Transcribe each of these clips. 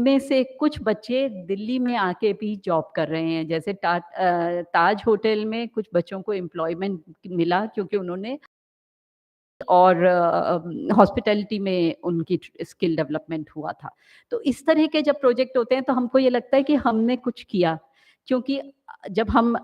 उनमें से कुछ बच्चे दिल्ली में आके भी जॉब कर रहे हैं। जैसे ताज होटल में कुछ बच्चों को एम्प्लॉयमेंट मिला क्योंकि उन्होंने और हॉस्पिटैलिटी में उनकी स्किल डेवलपमेंट हुआ था। तो इस तरह के जब प्रोजेक्ट होते हैं तो हमको ये लगता है कि हमने कुछ किया, क्योंकि जब हम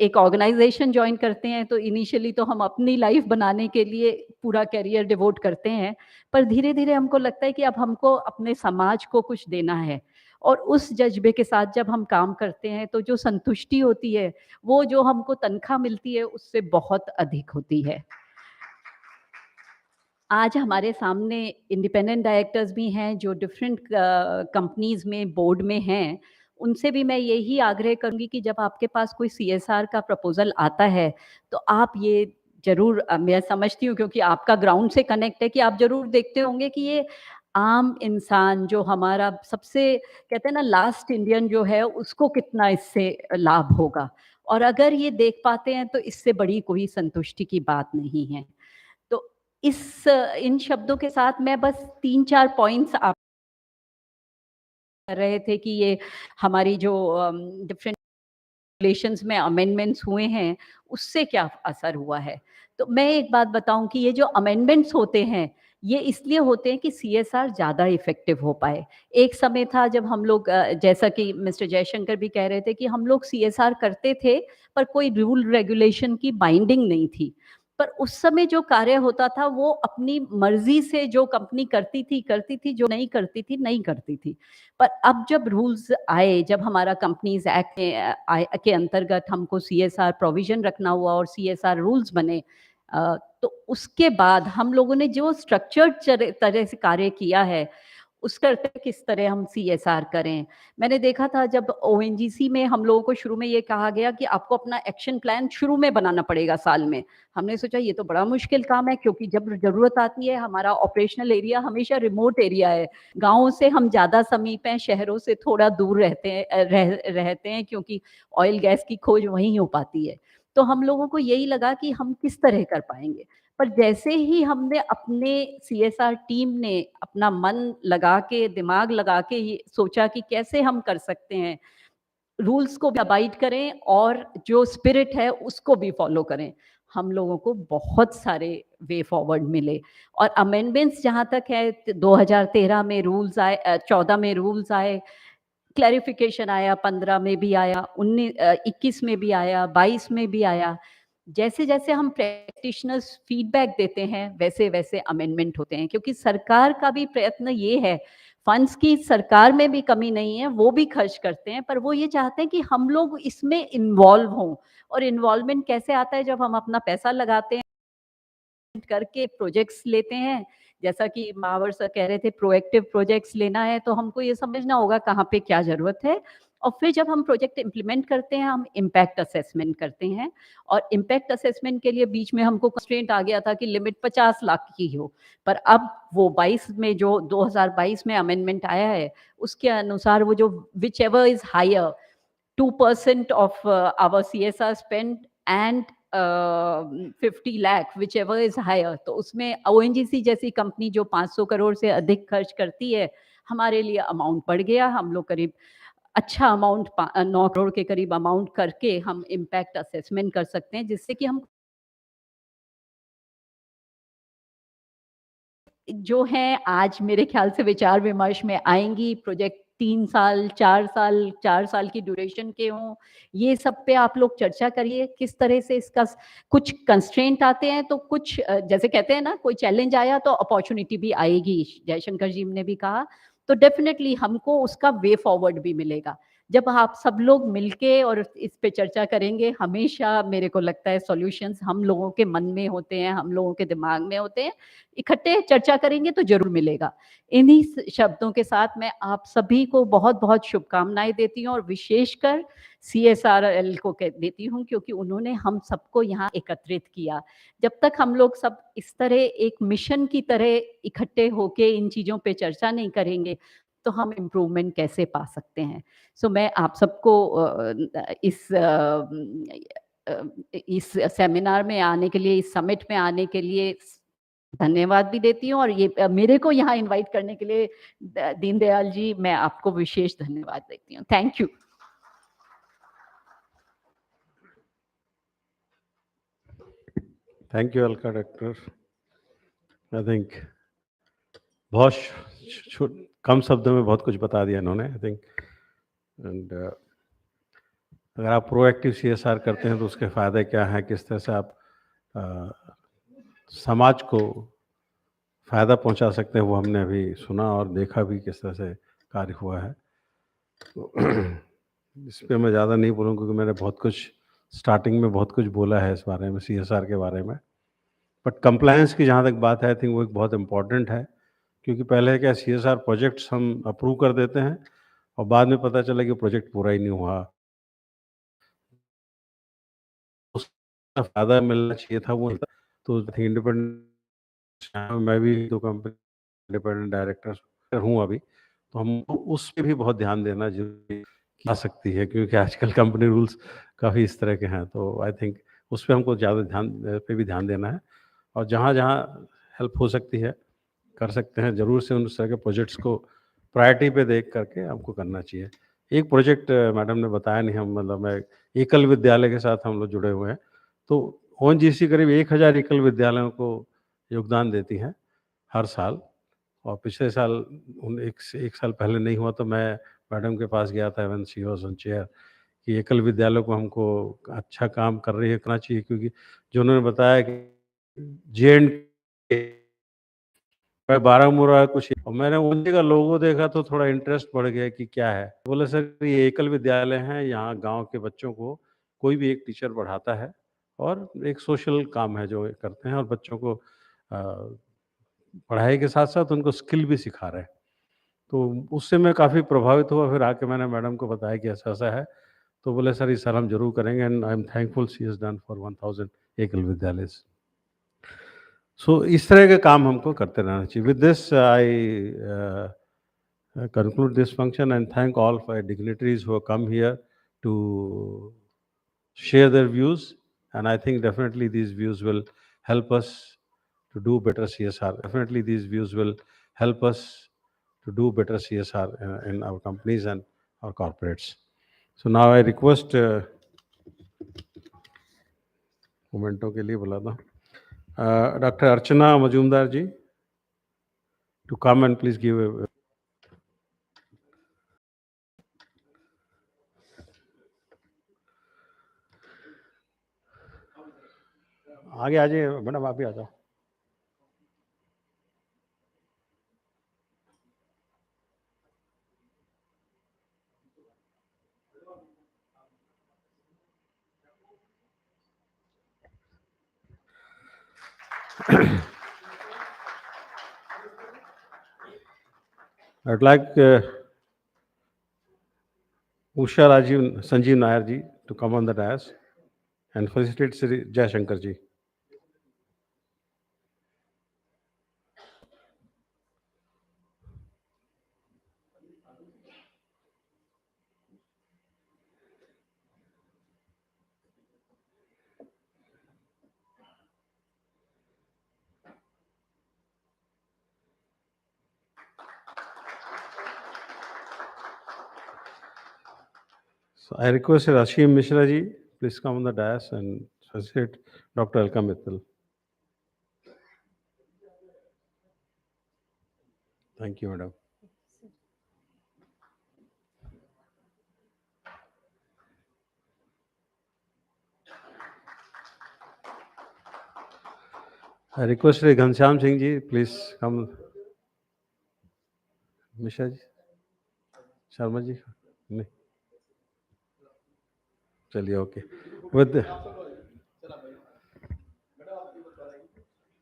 एक ऑर्गेनाइज़ेशन जॉइन करते हैं तो इनिशियली तो हम अपनी लाइफ़ बनाने के लिए पूरा करियर डिवोट करते हैं, पर धीरे-धीरे हमको लगता है कि अब हमको अपने समाज को कुछ देना है और उस जज़्बे के साथ जब हम काम करते हैं तो जो संतुष्टि होती है, वो जो हमको तनख्वाह मिलती है उससे बहुत अधिक होती है। आज हमारे सामने इंडिपेंडेंट डायरेक्टर्स भी हैं जो डिफरेंट कंपनीज़ में बोर्ड में हैं। उनसे भी मैं यही आग्रह करूँगी कि जब आपके पास कोई सीएसआर का प्रपोज़ल आता है, तो आप ये ज़रूर मैं समझती हूँ क्योंकि आपका ग्राउंड से कनेक्ट है कि आप ज़रूर देखते होंगे कि ये आम इंसान जो हमारा सबसे कहते हैं ना लास्ट इंडियन जो है उसको कितना इससे लाभ होगा। और अगर ये देख पाते हैं तो इससे बड़ी कोई संतुष्टि की बात नहीं है। तो इन शब्दों के साथ मैं बस 3-4 पॉइंट्स आप कर रहे थे कि ये हमारी जो डिफरेंट रेगुलेशंस में अमेंडमेंट्स हुए हैं, उससे क्या असर हुआ है। तो मैं एक बात बताऊँ कि ये जो अमेंडमेंट्स होते हैं, ये इसलिए होते हैं कि सीएसआर ज़्यादा इफ़ेक्टिव हो पाए। एक समय था जब हम लोग जैसा कि मिस्टर जयशंकर भी कह रहे थे कि हम लोग सीएसआर करते थे, पर कोई रूल रेगुलेशन की बाइंडिंग नहीं थी। पर उस समय जो कार्य होता था वो अपनी मर्ज़ी से जो कंपनी करती थी, जो नहीं करती थी, नहीं करती थी। पर अब जब रूल्स आए, जब हमारा कंपनीज़ एक्ट के अंतर्गत हमको सीएसआर प्रोविज़न रखना हुआ और सीएसआर रूल्स बने, तो उसके बाद हम लोगों ने जो स्ट्रक्चर्ड तरह से कार्य किया है, उसका किस तरह हम सीएसआर करें। मैंने देखा था जब ओएनजीसी में हम लोगों को शुरू में ये कहा गया कि आपको अपना एक्शन प्लान शुरू में बनाना पड़ेगा साल में। हमने सोचा ये तो बड़ा मुश्किल काम है क्योंकि जब ज़रूरत आती है हमारा ऑपरेशनल एरिया हमेशा रिमोट एरिया है। गाँवों से हम ज़्यादा समीप हैं, शहरों से थोड़ा दूर रहते हैं क्योंकि ऑयल गैस की खोज वहीं हो पाती है। तो हम लोगों को यही लगा कि हम किस तरह कर पाएँगे। पर जैसे ही हमने अपने सीएसआर टीम ने अपना मन लगा के, दिमाग लगा के ये सोचा कि कैसे हम कर सकते हैं, रूल्स को भी अबाइड करें और जो स्पिरिट है उसको भी फॉलो करें। हम लोगों को बहुत सारे वे फॉरवर्ड मिले और अमेंडमेंट्स जहाँ तक है 2013 में रूल्स आए 14 में रूल्स आए, क्लैरिफिकेशन आया, 15 में भी आया, 21 में भी आया, 22 में भी आया। जैसे-जैसे हम प्रैक्टिशनर्स फीडबैक देते हैं, वैसे-वैसे अमेंडमेंट होते हैं क्योंकि सरकार का भी प्रयत्न ये है, फंड्स की सरकार में भी कमी नहीं है, वो भी खर्च करते हैं, पर वो ये चाहते हैं कि हम लोग इसमें इन्वॉल्व हों और इन्वॉल्वमेंट कैसे आता है जब हम अपना पैसा लगाते हैं करके प्रोजेक्ट्स लेते हैं, जैसा कि महावर सर कह रहे थे प्रोएक्टिव प्रोजेक्ट्स लेना है तो हमको ये समझना होगा कहाँ पे क्या ज़रूरत है और फिर जब हम प्रोजेक्ट इम्प्लीमेंट करते हैं हम इम्पैक्ट असेसमेंट करते हैं और इम्पैक्ट असेसमेंट के लिए बीच में हमको कंस्ट्रेंट आ गया था कि लिमिट 50 लाख की हो, पर अब वो 22 में जो 2022 में अमेंडमेंट आया है, उसके अनुसार वो जो whichever is higher 2% of our CSR spend and 50 lakh whichever is higher तो उसमें ओएनजीसी जैसी कंपनी जो 500 करोड़ से अधिक खर्च करती है, हमारे लिए अमाउंट बढ़ गया। हम लोग करीब अच्छा अमाउंट 9 करोड़ के करीब अमाउंट करके हम इम्पैक्ट असेसमेंट कर सकते हैं, जिससे कि हम जो हैं आज मेरे ख़्याल से विचार-विमर्श में आएँगी, प्रोजेक्ट 3 साल, 4 साल की ड्यूरेशन के हों, ये सब पे आप लोग चर्चा करिए, किस तरह से इसका कुछ कंस्ट्रेंट आते हैं तो कुछ जैसे कहते हैं ना कोई चैलेंज आया तो अपॉर्च्युनिटी भी आएगी, जयशंकर जी ने भी कहा, तो डेफ़िनेटली हमको उसका वे फॉरवर्ड भी मिलेगा। जब आप सब लोग मिलके और इस पे चर्चा करेंगे, हमेशा मेरे को लगता है सॉल्यूशंस हम लोगों के मन में होते हैं, हम लोगों के दिमाग में होते हैं, इकट्ठे चर्चा करेंगे तो ज़रूर मिलेगा। इन्हीं शब्दों के साथ मैं आप सभी को बहुत-बहुत शुभकामनाएँ देती हूँ और विशेषकर सीएसआरएल को देती हूँ क्योंकि उन्होंने हम सबको यहाँ एकत्रित किया। जब तक हम लोग सब इस तरह एक मिशन की तरह इकट्ठे होके इन चीज़ों पे चर्चा नहीं करेंगे, तो हम इम्प्रूवमेंट कैसे पा सकते हैं। सो मैं आप सबको इस सेमिनार में आने के लिए, इस समिट में आने के लिए धन्यवाद भी देती हूँ और ये मेरे को यहाँ इनवाइट करने के लिए दीनदयाल जी, मैं आपको विशेष धन्यवाद देती हूँ। Thank you. Thank you Alka doctor. I think बहुत कम शब्दों में बहुत कुछ बता दिया इन्होंने, आई थिंक। एंड अगर आप प्रोएक्टिव सीएसआर करते हैं तो उसके फ़ायदे क्या हैं, किस तरह से आप समाज को फ़ायदा पहुंचा सकते हैं, वो हमने अभी सुना और देखा भी किस तरह से कार्य हुआ है। तो इस पर मैं ज़्यादा नहीं बोलूँ क्योंकि मैंने बहुत कुछ स्टार्टिंग में बहुत कुछ बोला है इस बारे में, सीएसआर के बारे में। बट कंप्लायंस की जहाँ तक बात है, आई थिंक वो एक बहुत इम्पॉर्टेंट है, क्योंकि पहले क्या सीएसआर प्रोजेक्ट्स हम अप्रूव कर देते हैं और बाद में पता चला कि प्रोजेक्ट पूरा ही नहीं हुआ। उसका फ़ायदा मिलना चाहिए था वो, तो इंडिपेंडेंट, मैं भी तो कंपनी इंडिपेंडेंट डायरेक्टर हूँ अभी, तो हम उस पे भी बहुत ध्यान देना ज़रूरी आ सकती है, क्योंकि आजकल कंपनी रूल्स काफ़ी इस तरह के हैं। तो आई थिंक उस पे हमको ज़्यादा ध्यान पे भी ध्यान देना है, और जहाँ-जहाँ हेल्प हो सकती है कर सकते हैं, ज़रूर से उस तरह के प्रोजेक्ट्स को प्रायोरिटी पे देख करके हमको करना चाहिए। एक प्रोजेक्ट मैडम ने बताया नहीं, हम मतलब मैं एकल विद्यालय के साथ हम लोग जुड़े हुए हैं, तो ओएनजीसी करीब 1000 एकल विद्यालयों को योगदान देती हैं हर साल। और पिछले साल एक साल पहले नहीं हुआ तो मैं मैडम के पास गया था when she was on chair, कि एकल विद्यालय को हमको अच्छा काम कर रही है करना चाहिए, क्योंकि जो उन्होंने बताया कि जे एंड मैं बारामूला कुछ, और मैंने उन्हीं का लोगो देखा तो थोड़ा इंटरेस्ट बढ़ गया कि क्या है। बोले सर ये एकल विद्यालय है, यहाँ गांव के बच्चों को कोई भी एक टीचर पढ़ाता है और एक सोशल काम है जो ये करते हैं, और बच्चों को पढ़ाई के साथ साथ उनको स्किल भी सिखा रहे हैं। तो उससे मैं काफ़ी प्रभावित हुआ, फिर आके मैंने मैडम को बताया कि ऐसा-ऐसा है, तो बोले सर ये सर हम ज़रूर करेंगे, and I am thankful she has done for 1000 एकल विद्यालय। सो इस तरह के काम हमको करते रहना चाहिए। With this I conclude this function and thank all five dignitaries who have come here to share their views, and I think definitely these views will help us to do better CSR. Definitely these views will help us to do better CSR in our companies and our corporates. So now I request मोमेंटों के लिए बुला दो doctor Archana Majumdar ji to come and please give a आगे आ जाइए madam, आप भी आ जाओ। I'd like Usha Sanjeev Nair ji to come on the dais and facilitate Sri Jayashankar ji. So I request Rashim Mishra ji, please come on the dais and facilitate Dr. Alka Mittal. Thank you, madam. I request Shri Ghanshyam Singh ji, please come. Mishra ji, Sharma ji, नहीं, चलिए okay.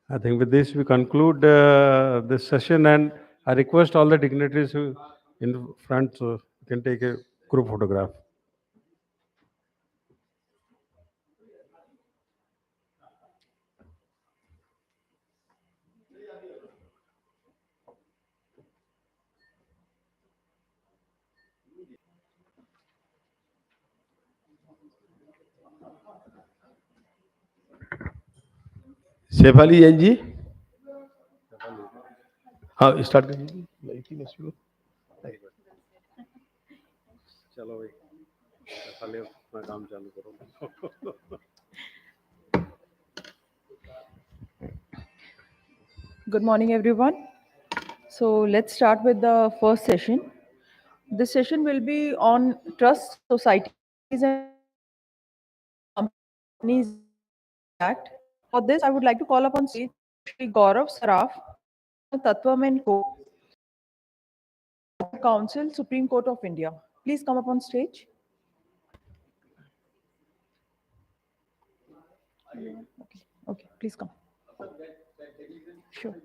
I think with this we conclude this session, and I request all the dignitaries who in front can take a group photograph. Shefali Jain ji. हाँ start करिए like he शुरू चलो भाई पहले अपना काम चालू करो Good morning, everyone. So let's start with the first session. This session will be on trust, societies, and companies act. For this, I would like to call upon stage Shri Gaurav Saraf, Partner Tattvam and Co. Council, Supreme Court of India. Please come upon stage. Okay, please come. Sure.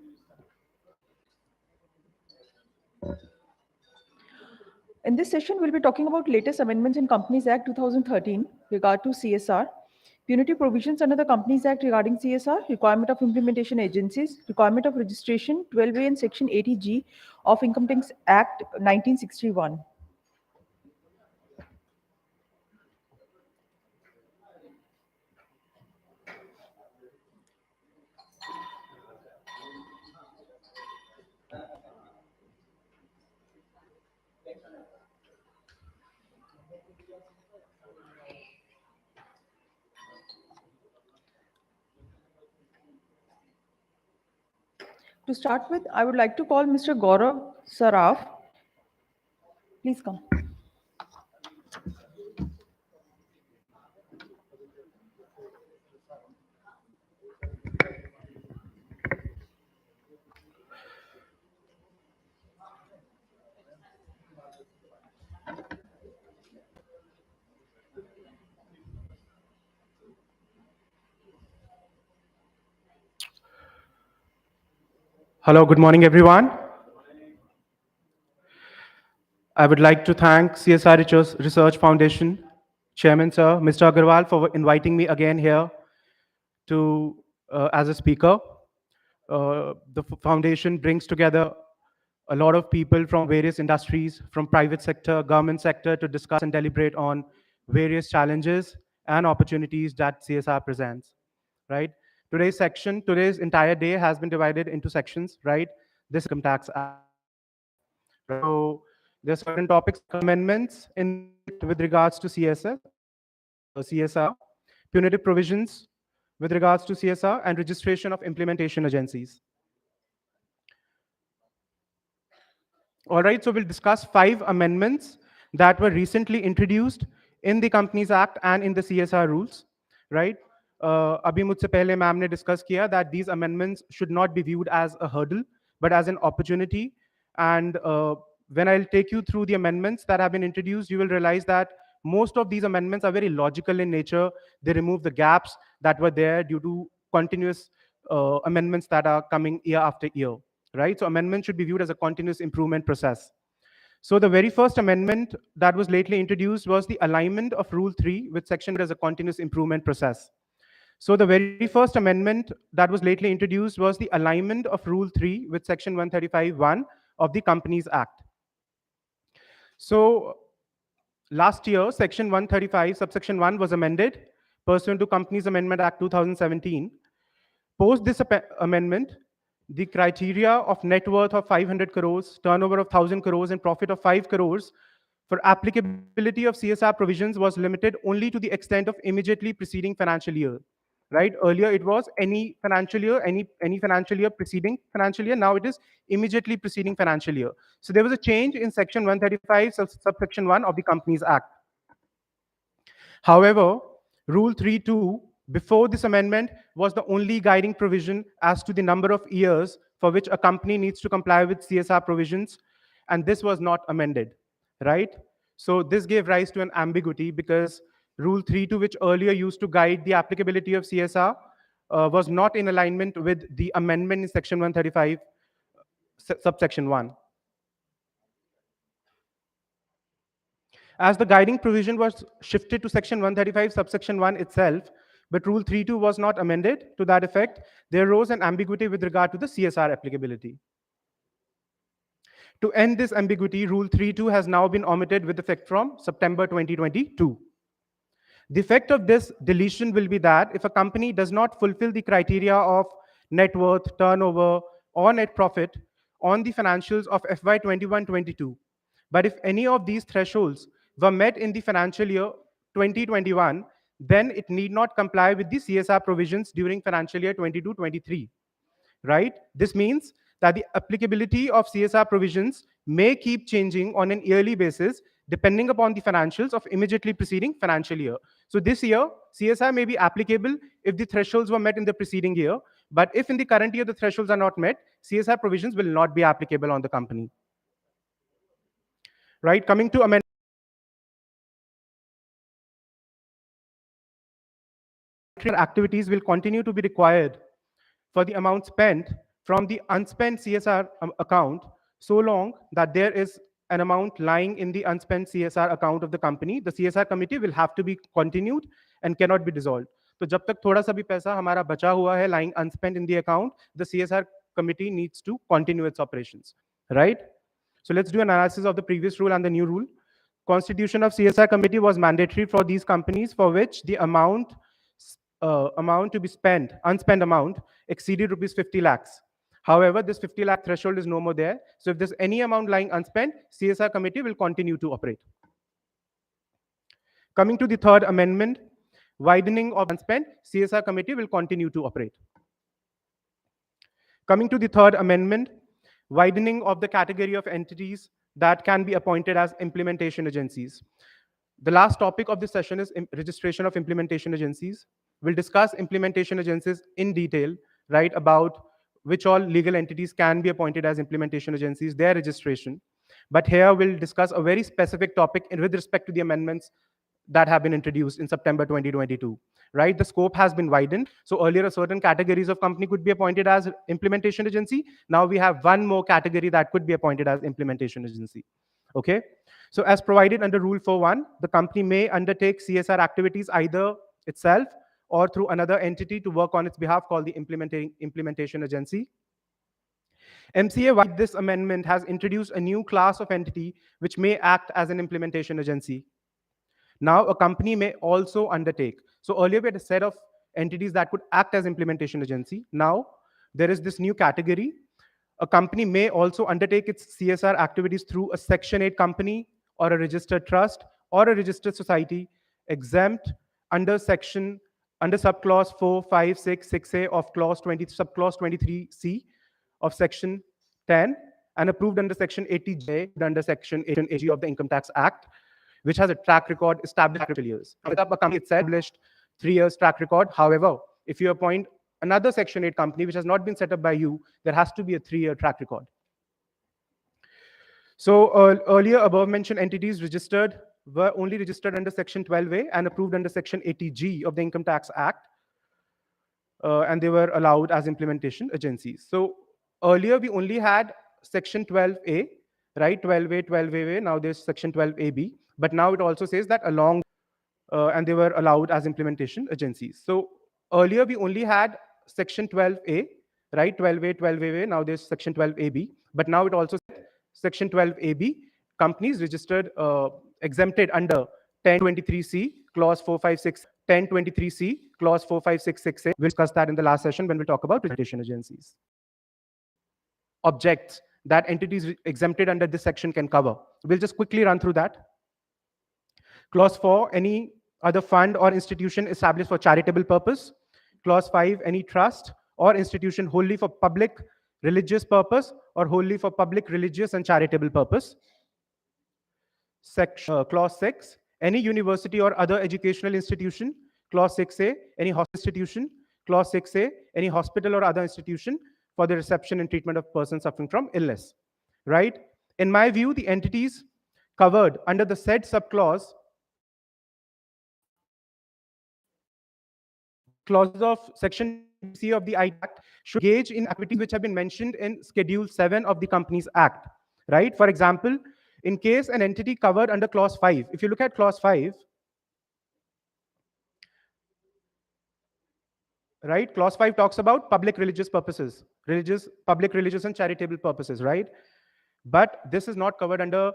In this session, we'll be talking about latest amendments in Companies Act 2013 regard to CSR, punitive provisions under the Companies Act regarding CSR, requirement of implementation agencies, requirement of registration, 12A and Section 80G of Income Tax Act 1961. To start with, I would like to call Mr. Gaurav Saraf. Please come. Hello, good morning, everyone. I would like to thank CSR Research Foundation, Chairman Sir, Mr. Agarwal, for inviting me again here to as a speaker. The foundation brings together a lot of people from various industries, from private sector, government sector, to discuss and deliberate on various challenges and opportunities that CSR presents. Right? Today's entire day has been divided into sections. Right? This Income Tax Act. Right? So there are certain topics, amendments in the act with regards to CSR, punitive provisions with regards to CSR, and registration of implementation agencies. All right, so we'll discuss 5 amendments that were recently introduced in the Companies Act and in the CSR rules, right? अभी मुझसे पहले ma'am ने discuss किया that these amendments should not be viewed as a hurdle, but as an opportunity. And when I'll take you through the amendments that have been introduced, you will realize that most of these amendments are very logical in nature. They remove the gaps that were there due to continuous amendments that are coming year after year, right? So amendments should be viewed as a continuous improvement process. So the very first amendment that was lately introduced was the alignment of Rule 3 with Section as a continuous improvement process. So the very first amendment that was lately introduced was the alignment of Rule 3 with Section 135(1) of the Companies Act. So last year, Section 135, subsection 1 was amended pursuant to Companies Amendment Act 2017. Post this amendment, the criteria of net worth of 500 crores, turnover of 1,000 crores, and profit of 5 crores for applicability of CSR provisions was limited only to the extent of immediately preceding financial year. Right? Earlier it was any financial year, any financial year preceding financial year. Now it is immediately preceding financial year. So there was a change in Section 135, subsection 1 of the Companies Act. However, Rule 3.2 before this amendment was the only guiding provision as to the number of years for which a company needs to comply with CSR provisions, and this was not amended, right? So this gave rise to an ambiguity because Rule 3.2, which earlier used to guide the applicability of CSR, was not in alignment with the amendment in Section 135, subsection 1. As the guiding provision was shifted to Section 135, subsection 1 itself, but Rule 3.2 was not amended to that effect, there arose an ambiguity with regard to the CSR applicability. To end this ambiguity, Rule 3.2 has now been omitted with effect from September 2022. The effect of this deletion will be that if a company does not fulfill the criteria of net worth, turnover, or net profit on the financials of FY 21-22. But if any of these thresholds were met in the financial year 2021, then it need not comply with the CSR provisions during financial year 22-23. Right? This means that the applicability of CSR provisions may keep changing on an yearly basis depending upon the financials of immediately preceding financial year. So this year, CSR may be applicable if the thresholds were met in the preceding year, but if in the current year the thresholds are not met, CSR provisions will not be applicable on the company. Right? Coming to amendment activities will continue to be required for the amount spent from the unspent CSR account so long that there is an amount lying in the unspent CSR account of the company. The CSR committee will have to be continued and cannot be dissolved. तो जब तक थोड़ा सा भी पैसा हमारा बचा हुआ है lying unspent in the account, the CSR committee needs to continue its operations, right? So let's do an analysis of the previous rule and the new rule. Constitution of CSR committee was mandatory for these companies for which the amount to be spent, unspent amount, exceeded rupees 50 lakhs. However, this 50 lakh threshold is no more there. So if there's any amount lying unspent, CSR committee will continue to operate. Coming to the third amendment, widening of unspent, CSR committee will continue to operate. Coming to the third amendment, widening of the category of entities that can be appointed as implementation agencies. The last topic of this session is registration of implementation agencies. We'll discuss implementation agencies in detail, right, about which all legal entities can be appointed as implementation agencies, their registration. But here we'll discuss a very specific topic with respect to the amendments that have been introduced in September 2022, right? The scope has been widened. So earlier, a certain categories of company could be appointed as implementation agency. Now we have one more category that could be appointed as implementation agency, okay? So as provided under Rule 4.1, the company may undertake CSR activities either itself or through another entity to work on its behalf called the implementation agency. MCA, with this amendment, has introduced a new class of entity which may act as an implementation agency. Now, a company may also undertake. So earlier we had a set of entities that could act as implementation agency. Now, there is this new category. A company may also undertake its CSR activities through a Section 8 company or a registered trust or a registered society exempt under subclause 4, 5, 6, 6A of clause 20, subclause 23C of Section 10 and approved under Section 80J under Section 80G of the Income Tax Act, which has a track record established for years. A company established 3 years track record. However, if you appoint another Section 8 company which has not been set up by you, there has to be a 3-year track record. So earlier above mentioned entities were only registered under Section 12A and approved under Section 80G of the Income Tax Act, and they were allowed as implementation agencies. So earlier we only had Section 12A, right? 12A, 12A, now there's Section 12AB, but now it also says that along, and they were allowed as implementation agencies. So earlier we only had Section 12A, right? 12A, 12A, now there's Section 12AB, but now it also says Section 12AB, companies registered, exempted under 1023C, clause 456, 1023C, clause 4566A. We'll discuss that in the last session when we talk about registration agencies. Objects that entities exempted under this section can cover. We'll just quickly run through that. Clause 4, any other fund or institution established for charitable purpose. Clause 5, any trust or institution wholly for public religious purpose or wholly for public religious and charitable purpose. Clause 6, any university or other educational institution. Clause 6A, any institution. Clause 6A, any hospital or other institution for the reception and treatment of persons suffering from illness, right? In my view, the entities covered under the said subclause clauses of Section C of the Act should engage in activities which have been mentioned in Schedule 7 of the Companies Act, right? For example, in case an entity covered under Clause 5, if you look at Clause 5, right? Clause 5 talks about public religious purposes, public religious and charitable purposes, right? But this is not covered under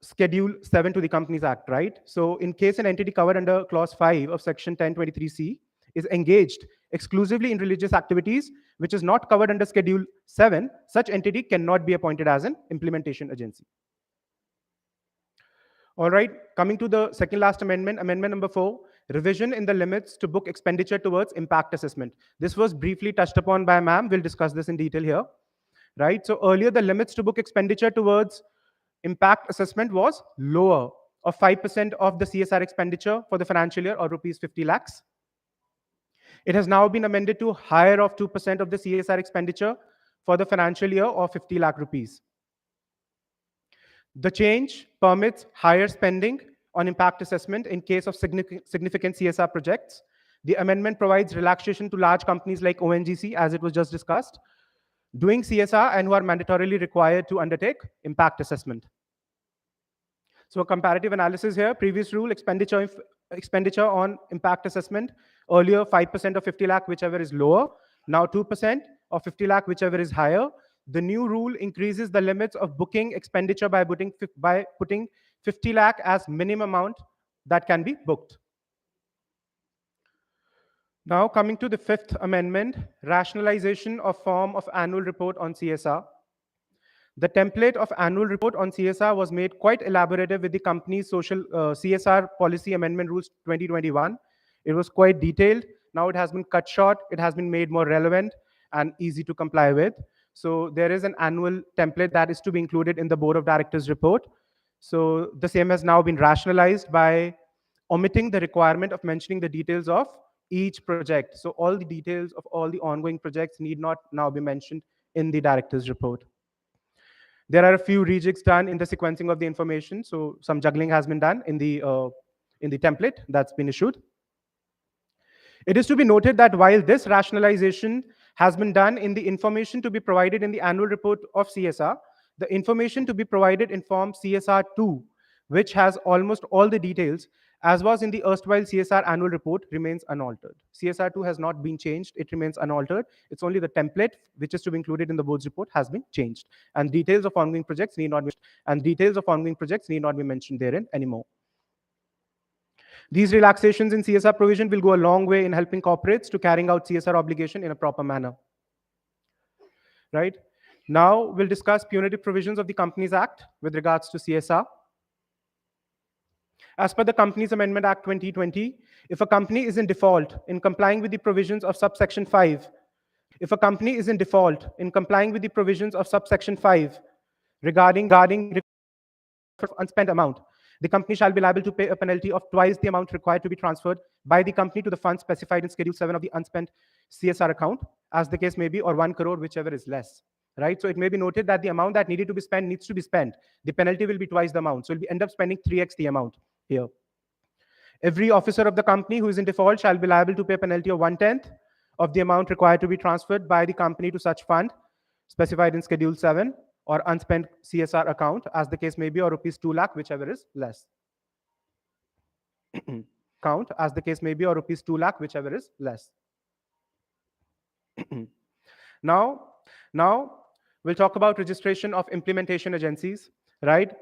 Schedule 7 to the Companies Act, right? So in case an entity covered under Clause 5 of Section 1023C is engaged exclusively in religious activities, which is not covered under Schedule 7, such entity cannot be appointed as an implementation agency. All right, coming to the second last amendment, amendment number 4, revision in the limits to book expenditure towards impact assessment. This was briefly touched upon by ma'am. We'll discuss this in detail here. Right, so earlier the limits to book expenditure towards impact assessment was lower, of 5% of the CSR expenditure for the financial year, or rupees 50 lakhs. It has now been amended to higher of 2% of the CSR expenditure for the financial year, or 50 lakh rupees. The change permits higher spending on impact assessment in case of significant CSR projects. The amendment provides relaxation to large companies like ONGC, as it was just discussed, doing CSR and who are mandatorily required to undertake impact assessment. So a comparative analysis here, previous rule, expenditure on impact assessment, earlier 5% of 50 lakh, whichever is lower, now 2% of 50 lakh, whichever is higher. The new rule increases the limits of booking expenditure by putting 50 lakh as minimum amount that can be booked. Now coming to the fifth amendment, rationalization of form of annual report on CSR. The template of annual report on CSR was made quite elaborative with the company's social CSR policy amendment rules 2021. It was quite detailed. Now it has been cut short. It has been made more relevant and easy to comply with. So there is an annual template that is to be included in the board of directors report. So the same has now been rationalized by omitting the requirement of mentioning the details of each project. So all the details of all the ongoing projects need not now be mentioned in the directors report. There are a few rejigs done in the sequencing of the information. So some juggling has been done in the template that's been issued. It is to be noted that while this rationalization has been done in the information to be provided in the annual report of CSR, the information to be provided in form CSR2, which has almost all the details, as was in the erstwhile CSR annual report, remains unaltered. CSR2 has not been changed, it remains unaltered. It's only the template which is to be included in the board's report has been changed. And details of ongoing projects need not be mentioned therein anymore. These relaxations in CSR provision will go a long way in helping corporates to carrying out CSR obligation in a proper manner. Right? Now we'll discuss punitive provisions of the Companies Act with regards to CSR. As per the Companies Amendment Act 2020, if a company is in default in complying with the provisions of subsection 5, regarding unspent amount, the company shall be liable to pay a penalty of twice the amount required to be transferred by the company to the fund specified in Schedule 7 of the unspent CSR account, as the case may be, or 1 crore, whichever is less. Right? So it may be noted that the amount that needed to be spent needs to be spent. The penalty will be twice the amount. So we'll end up spending 3x the amount here. Every officer of the company who is in default shall be liable to pay a penalty of 1/10 of the amount required to be transferred by the company to such fund specified in Schedule 7 or unspent CSR account, as the case may be, or rupees 2 lakh, whichever is less. Count as the case may be, or rupees 2 lakh, whichever is less. Now we'll talk about registration of implementation agencies, right?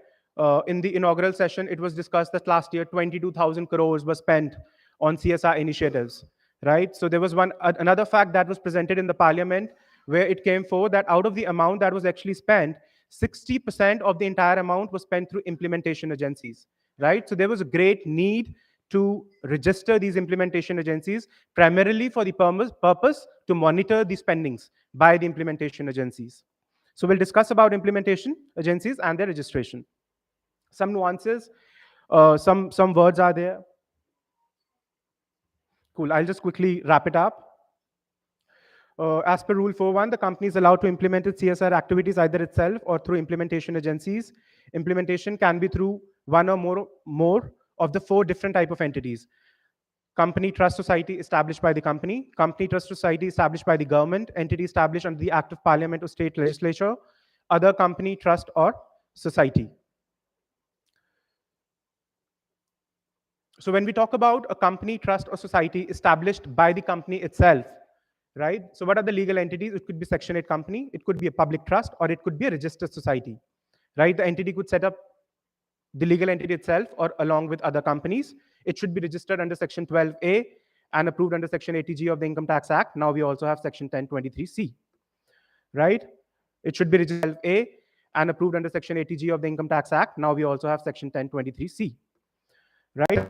In the inaugural session, it was discussed that last year 22,000 crores was spent on CSR initiatives, right? So there was another fact that was presented in the parliament where it came forward that out of the amount that was actually spent, 60% of the entire amount was spent through implementation agencies, right? So there was a great need to register these implementation agencies, primarily for the purpose to monitor the spendings by the implementation agencies. So we'll discuss about implementation agencies and their registration. Some nuances, some words are there. Cool, I'll just quickly wrap it up. As per Rule 4.1, the company is allowed to implement its CSR activities either itself or through implementation agencies. Implementation can be through one or more of the 4 different type of entities. Company trust society established by the company, company trust society established by the government, entity established under the Act of Parliament or state legislature, other company, trust, or society. So when we talk about a company, trust, or society established by the company itself, right? So what are the legal entities? It could be Section 8 company, it could be a public trust, or it could be a registered society, right? The entity could set up the legal entity itself or along with other companies. It should be registered under Section 12A and approved under Section 80G of the Income Tax Act. Now we also have Section 1023C, right? It should be registered A and approved under Section 80G of the Income Tax Act. Now we also have Section 1023C, right?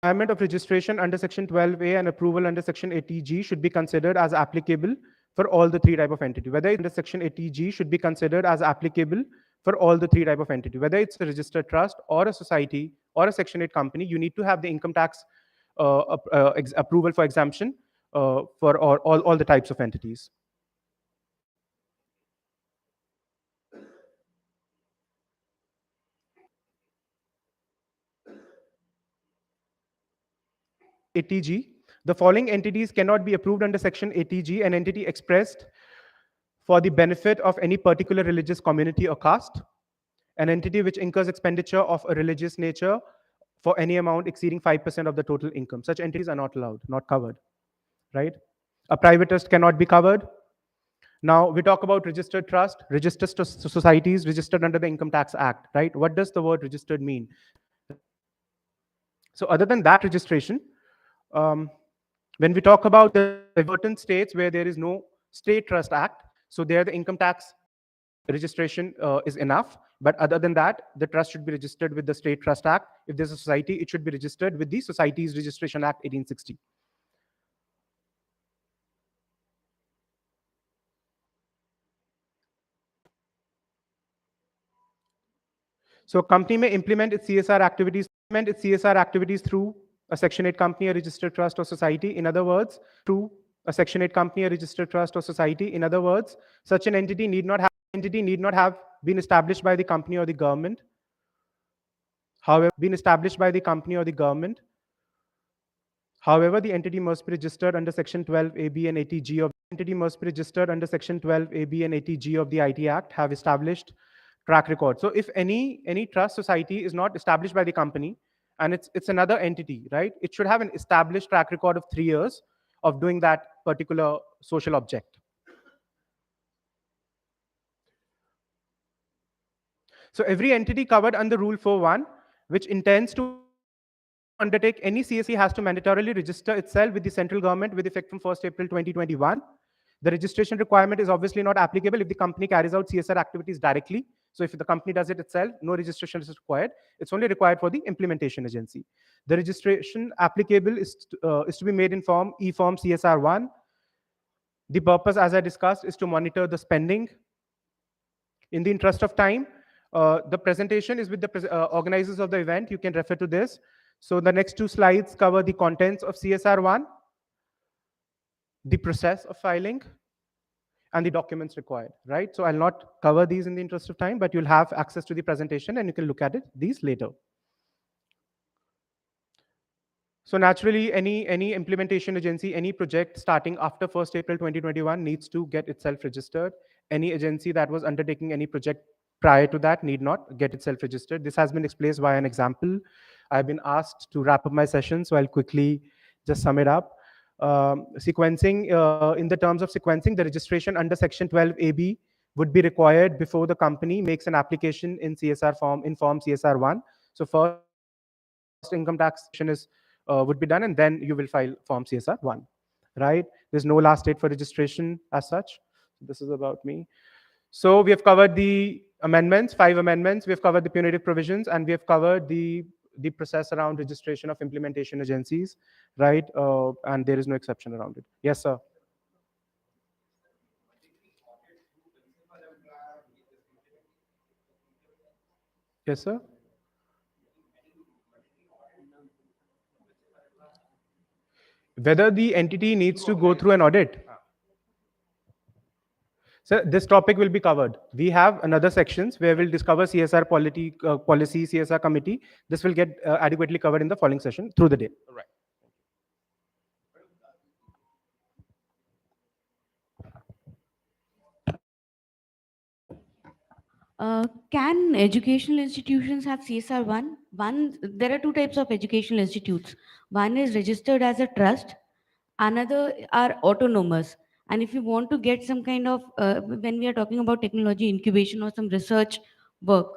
Requirement of registration under Section 12A and approval under Section 80G should be considered as applicable for all the three type of entity. Whether it's under Section 80G should be considered as applicable for all the three type of entity. Whether it's a registered trust or a society or a Section 8 company, you need to have the income tax approval for exemption for all the types of entities. ATG, the following entities cannot be approved under Section 80G: an entity expressed for the benefit of any particular religious community or caste, an entity which incurs expenditure of a religious nature for any amount exceeding 5% of the total income. Such entities are not allowed, not covered, right? A private trust cannot be covered. Now we talk about registered trust, registered societies registered under the Income Tax Act, right? What does the word registered mean? So other than that registration, when we talk about the certain states where there is no state trust act, so there the income tax registration is enough. But other than that, the trust should be registered with the State Trust Act. If there's a society, it should be registered with the Societies Registration Act 1860. So a company may implement its CSR activities through a Section 8 company, a registered trust or society. In other words, through a Section 8 company, a registered trust or society. In other words, such an entity need not have been established by the company or the government. However, the entity must be registered under Section 12AB and 80G of the IT Act, have established track record. So if any trust society is not established by the company and it's another entity, right? It should have an established track record of 3 years of doing that particular social object. So every entity covered under Rule 4.1 which intends to undertake any CSE has to mandatorily register itself with the central government with effect from 1st April 2021. The registration requirement is obviously not applicable if the company carries out CSR activities directly. So if the company does it itself, no registration is required. It's only required for the implementation agency. The registration applicable is to be made in e-form CSR1. The purpose, as I discussed, is to monitor the spending. In the interest of time, the presentation is with the organizers of the event. You can refer to this. So the next 2 slides cover the contents of CSR1, the process of filing, and the documents required, right? So I'll not cover these in the interest of time, but you'll have access to the presentation and you can look at these later. So naturally, any implementation agency, any project starting after 1st April 2021 needs to get itself registered. Any agency that was undertaking any project prior to that need not get itself registered. This has been explained by an example. I've been asked to wrap up my session, so I'll quickly just sum it up. Sequencing, in the terms of sequencing, the registration under Section 12AB would be required before the company makes an application in form CSR1. So first income taxation would be done, and then you will file form CSR1, right? There's no last date for registration as such. This is about me. So we have covered the amendments, 5 amendments. We have covered the punitive provisions, and we have covered the process around registration of implementation agencies, right? And there is no exception around it. Yes, sir. Yes, sir. Whether the entity needs to go through an audit. So this topic will be covered. We have another sections where we'll discover CSR policy, CSR committee. This will get adequately covered in the following session through the day. Right. Can educational institutions have CSR1? There are 2 types of educational institutes. One is registered as a trust, another are autonomous. And if you want to get some kind of, when we are talking about technology incubation or some research work,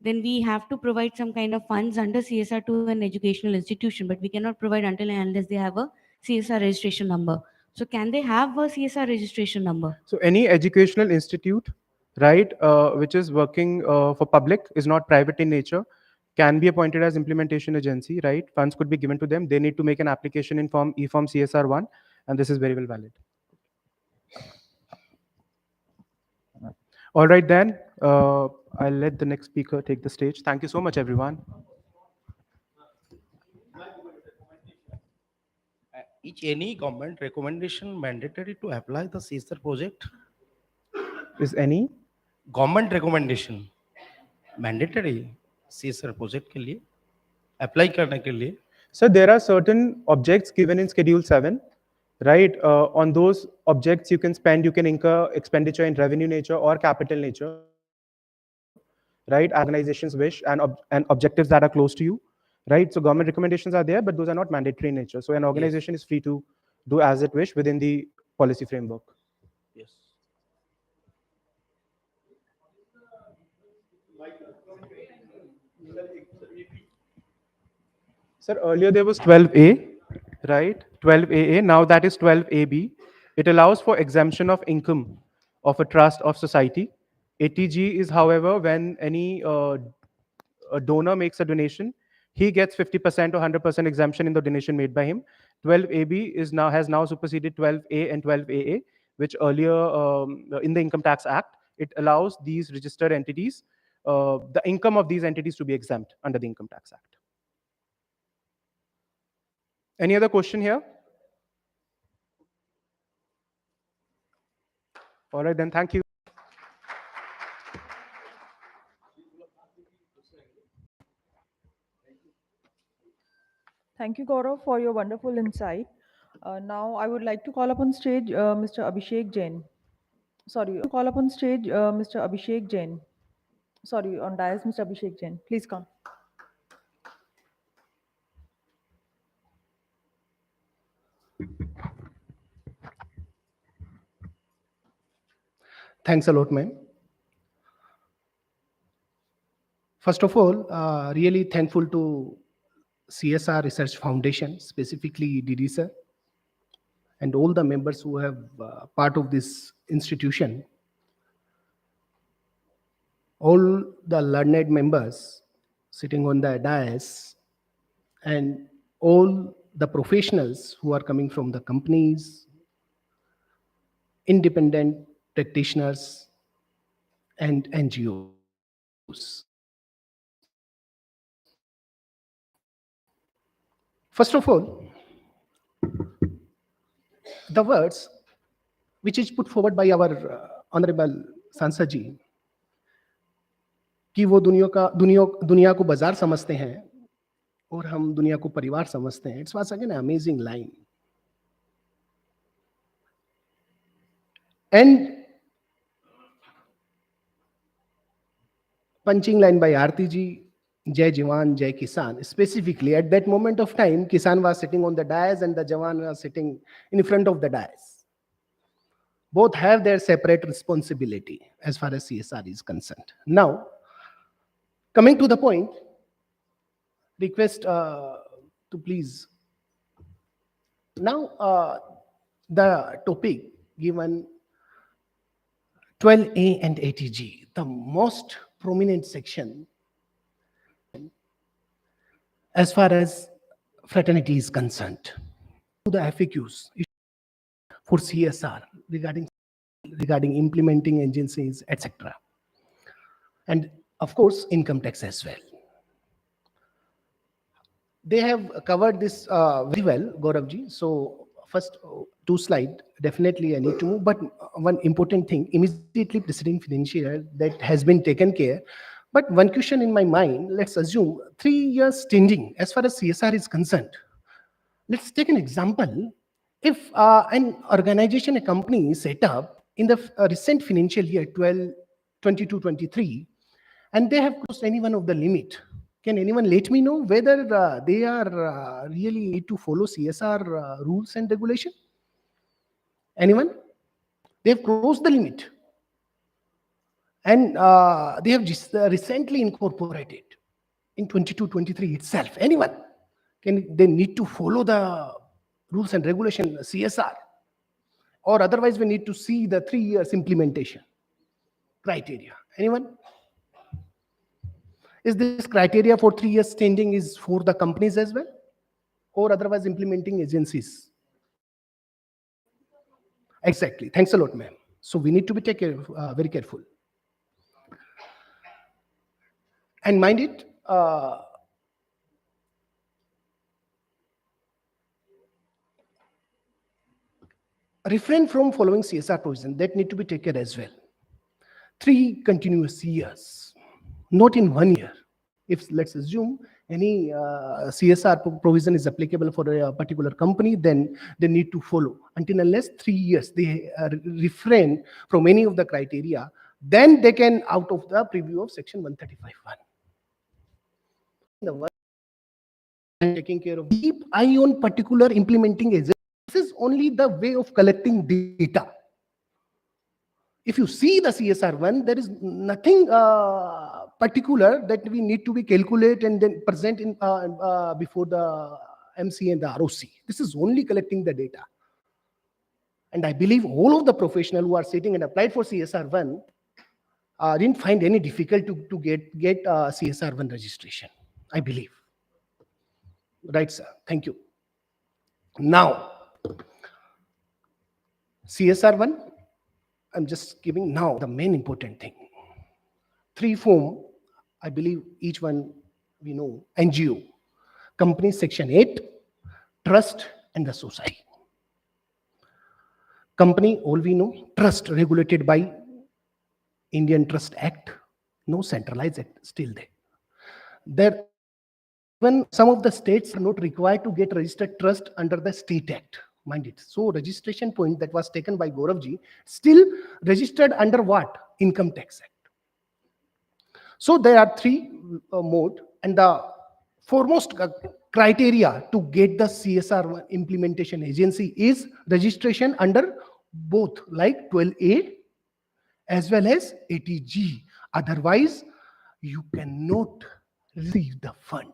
then we have to provide some kind of funds under CSR to an educational institution, but we cannot provide until and unless they have a CSR registration number. So can they have a CSR registration number? So any educational institute, right, which is working for public, is not private in nature, can be appointed as implementation agency, right? Funds could be given to them. They need to make an application in form e-form CSR1, and this is very well valid. All right then, I'll let the next speaker take the stage. Thank you so much, everyone. Is any government recommendation mandatory to apply the CSR project? Is any? Government recommendation mandatory CSR project के लिए apply करने के लिए? So there are certain objects given in Schedule 7, right? On those objects you can spend, you can incur expenditure in revenue nature or capital nature, right? Organizations wish and objectives that are close to you, right? So government recommendations are there, but those are not mandatory in nature. So an organization is free to do as it wish within the policy framework. Yes. Sir, earlier there was 12A, right? 12AA, now that is 12AB. It allows for exemption of income of a trust of society. ATG is, however, when any a donor makes a donation, he gets 50% or 100% exemption in the donation made by him. 12AB has now superseded 12A and 12AA, which earlier in the Income Tax Act, it allows these registered entities, the income of these entities to be exempt under the Income Tax Act. Any other question here? All right, then, thank you. Thank you, Gaurav, for your wonderful insight. Now, I would like to call upon stage Mr. Abhishek Jain. Sorry, call upon stage Mr. Abhishek Jain. Sorry, on dais, Mr. Abhishek Jain. Please come. Thanks a lot, ma'am. First of all, really thankful to CSR Research Foundation, specifically DD sir, and all the members who have part of this institution. All the learned members sitting on the dais, and all the professionals who are coming from the companies, independent practitioners, and NGOs. First of all, the words which is put forward by our Honorable Sansad ji, कि वो दुनिया को बाजार समझते हैं और हम दुनिया को परिवार समझते हैं. It was again an amazing line. And punching line by Aarti ji, Jai Jawan, Jai Kisan. Specifically, at that moment of time, Kisan was sitting on the dais and the Jawan was sitting in front of the dais. Both have their separate responsibility as far as CSR is concerned. Now, coming to the point, request to please. Now, the topic given 12A and ATG, the most prominent section as far as fraternity is concerned. To the FAQs for CSR regarding implementing agencies, etc. And of course, income tax as well. They have covered this very well, Gauravji. So first two slides, definitely I need to move. But one important thing, immediately preceding financial year, that has been taken care. But one question in my mind, let's assume 3 years standing as far as CSR is concerned. Let's take an example. If an organization, a company is set up in the recent financial year 22-23, and they have crossed any one of the limit, can anyone let me know whether they are really need to follow CSR rules and regulation? Anyone? They have crossed the limit. And they have just recently incorporated in 22-23 itself. Anyone they need to follow the rules and regulation, CSR, or otherwise we need to see the 3 years implementation criteria. Anyone? Is this criteria for 3 years changing is for the companies as well, or otherwise implementing agencies? Exactly. Thanks a lot, ma'am. So we need to be very careful. And mind it, refrain from following CSR provision that need to be taken as well. 3 continuous years, not in 1 year. If let's assume any CSR provision is applicable for a particular company, then they need to follow until unless 3 years they refrain from any of the criteria, then they can out of the preview of section 135(1). The one taking care of keep eye on particular implementing agent. This is only the way of collecting data. If you see the CSR one, there is nothing particular that we need to be calculate and then present in before the MC and the ROC. This is only collecting the data. And I believe all of the professionals who are sitting and applied for CSR one didn't find any difficult to get CSR one registration. I believe. Right, sir. Thank you. Now, CSR one. I'm just giving now the main important thing. 3 form, I believe each one we know, NGO, company section 8, trust and the society. Company, all we know, trust regulated by Indian Trust Act, no centralized act, still there. Even some of the states are not required to get registered trust under the state act. Mind it. So registration point that was taken by Gauravji, still registered under what? Income Tax Act. So there are 3 mode, and the foremost criteria to get the CSR implementation agency is registration under both like 12A as well as 80G. Otherwise, you cannot receive the fund.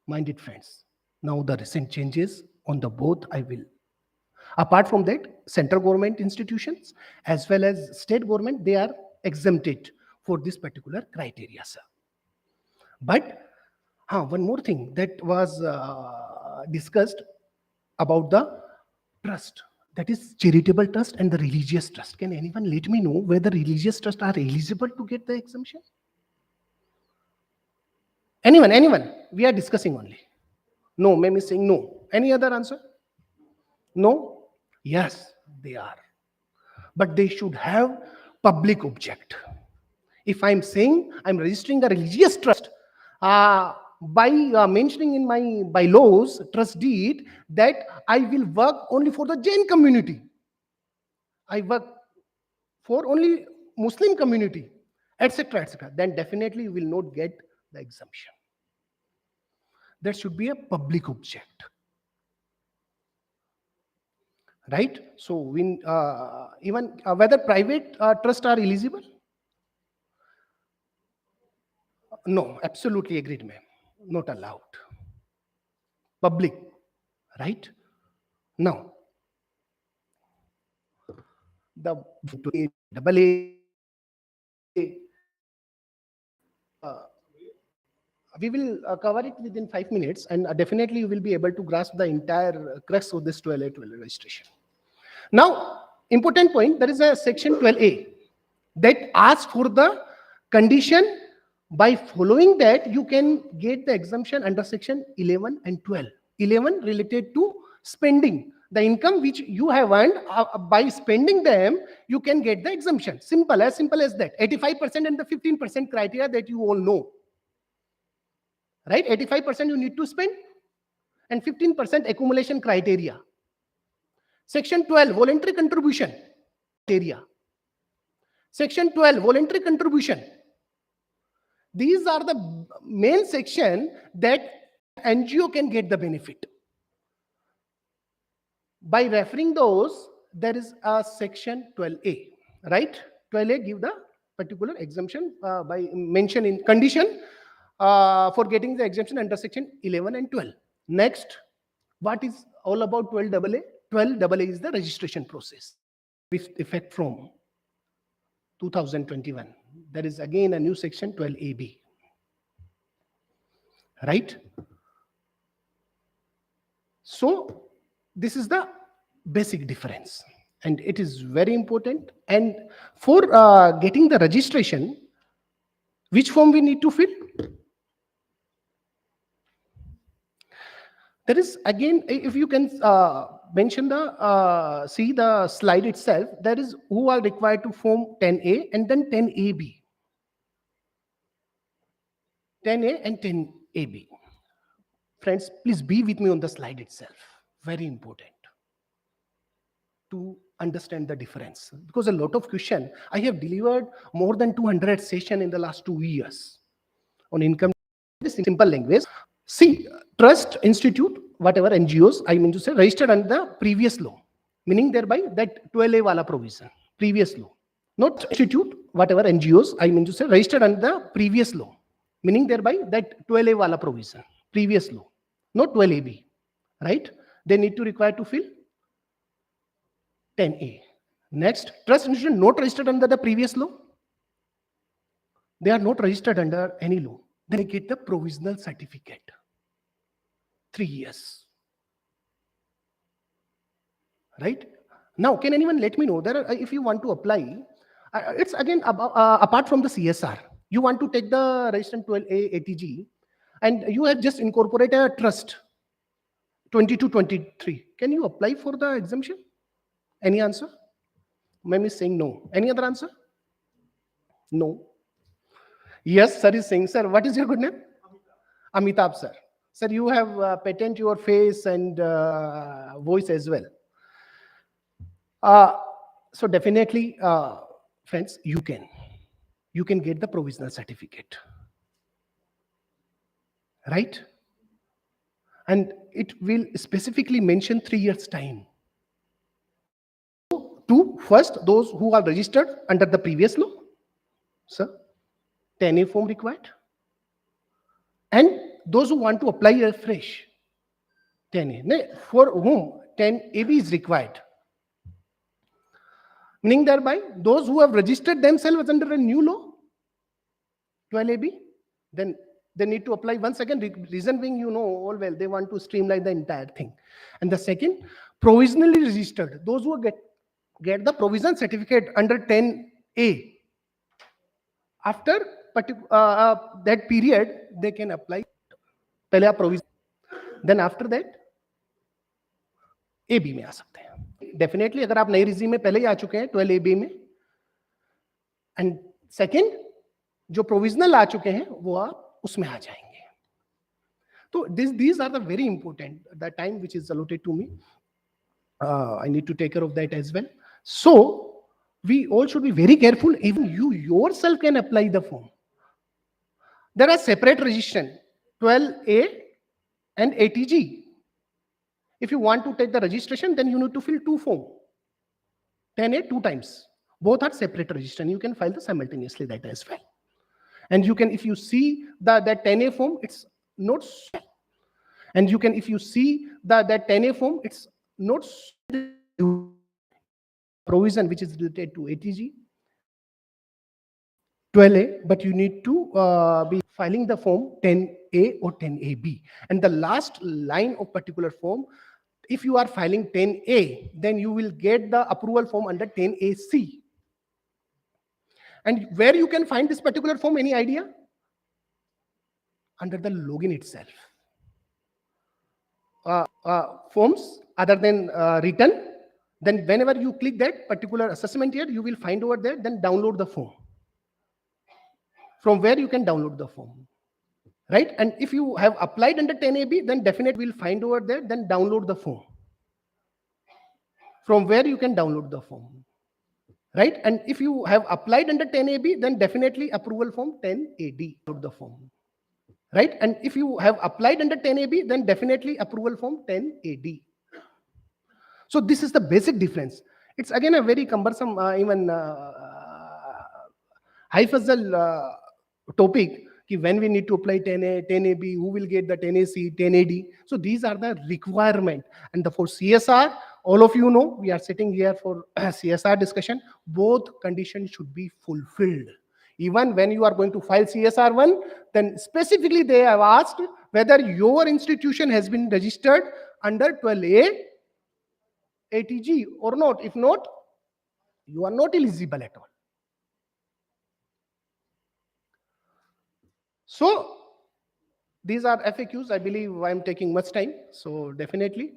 Mind it, friends. Now the recent changes on the both I will. Apart from that, central government institutions as well as state government, they are exempted for this particular criteria, sir. But one more thing that was discussed about the trust, that is charitable trust and the religious trust. Can anyone let me know whether religious trusts are eligible to get the exemption? Anyone? We are discussing only. No, ma'am is saying no. Any other answer? No? Yes, they are. But they should have public object. If I'm saying I'm registering a religious trust, by mentioning in my bylaws, trust deed, that I will work only for the Jain community, I work for only Muslim community, etc., then definitely you will not get the exemption. There should be a public object. Right? So when even whether private trusts are eligible? No, absolutely agreed, ma'am. Not allowed. Public, right? Now, the double A, we will cover it within 5 minutes, and definitely you will be able to grasp the entire crux of this 12A registration. Now, important point, there is a section 12A that asks for the condition. By following that, you can get the exemption under section 11 and 12. 11 related to spending. The income which you have earned, by spending them, you can get the exemption. Simple as that. 85% and the 15% criteria that you all know. Right? 85% you need to spend and 15% accumulation criteria. Section 12, voluntary contribution area. Section 12, voluntary contribution. These are the main section that NGO can get the benefit. By referring those, there is a section 12A, right? 12A give the particular exemption by mention in condition for getting the exemption under section 11 and 12. Next, what is all about 12AA? 12AA is the registration process with effect from 2021. There is again a new section 12AB. Right? So this is the basic difference, and it is very important. And for getting the registration, which form we need to fill? There is again, if you can mention the see the slide itself, there is who are required to form 10A and then 10AB. 10A and 10AB. Friends, please be with me on the slide itself. Very important to understand the difference, because a lot of question, I have delivered more than 200 sessions in the last 2 years on income. This simple language. See, trust institute, whatever NGOs, I mean to say, registered under the previous law, meaning thereby that 12A wala provision, previous law. Not institute, whatever NGOs, I mean to say, registered under the previous law, meaning thereby that 12A wala provision, previous law, not 12AB, right? They need to require to fill 10A. Next, trust institution not registered under the previous law. They are not registered under any law. Then they get the provisional certificate. 3 years. Right? Now, can anyone let me know, there are, if you want to apply, it's again about, apart from the CSR, you want to take the registration 12A ATG, and you have just incorporated a trust 22-23. Can you apply for the exemption? Any answer? Ma'am is saying no. Any other answer? No. Yes, sir is saying, sir, what is your good name? Amitabh, sir. Sir, you have patent your face and voice as well. So definitely, friends, you can get the provisional certificate, right? And it will specifically mention 3 years time. To first, those who are registered under the previous law, sir, 10A form required, and those who want to apply afresh, 10A, for whom 10AB is required. Meaning thereby, those who have registered themselves under a new law, 12AB, then they need to apply once again. Reason being, you know all well, they want to streamline the entire thing. And the second, provisionally registered, those who get the provision certificate under 10A, after that period, they can apply. Then after that, AB में आ सकते हैं. Definitely, अगर आप नई resume में पहले ही आ चुके हैं 12AB में, and second, जो प्रोविजनल आ चुके हैं वो आप उसमें आ जाएंगे. तो these are the very important, the time which is allotted to me, I need to take care of that as well. So we all should be very careful. Even you yourself can apply the form. There are separate registration 12A and ATG. If you want to take the registration, then you need to fill 2 forms. 10A 2 times. Both are separate registration. You can file the simultaneously that as well. And you can, if you see that 10A form, it's not. And you can, if you see that 10A form, it's not provision which is related to ATG, 12A, but you need to be filing the form 10A or 10AB. And the last line of particular form, if you are filing 10A, then you will get the approval form under 10AC. And where you can find this particular form, any idea? Under the login itself. Forms other than written, then whenever you click that particular assessment here, you will find over there, then download the form. From where you can download the form, right? And if you have applied under 10AB, then definitely will find over there, then download the form. From where you can download the form, right? And if you have applied under 10AB, then definitely approval form 10AD, download the form, right? And if you have applied under 10AB, then definitely approval form 10AD. So this is the basic difference. It's again a very cumbersome, even high fuzzle topic ki when we need to apply 10A, 10AB, who will get the 10AC, 10AD. So these are the requirement. And for CSR, all of you know, we are sitting here for CSR discussion. Both conditions should be fulfilled. Even when you are going to file CSR1, then specifically they have asked whether your institution has been registered under 12A ATG or not. If not, you are not eligible at all. So these are FAQs. I believe I'm taking much time. So definitely,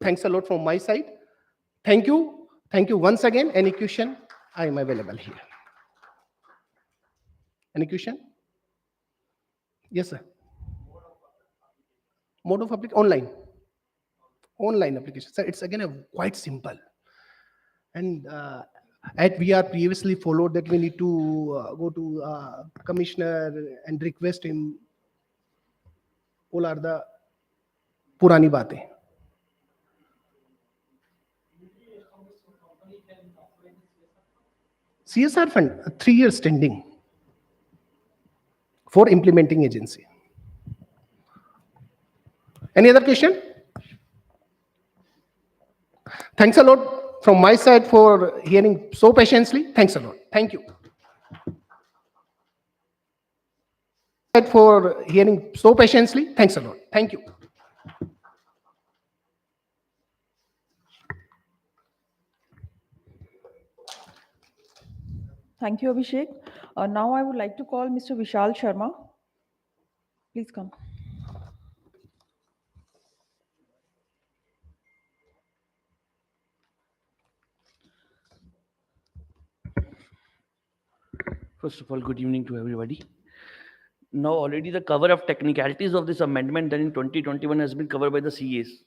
thanks a lot from my side. Thank you. Thank you once again. Any question? I am available here. Any question? Yes, sir. Mode of application? Online. Online application. Sir, it's again quite simple. And at we are previously followed that we need to go to commissioner and request him. All are the purani baatein. CSR fund, 3 years standing for implementing agency. Any other question? Thanks a lot from my side for hearing so patiently. Thanks a lot. Thank you. For hearing so patiently. Thanks a lot. Thank you. Thank you, Abhishek. Now I would like to call Mr. Vishal Sharma. Please come. First of all, good evening to everybody. Now, already the cover of technicalities of this amendment done in 2021 has been covered by the CAs,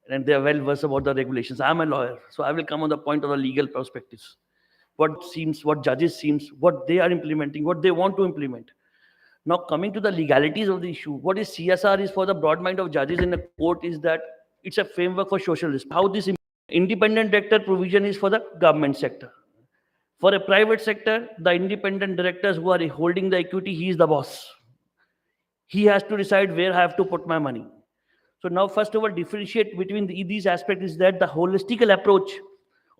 and they are well versed about the regulations. I'm a lawyer, so I will come on the point of the legal perspectives. What seems, what judges seems, what they are implementing, what they want to implement. Now, coming to the legalities of the issue, what is CSR is for the broad mind of judges in the court is that it's a framework for social risk. How this independent director provision is for the government sector. For a private sector, the independent directors who are holding the equity, he is the boss. He has to decide where I have to put my money. So now, first of all, differentiate between these aspects is that the holistical approach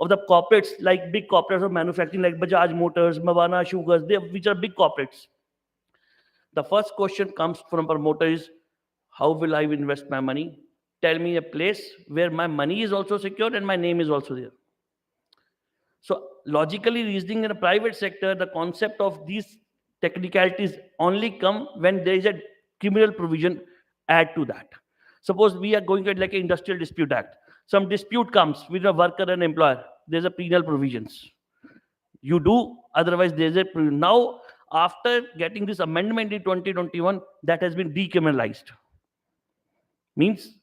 of the corporates, like big corporates of manufacturing, like Bajaj Motors, Mavana Sugars, which are big corporates. The first question comes from promoter is, how will I invest my money? Tell me a place where my money is also secured and my name is also there. So logically reasoning in a private sector, the concept of these technicalities only come when there is a criminal provision add to that. Suppose we are going to like an industrial dispute act. Some dispute comes with a worker and employer. There's a penal provisions. You do, otherwise there's a now after getting this amendment in 2021, that has been decriminalized. Means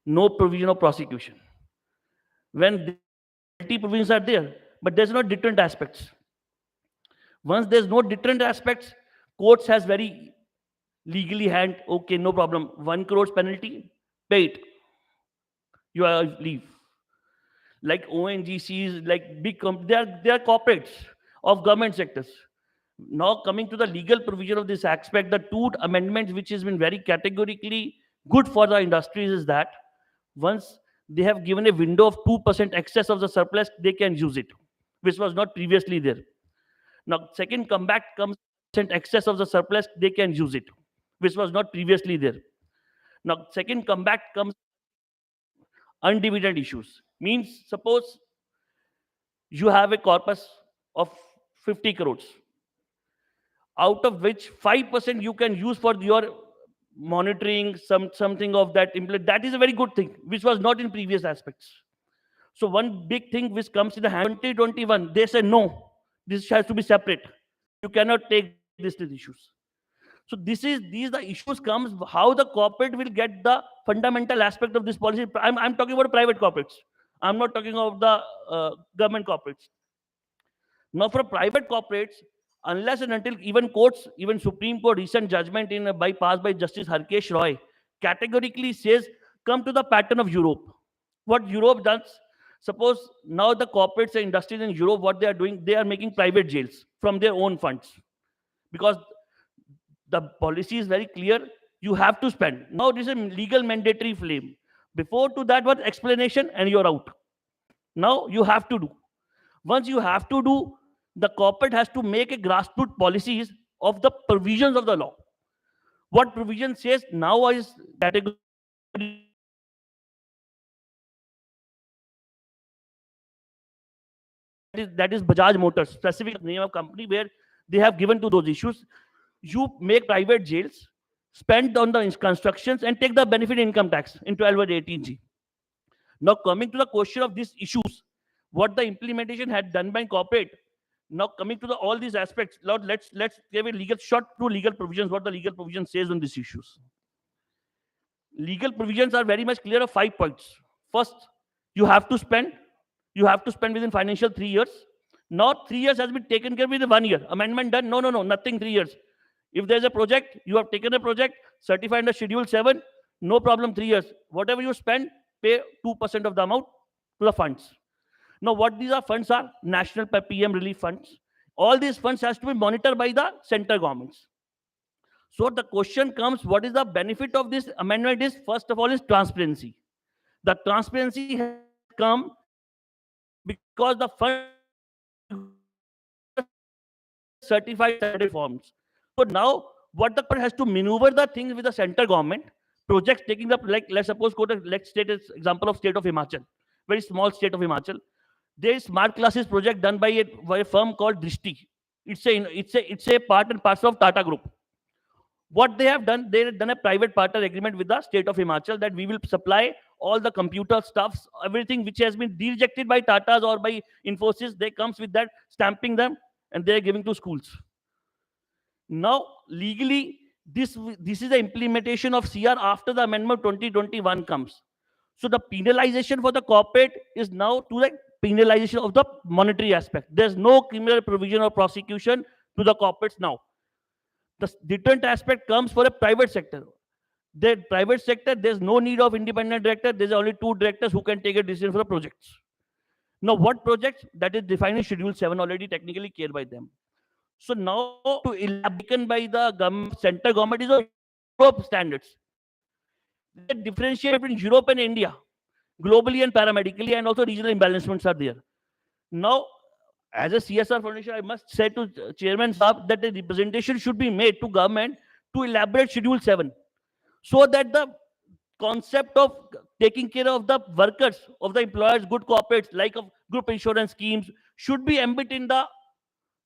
no provision of prosecution. When the provisions are there, but there's no deterrent aspects. Once there's no deterrent aspects, courts has very legally hand, okay, no problem. 1 crore penalty, pay it. You are leave. Like ONGCs, like big companies, they are corporates of government sectors. Now coming to the legal provision of this aspect, the two amendments which has been very categorically good for the industries is that once they have given a window of 2% excess of the surplus, they can use it, which was not previously there. Now, second comeback comes excess of the surplus, they can use it, which was not previously there. Now, second comeback comes undivided issues. Means suppose you have a corpus of 50 crores, out of which 5% you can use for your monitoring, something of that. That is a very good thing, which was not in previous aspects. So one big thing which comes in the hand 2021, they say no, this has to be separate. You cannot take these issues. So these the issues comes how the corporate will get the fundamental aspect of this policy. I'm talking about private corporates. I'm not talking about the government corporates. Now for private corporates, unless and until even courts, even Supreme Court recent judgment passed by Justice Harkesh Roy, categorically says come to the pattern of Europe. What Europe does, Suppose now the corporates and industries in Europe, what they are doing, they are making private jails from their own funds, because the policy is very clear. You have to spend. Now this is a legal mandatory flame. Before to that was explanation and you're out. Now you have to do. Once you have to do, the corporate has to make a grassroots policies of the provisions of the law. What provision says now is category that is Bajaj Motors, specific name of company where they have given to those issues. You make private jails, spend on the constructions, and take the benefit income tax in 12 or 18G. Now coming to the question of these issues, what the implementation had done by corporate. Now coming to all these aspects, Lord, let's give a legal short through legal provisions. What the legal provision says on these issues. Legal provisions are very much clear of 5 points. First, you have to spend. You have to spend within financial 3 years. Not 3 years has been taken care of within 1 year. Amendment done. No, nothing 3 years. If there's a project, you have taken a project, certified under Schedule 7, no problem 3 years. Whatever you spend, pay 2% of the amount to the funds. Now, what these funds are? National PM relief funds. All these funds has to be monitored by the central governments. So the question comes, what is the benefit of this amendment? Is first of all is transparency. The transparency has come because the fund certified forms. So now what the government has to maneuver the things with the central government projects taking the, like, let's suppose let's take an example of state of Himachal, very small state of Himachal. There is smart classes project done by a firm called Drishti. It's a part and parcel of Tata Group. What they have done, they have done a private partner agreement with the state of Himachal that we will supply all the computer stuffs, everything which has been rejected by Tatas or by Infosys. They comes with that, stamping them, and they are giving to schools. Now legally, this is the implementation of CR after the amendment 2021 comes. So the penalization for the corporate is now to the penalization of the monetary aspect. There's no criminal provision or prosecution to the corporates now. The deterrent aspect comes for a private sector. The private sector, there's no need of independent director. There's only 2 directors who can take a decision for the projects. Now, what projects? That is defined in Schedule 7, already technically cleared by them. So now to elaborate by the government, central government is of Europe standards. They differentiate between Europe and India, globally and paramedically, and also regional imbalancements are there. Now, as a CSR foundation, I must say to Chairman Saab that the representation should be made to government to elaborate Schedule 7, so that the concept of taking care of the workers, of the employers, good corporates, like of group insurance schemes, should be embedded in the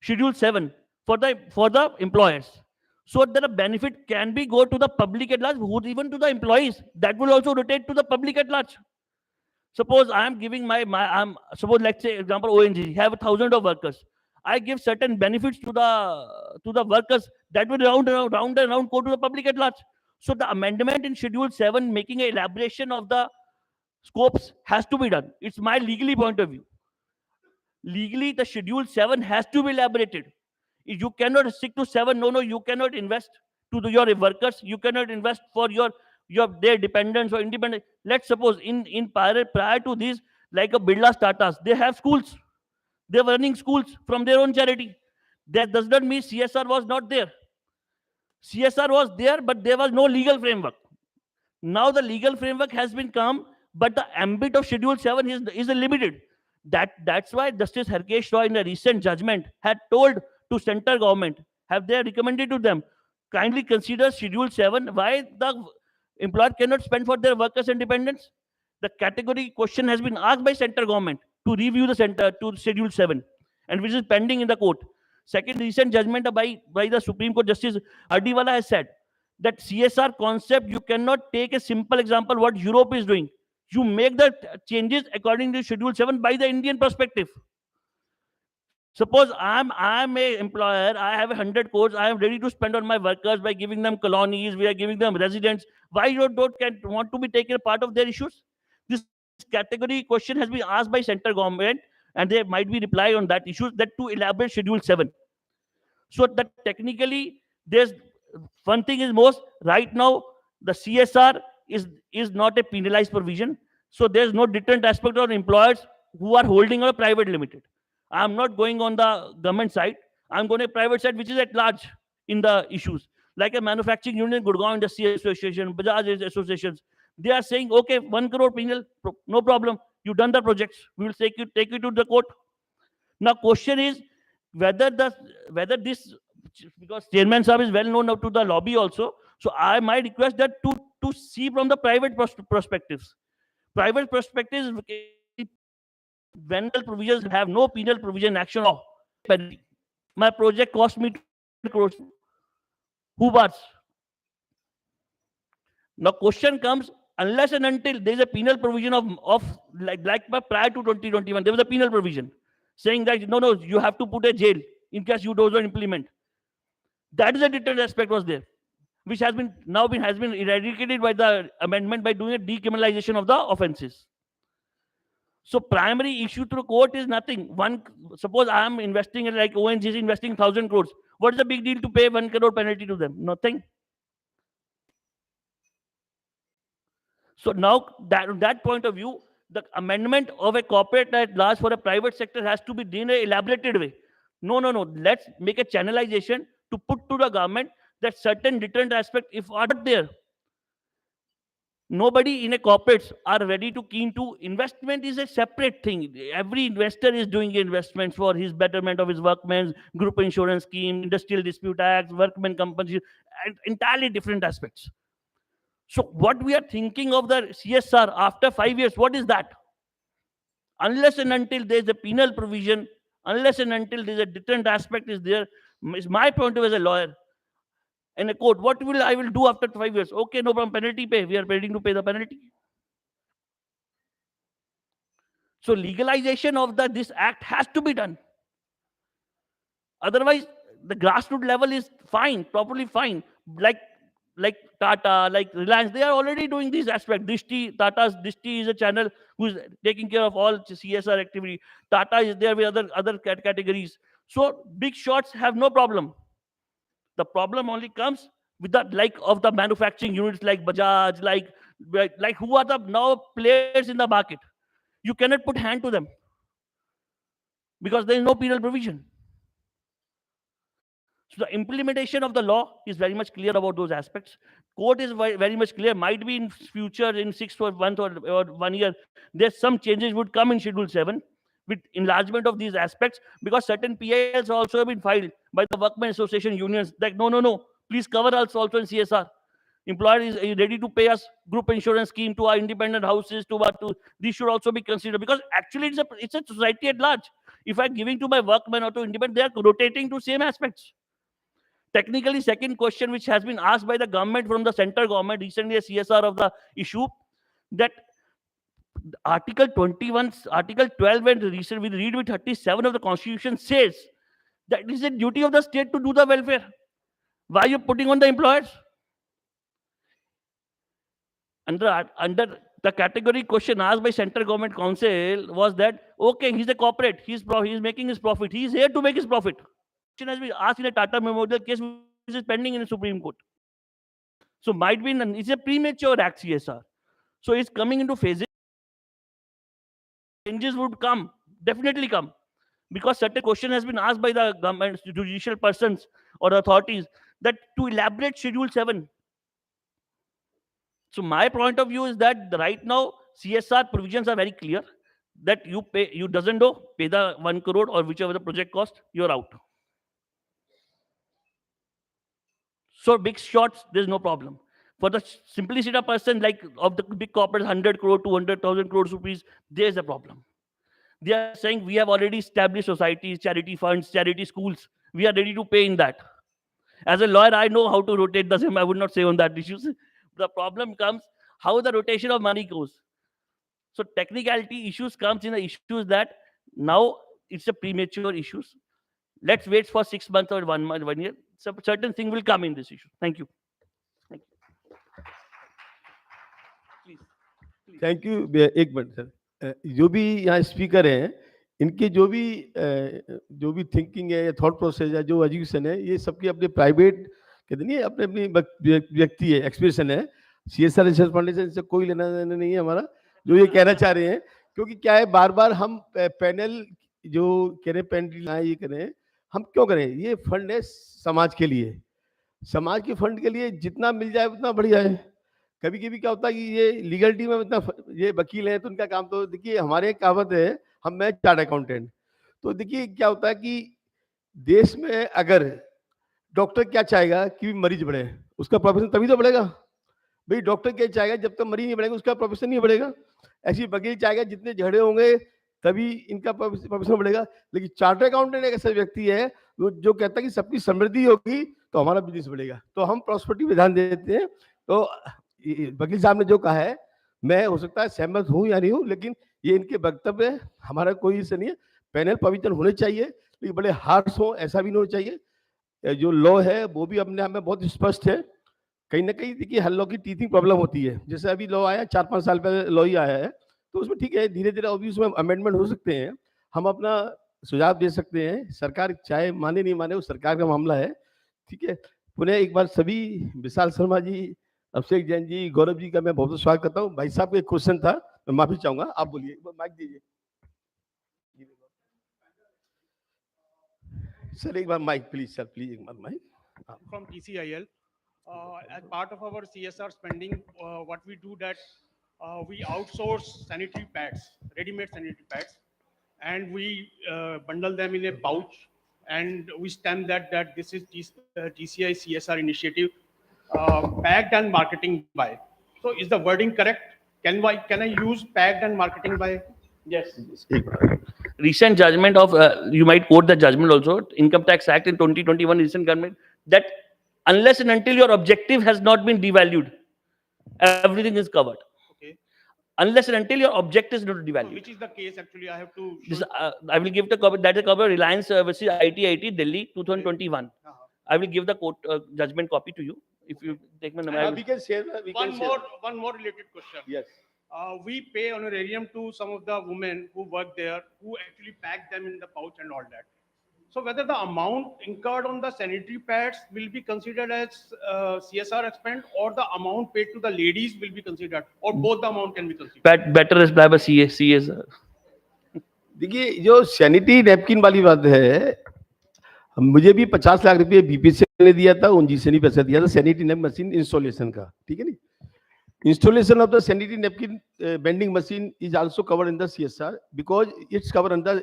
Schedule 7 for the employers, so that the benefit can be go to the public at large, even to the employees. That will also rotate to the public at large. Suppose I am giving suppose let's say example ONGC have 1,000 of workers. I give certain benefits to the workers that will round and round go to the public at large. So the amendment in Schedule 7 making an elaboration of the scopes has to be done. It's my legally point of view. Legally, the Schedule 7 has to be elaborated. You cannot stick to 7. No, you cannot invest to your workers. You cannot invest for their dependents or independent. Let's suppose in prior to this, like a Birla Tatas, they have schools. They were running schools from their own charity. That does not mean CSR was not there. CSR was there, but there was no legal framework. Now the legal framework has been come, but the ambit of Schedule 7 is limited. That's why Justice Harkesh Roy in a recent judgment had told to central government, have they recommended to them, kindly consider Schedule 7, why the employer cannot spend for their workers and dependents. The category question has been asked by central government to review the center to Schedule 7, and which is pending in the court. Second, recent judgment by the Supreme Court Justice Ardiwala has said that CSR concept, you cannot take a simple example what Europe is doing. You make the changes according to Schedule 7 by the Indian perspective. Suppose I'm a employer, I have 100 crores, I am ready to spend on my workers by giving them colonies, we are giving them residence. Why you don't want to be taken a part of their issues? This category question has been asked by central government, and there might be reply on that issue, that to elaborate Schedule 7. So that technically, there's one thing is most right now, the CSR is not a penalized provision. So there's no deterrent aspect on employers who are holding on a private limited. I'm not going on the government side. I'm going to private side, which is at large in the issues. Like a manufacturing union, Gurgaon Industry Association, Bajaj associations, they are saying, okay, 1 crore penal, no problem. You've done the projects. We will take you to the court. Now, question is whether this, because chairman sahab is well known now to the lobby also. So I might request that to see from the private perspectives. Private perspectives, when the provisions have no penal provision action law. My project cost me 2 crores. Who bars? Now question comes, unless and until there is a penal provision of like prior to 2021, there was a penal provision saying that no, you have to put a jail in case you don't implement. That is a deterrent aspect was there, which has been eradicated by the amendment by doing a decriminalization of the offenses. So primary issue through court is nothing. Suppose I am investing in, like ONGC is investing 1,000 crores. What is the big deal to pay 1 crore penalty to them? Nothing. So now that point of view, the amendment of a corporate at large for a private sector has to be done in an elaborated way. No. Let's make a channelization to put to the government that certain deterrent aspect, if are not there, nobody in a corporates are ready to keen to. Investment is a separate thing. Every investor is doing investments for his betterment of his workmen's group insurance scheme, industrial dispute act, workmen compensation, and entirely different aspects. So what we are thinking of the CSR after 5 years, what is that? Unless and until there is a penal provision, unless and until there is a deterrent aspect is there, is my point of view as a lawyer, in a court, what I will do after 5 years? Okay, no problem, penalty pay. We are ready to pay the penalty. So legalization of this act has to be done. Otherwise, the grassroots level is fine, properly fine. Like Tata, like Reliance, they are already doing these aspects. Tata's Dishti is a channel who is taking care of all CSR activity. Tata is there with other categories. So big shots have no problem. The problem only comes with the like of the manufacturing units like Bajaj, like who are the now players in the market. You cannot put hand to them because there is no penal provision. So the implementation of the law is very much clear about those aspects. Court is very much clear. Might be in future, in 6 months or 1 year, there's some changes would come in Schedule 7 with enlargement of these aspects, because certain PILs also have been filed by the workmen association unions. Like, no, please cover us also in CSR. Employer is ready to pay us group insurance scheme to our independent houses, to these should also be considered, because actually it's a society at large. If I'm giving to my workmen or to independent, they are rotating to same aspects. Technically, second question which has been asked by the government from the central government recently, a CSR of the issue, that Article 21, Article 12, and recently we read with 37 of the Constitution says that it is a duty of the state to do the welfare. Why are you putting on the employers? Under the category question asked by central government council was that, okay, he's a corporate, he's making his profit, he's here to make his profit. Has been asked in a Tata Memorial case which is pending in the Supreme Court. So might be it's a premature act CSR. So it's coming into phases. Changes would come, definitely come, because certain question has been asked by the government, judicial persons or authorities, that to elaborate Schedule 7. So my point of view is that right now CSR provisions are very clear that you doesn't know, pay the 1 crore or whichever the project cost, you're out. So big shots, there's no problem. For the simplicity of person, like of the big corporate, 100 crore, 200,000 crores rupees, there's a problem. They are saying we have already established societies, charity funds, charity schools. We are ready to pay in that. As a lawyer, I know how to rotate the same. I would not say on that issues. The problem comes how the rotation of money goes. So technicality issues comes in the issues that now it's a premature issues. Let's wait for 6 months or 1 month, 1 year. So certain thing will come in this issue. Thank you. Thank you. एक minute sir, जो भी यहाँ speaker हैं, इनके जो भी thinking है या थॉट प्रोसेस है, जो एजुकेशन है, ये सबकी अपने प्राइवेट कहते नहीं है, अपने अपनी व्यक्ति है, एक्सप्रेशन है। CSR रिसर्च फाउंडेशन से कोई लेना देना नहीं है हमारा। जो ये कहना चाह रहे हैं क्योंकि क्या है, बार बार हम पैनल जो कह रहे पैनल ये करें, हम क्यों करें? ये फंड है समाज के लिए, समाज के फंड के लिए जितना मिल जाए उतना बढ़िया है। कभी कभी क्या होता है कि ये लीगलिटी में इतना ये वकील है तो उनका काम, तो देखिए हमारे कहावत है, मैं चार्ट अकाउंटेंट, तो देखिए क्या होता है कि देश में अगर डॉक्टर क्या चाहेगा कि मरीज बढ़े, उसका प्रोफेशन तभी तो बढ़ेगा। भाई डॉक्टर क्या चाहेगा, जब तक मरीज नहीं बढ़ेगा उसका प्रोफेशन नहीं बढ़ेगा। ऐसी वकील चाहेगा जितने झगड़े होंगे तभी इनका प्रोफेशन बढ़ेगा। लेकिन चार्टर्ड अकाउंटेंट एक ऐसा व्यक्ति है जो कहता है कि सबकी समृद्धि होगी तो हमारा बिजनेस बढ़ेगा, तो हम प्रॉस्पेरिटी पे ध्यान देते हैं। तो वकील साहब ने जो कहा है, मैं हो सकता है सहमत हूँ या नहीं हूँ, लेकिन ये इनके वक्तव्य है, हमारा कोई इससे नहीं है। पैनल पवित्र होने चाहिए लेकिन बड़े हार्श हो ऐसा भी नहीं होना चाहिए। जो लॉ है वो भी अपने आप में बहुत स्पष्ट है। कहीं ना कहीं देखिए हर लॉ की टीथिंग प्रॉब्लम होती है। जैसे अभी लॉ आया 4-5 साल पहले लॉ ही आया है, तो उसमें ठीक है, धीरे धीरे अभी उसमें अमेंडमेंट हो सकते हैं, हम अपना सुझाव दे सकते हैं। सरकार चाहे माने नहीं माने वो सरकार का मामला है, ठीक है। पुनः एक बार सभी, विशाल शर्मा जी, अभिषेक जैन जी, गौरव जी का मैं बहुत बहुत स्वागत करता हूँ। भाई साहब का एक क्वेश्चन था, मैं माफी चाहूंगा, आप बोलिए, माइक दीजिए सर, एक बार माइक प्लीज सर, प्लीज एक बार mic. From TCIL. As part of our CSR spending, what we do that we outsource sanitary pads, ready-made sanitary pads, and we bundle them in a pouch, and we stamp that this is TCI CSR initiative, packed and marketing by. So is the wording correct? Can I use packed and marketing by? Yes. Recent judgment of, you might quote the judgment also, Income Tax Act in 2021, recent government, that unless and until your objective has not been devalued, everything is covered. Okay. Unless and until your objective is not So devalued. which is the case actually? I have to. This, I will give the cover, that is cover Reliance versus IT Delhi 2021. I will give the court judgment copy to you. If you take my number. We can share. One more related question. Yes. We pay honorarium to some of the women who work there, who actually pack them in the pouch and all that. So whether the amount incurred on the sanitary pads will be considered as CSR expense, or the amount paid to the ladies will be considered, or both the amount can be considered. Better reply by CA. देखिए जो sanitary napkin वाली बात है, मुझे भी 50 लाख रुपए BPC ने दिया था, 29 नहीं पैसा दिया था सैनिटरी नैप मशीन इंस्टॉलेशन का, ठीक है नी। Installation of the sanitary napkin vending machine is also covered in the CSR because it's covered under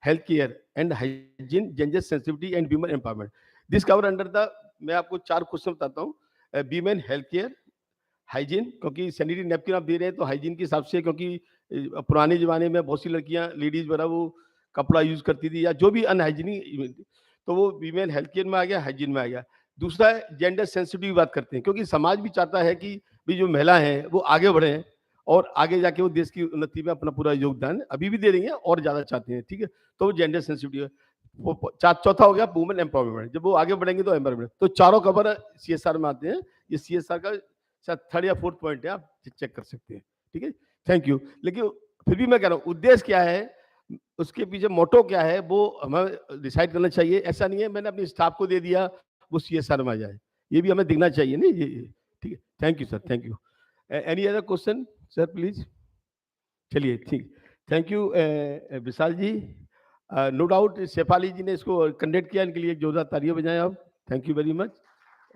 healthcare and hygiene, gender sensitivity and women empowerment. This cover under the, मैं आपको 4 question बताता हूँ, women healthcare, hygiene, क्योंकि sanitary napkin आप दे रहे हैं तो hygiene के हिसाब से, क्योंकि पुराने जमाने में बहुत सी लड़कियां लेडीज वगैरह वो कपड़ा यूज करती थी या जो भी अनहाइजीनिक, तो वो वीमेन हेल्थ केयर में आ गया, हाइजीन में आ गया। दूसरा जेंडर सेंसिटिव बात करते हैं, क्योंकि समाज भी चाहता है कि भी जो महिला है वो आगे बढ़े और आगे जाके वो देश की उन्नति में अपना पूरा योगदान अभी भी दे रही हैं और ज्यादा चाहती हैं, ठीक है। तो वो जेंडर सेंसिटिव है। वो चौथा हो गया वुमेन एम्पावरमेंट, जब वो आगे बढ़ेंगे तो एम्पावरमेंट। तो चारों कवर सीएसआर में आते हैं। ये सीएसआर का शायद 3rd या 4th पॉइंट है, आप चेक कर सकते हैं, ठीक है। Thank you. लेकिन फिर भी मैं कह रहा हूँ उद्देश्य क्या है, उसके पीछे मोटो क्या है, वो हमें डिसाइड करना चाहिए। ऐसा नहीं है मैंने अपने स्टाफ को दे दिया वो सीएसआर में आ जाए, ये भी हमें दिखना चाहिए ना ये, ठीक है। Thank you sir, thank you. Any other question sir please? चलिए ठीक, thank you Vishal ji. No doubt Shefali ji ने इसको कंडक्ट किया, इनके लिए जोरदार तालियां बजाएं आप, थैंक यू वेरी मच।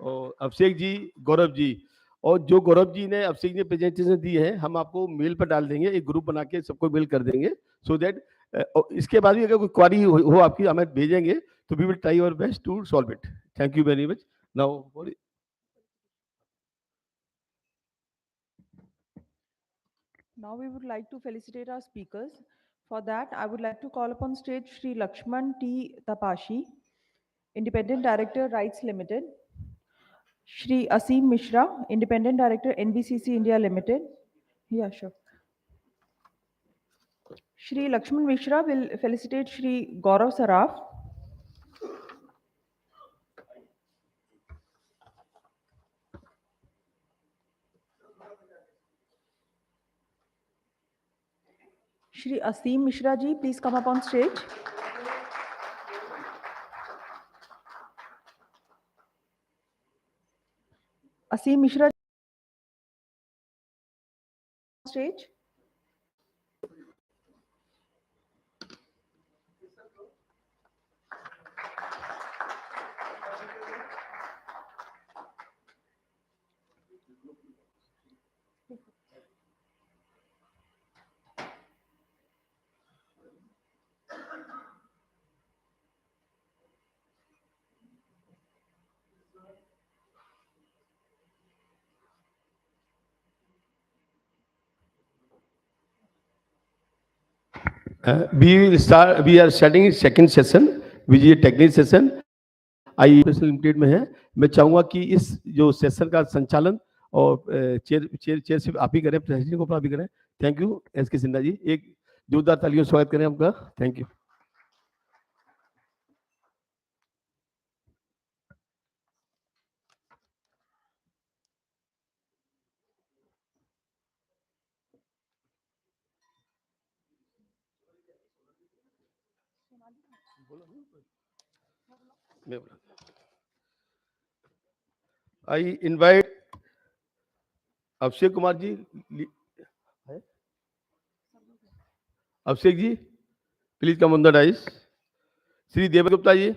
और अभिषेक जी, गौरव जी, और जो गौरव जी ने अभिषेक जी ने प्रेजेंटेशन दी है हम आपको मेल पर डाल देंगे, एक ग्रुप बना के सबको मेल कर देंगे, सो दैट इसके बाद भी अगर कोई क्वारी हो आपकी हमें भेजेंगे तो we will try our best to solve it. Thank you very much. Now Now we would like to felicitate our speakers. For that, I would like to call upon stage Shri Lakshman T. Tapashi, Independent Director, Rights Limited. Shri Asim Mishra, Independent Director, NBCC India Limited. Yeah, sure. Shri Lakshman Mishra will felicitate Shri Gaurav Saraf. Shri Asim Mishra ji, please come up on stage. Asim Mishra stage. We are starting second session, which is a technical session. I special limited में है. मैं चाहूंगा कि इस जो session का संचालन और चेयरशिप आप ही करें, प्रेसिडेंट को आप ही करें. थैंक यू एस के सिन्हा जी. एक जोरदार तालियों से स्वागत करें आपका. Thank you. I invite Abhishek Kumar ji. Abhishek ji, please come on the dais. Shri Dev Gupta ji.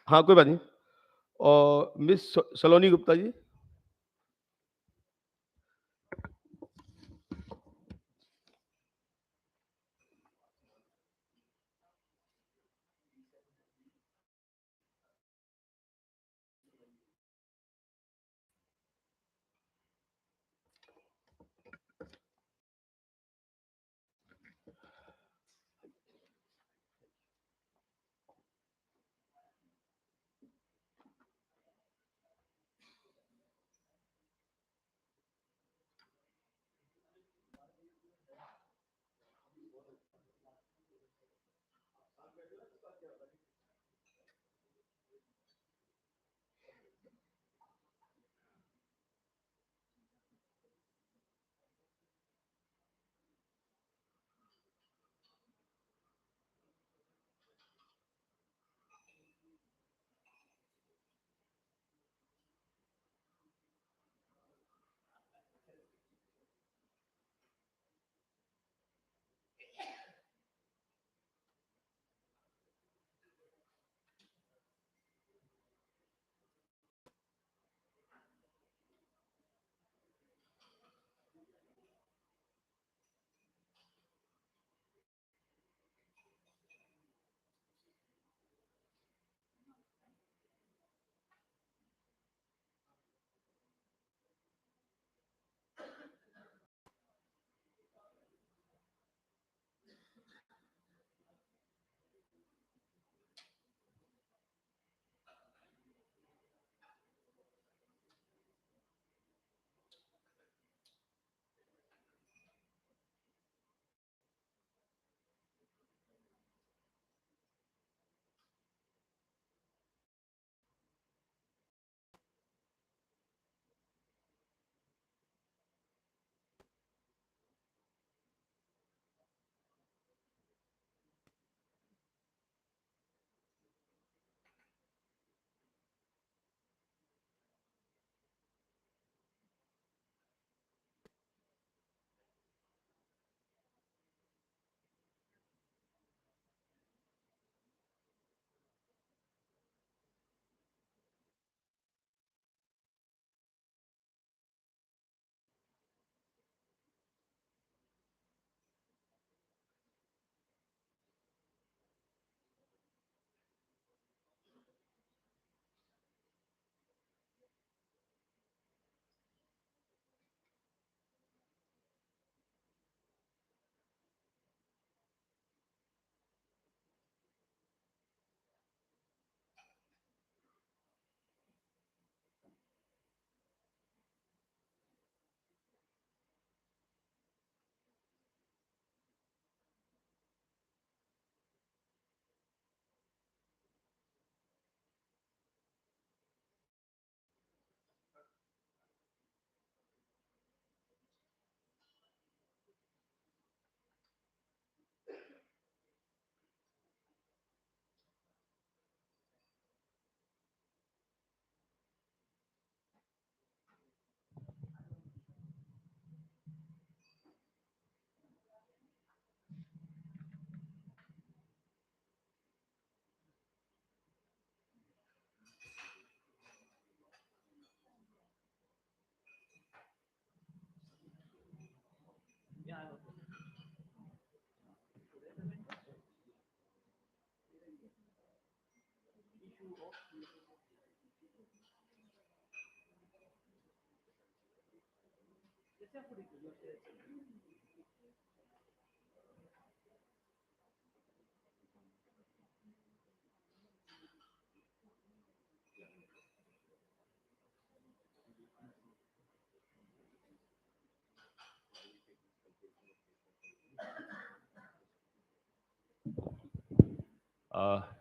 हाँ, कोई बात नहीं. और miss Saloni Gupta ji.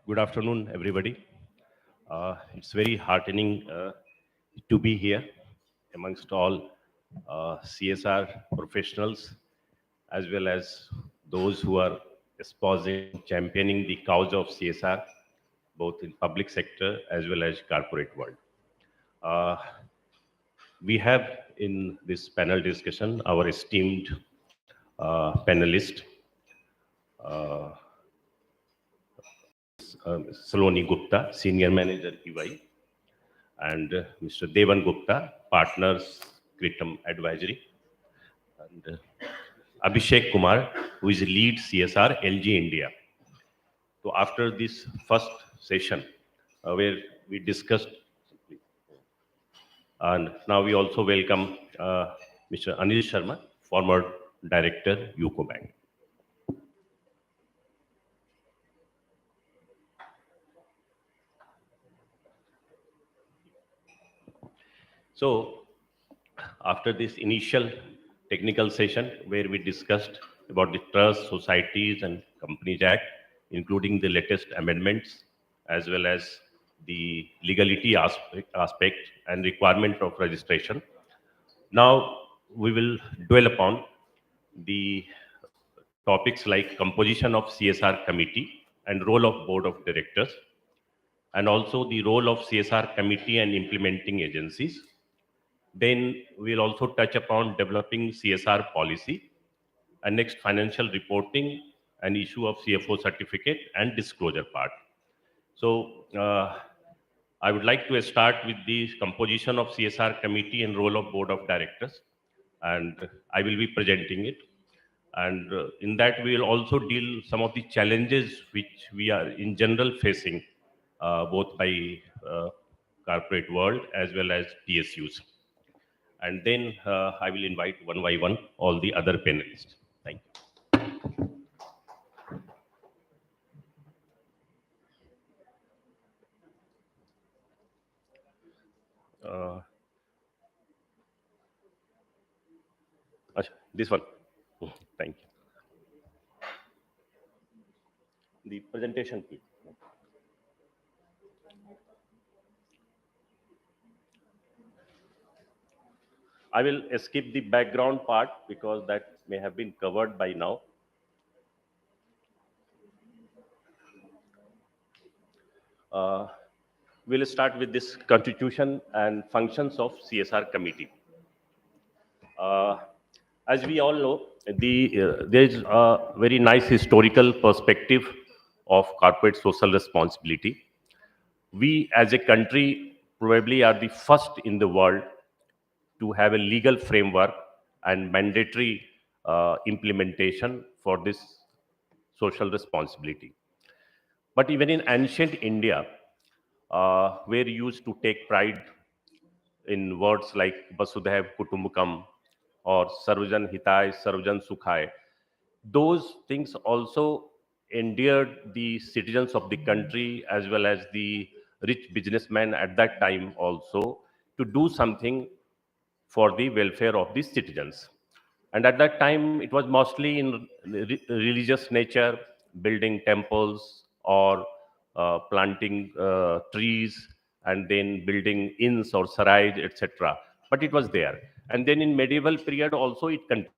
Good afternoon, everybody. It's very heartening to be here amongst all CSR professionals, as well as those who are espousing, championing the cause of CSR, both in public sector as well as corporate world. Uh, we have in this panel discussion our esteemed panelist, uh, Saloni Gupta, Senior Manager EY, and Mr. Devan Gupta, Partners, Kritam Advisory, and Abhishek Kumar, who is Lead CSR LG India. So after this first session, where we discussed, and now we also welcome Mr. Anil Sharma, former Director, UCO Bank. So after this initial technical session where we discussed about the Trust, Societies and Companies Act, including the latest amendments, as well as the legality aspect and requirement of registration. Now we will dwell upon the topics like composition of CSR committee and role of board of directors, and also the role of CSR committee and implementing agencies. Then we'll also touch upon developing CSR policy, and next financial reporting and issue of CFO certificate and disclosure part. So I would like to start with the composition of CSR committee and role of board of directors, and I will be presenting it. And in that we will also deal some of the challenges which we are in general facing, both by corporate world as well as PSUs. And then I will invite one by one all the other panelists. Thank you. This one. Thank you. The presentation, please. I will skip the background part because that may have been covered by now. We'll start with this constitution and functions of CSR committee. As we all know, there is a very nice historical perspective of corporate social responsibility. We as a country probably are the first in the world to have a legal framework and mandatory implementation for this social responsibility. But even in ancient India, we're used to take pride in words like Vasudhaiv Kutumbakam or Sarvajan Hitai, Sarvajan Sukhai. Those things also endeared the citizens of the country as well as the rich businessmen at that time also to do something for the welfare of the citizens. And at that time, it was mostly in religious nature, building temples or planting trees and then building inns or sarais, etc. But it was there. And then in medieval period also it continued.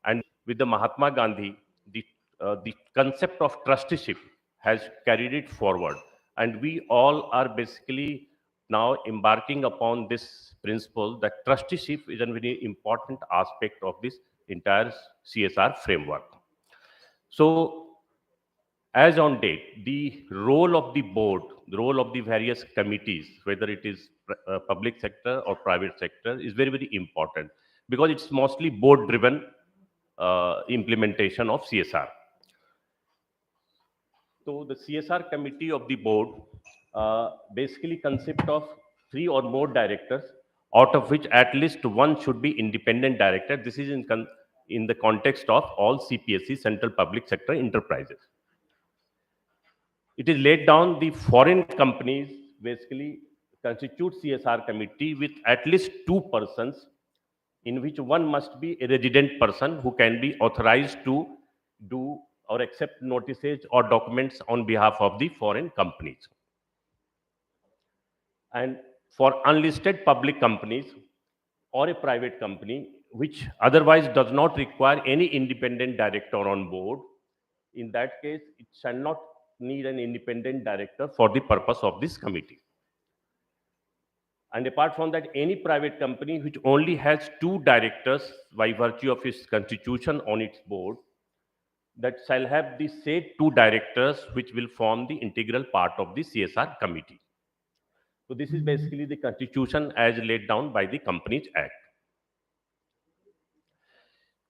And with the Mahatma Gandhi, the concept of trusteeship has carried it forward. And we all are basically now embarking upon this principle that trusteeship is a very important aspect of this entire CSR framework. So, as on date, the role of the board, the role of the various committees, whether it is public sector or private sector, is very, very important because it's mostly board-driven implementation of CSR. So the CSR committee of the board basically consists of 3 or more directors, out of which at least one should be independent director. This is in the context of all CPSE, Central Public Sector Enterprises. It is laid down the foreign companies basically constitute CSR committee with at least 2 persons, in which one must be a resident person who can be authorized to do or accept notices or documents on behalf of the foreign companies. And for unlisted public companies or a private company which otherwise does not require any independent director on board, in that case, it shall not need an independent director for the purpose of this committee. And apart from that, any private company which only has 2 directors by virtue of its constitution on its board, that shall have the said 2 directors which will form the integral part of the CSR committee. So this is basically the constitution as laid down by the Companies Act.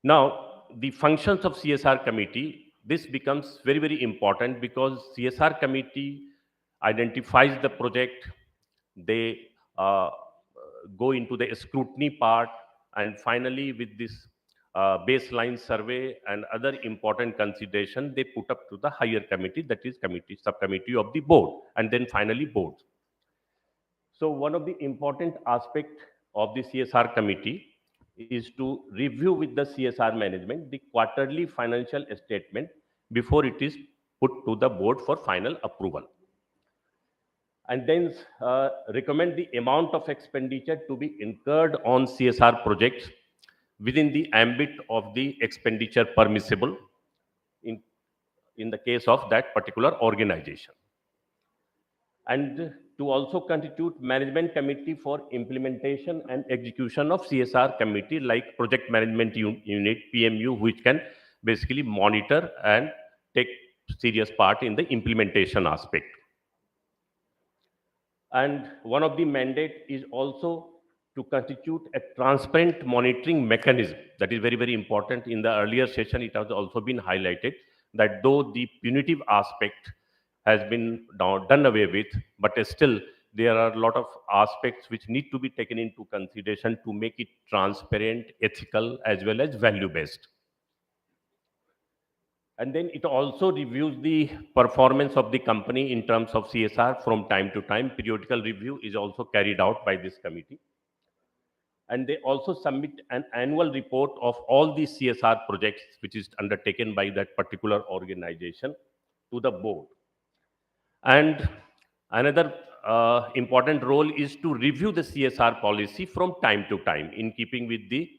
Now, the functions of CSR committee, this becomes very, very important because CSR committee identifies the project, they go into the scrutiny part, and finally with this baseline survey and other important consideration, they put up to the higher committee, that is committee, subcommittee of the board, and then finally board. So one of the important aspect of the CSR committee is to review with the CSR management the quarterly financial statement before it is put to the board for final approval. And then recommend the amount of expenditure to be incurred on CSR projects within the ambit of the expenditure permissible in the case of that particular organization. And to also constitute management committee for implementation and execution of CSR committee like project management unit, PMU, which can basically monitor and take serious part in the implementation aspect. And one of the mandate is also to constitute a transparent monitoring mechanism. That is very, very important. In the earlier session, it has also been highlighted that though the punitive aspect has been done away with, but still there are a lot of aspects which need to be taken into consideration to make it transparent, ethical, as well as value-based. And then it also reviews the performance of the company in terms of CSR from time to time. Periodical review is also carried out by this committee. And they also submit an annual report of all the CSR projects which is undertaken by that particular organization to the board. And another important role is to review the CSR policy from time to time in keeping with the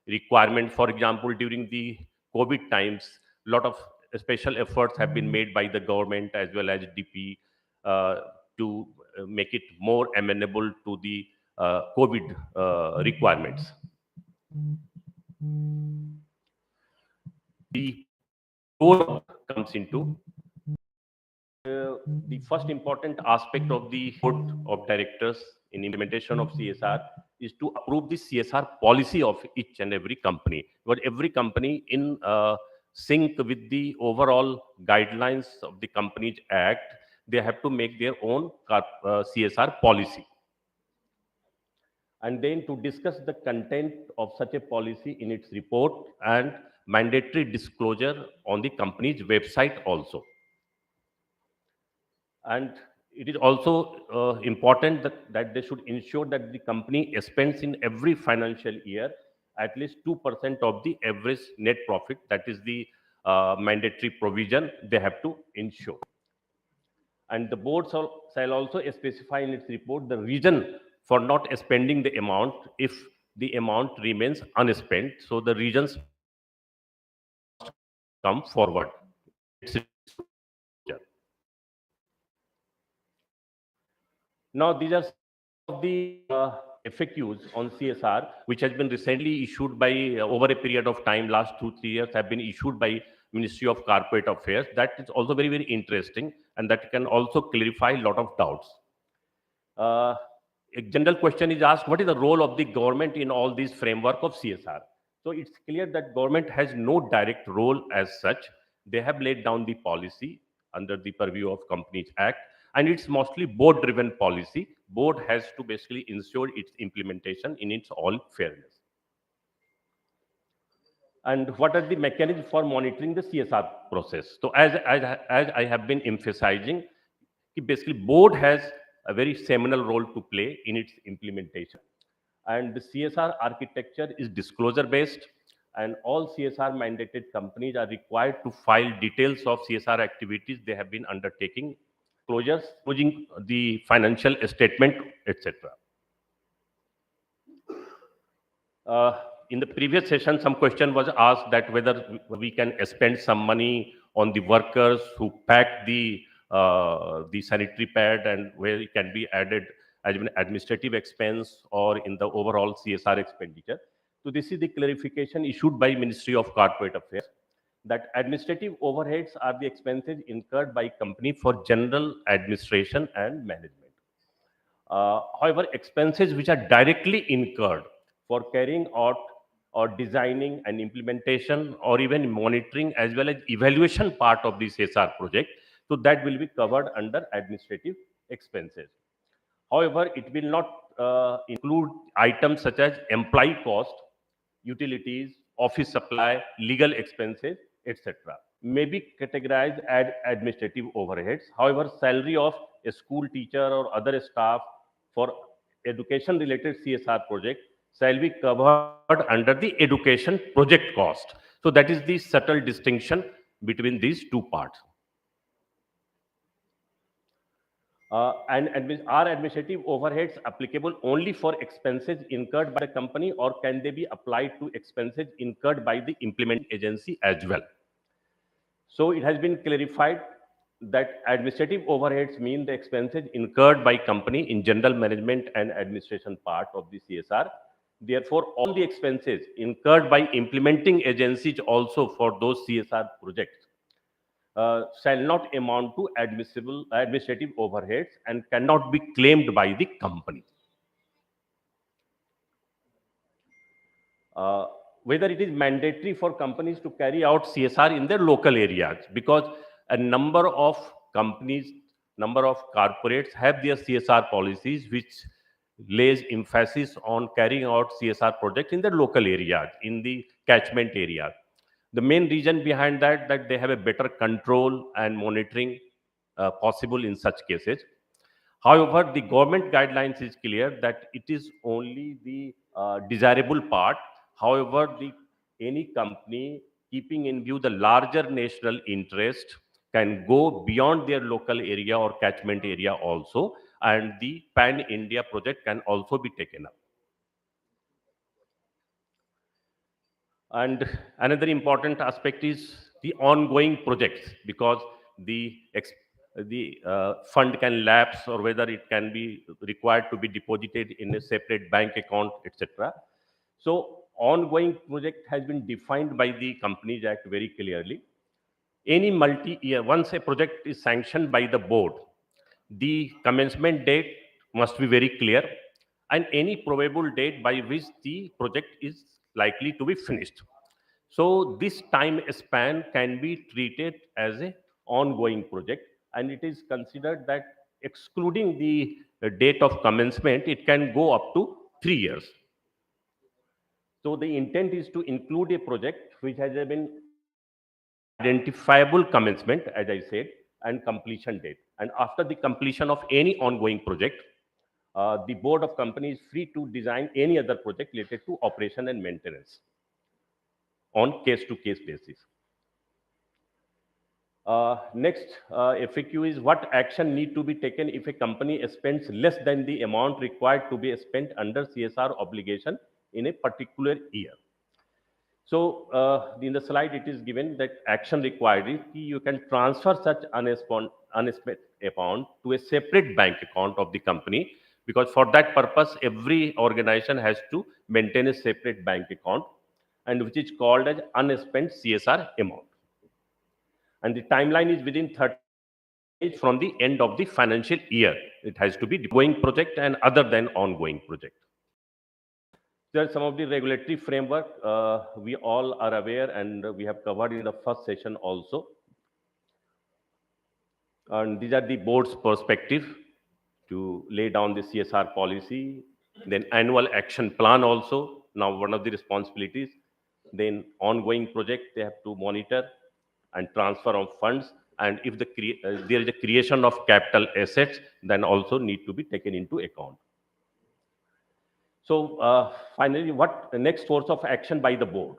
requirement. For example, during the COVID times, a lot of special efforts have been made by the government as well as DP to make it more amenable to the COVID requirements. The role comes into the first important aspect of the board of directors in implementation of CSR is to approve the CSR policy of each and every company. But every company in sync with the overall guidelines of the Companies Act, they have to make their own CSR policy. And then to discuss the content of such a policy in its report and mandatory disclosure on the company's website also. And it is also important that they should ensure that the company spends in every financial year at least 2% of the average net profit. That is the mandatory provision they have to ensure. And the board shall also specify in its report the reason for not spending the amount if the amount remains unspent. So the reasons must come forward. Now, these are some of the FAQs on CSR, which has been recently issued by, over a period of time, last 2-3 years, have been issued by Ministry of Corporate Affairs. That is also very, very interesting, and that can also clarify a lot of doubts. A general question is asked, what is the role of the government in all these framework of CSR? So it's clear that government has no direct role as such. They have laid down the policy under the purview of Companies Act, and it's mostly board driven policy. Board has to basically ensure its implementation in its all fairness. And what are the mechanisms for monitoring the CSR process? So as I have been emphasizing, basically board has a very seminal role to play in its implementation. And the CSR architecture is disclosure based. and all CSR mandated companies are required to file details of CSR activities they have been undertaking, closing the financial statement, etc. In the previous session, some question was asked that whether we can spend some money on the workers who pack the sanitary pad, and where it can be added as an administrative expense or in the overall CSR expenditure. So this is the clarification issued by Ministry of Corporate Affairs, that administrative overheads are the expenses incurred by company for general administration and management. However, expenses which are directly incurred for carrying out or designing and implementation or even monitoring as well as evaluation part of the CSR project, so that will be covered under administrative expenses. However, it will not include items such as employee cost, utilities, office supply, legal expenses, etc. May be categorized as administrative overheads. However, salary of a school teacher or other staff for education related CSR project shall be covered under the education project cost. So that is the subtle distinction between these two parts. Are administrative overheads applicable only for expenses incurred by the company, or can they be applied to expenses incurred by the implementing agency as well? So it has been clarified that administrative overheads mean the expenses incurred by company in general management and administration part of the CSR. Therefore, all the expenses incurred by implementing agencies also for those CSR projects shall not amount to administrative overheads and cannot be claimed by the company. Whether it is mandatory for companies to carry out CSR in their local areas, because a number of companies, number of corporates have their CSR policies which lays emphasis on carrying out CSR projects in their local areas, in the catchment area. The main reason behind that they have a better control and monitoring possible in such cases. However, the government guidelines is clear that it is only the desirable part. However, any company keeping in view the larger national interest can go beyond their local area or catchment area also, and the pan-India project can also be taken up. And another important aspect is the ongoing projects, because the fund can lapse, or whether it can be required to be deposited in a separate bank account, etc. So ongoing project has been defined by the Companies Act very clearly. Any multi-year, once a project is sanctioned by the board, the commencement date must be very clear, and any probable date by which the project is likely to be finished. So this time span can be treated as an ongoing project, and it is considered that excluding the date of commencement, it can go up to 3 years. So the intent is to include a project which has been identifiable commencement, as I said, and completion date. And after the completion of any ongoing project, the board of company is free to design any other project related to operation and maintenance on case-to-case basis. Next FAQ is what action need to be taken if a company spends less than the amount required to be spent under CSR obligation in a particular year. So in the slide it is given that action required is you can transfer such unspent amount to a separate bank account of the company, because for that purpose every organization has to maintain a separate bank account, and which is called as unspent CSR amount. And the timeline is within 30 days from the end of the financial year. It has to be ongoing project and other than ongoing project. There are some of the regulatory framework we all are aware, and we have covered in the first session also. And these are the board's perspective to lay down the CSR policy, then annual action plan also, now one of the responsibilities, then ongoing project they have to monitor and transfer of funds, and if there is a creation of capital assets, then also need to be taken into account. So finally, what the next course of action by the board?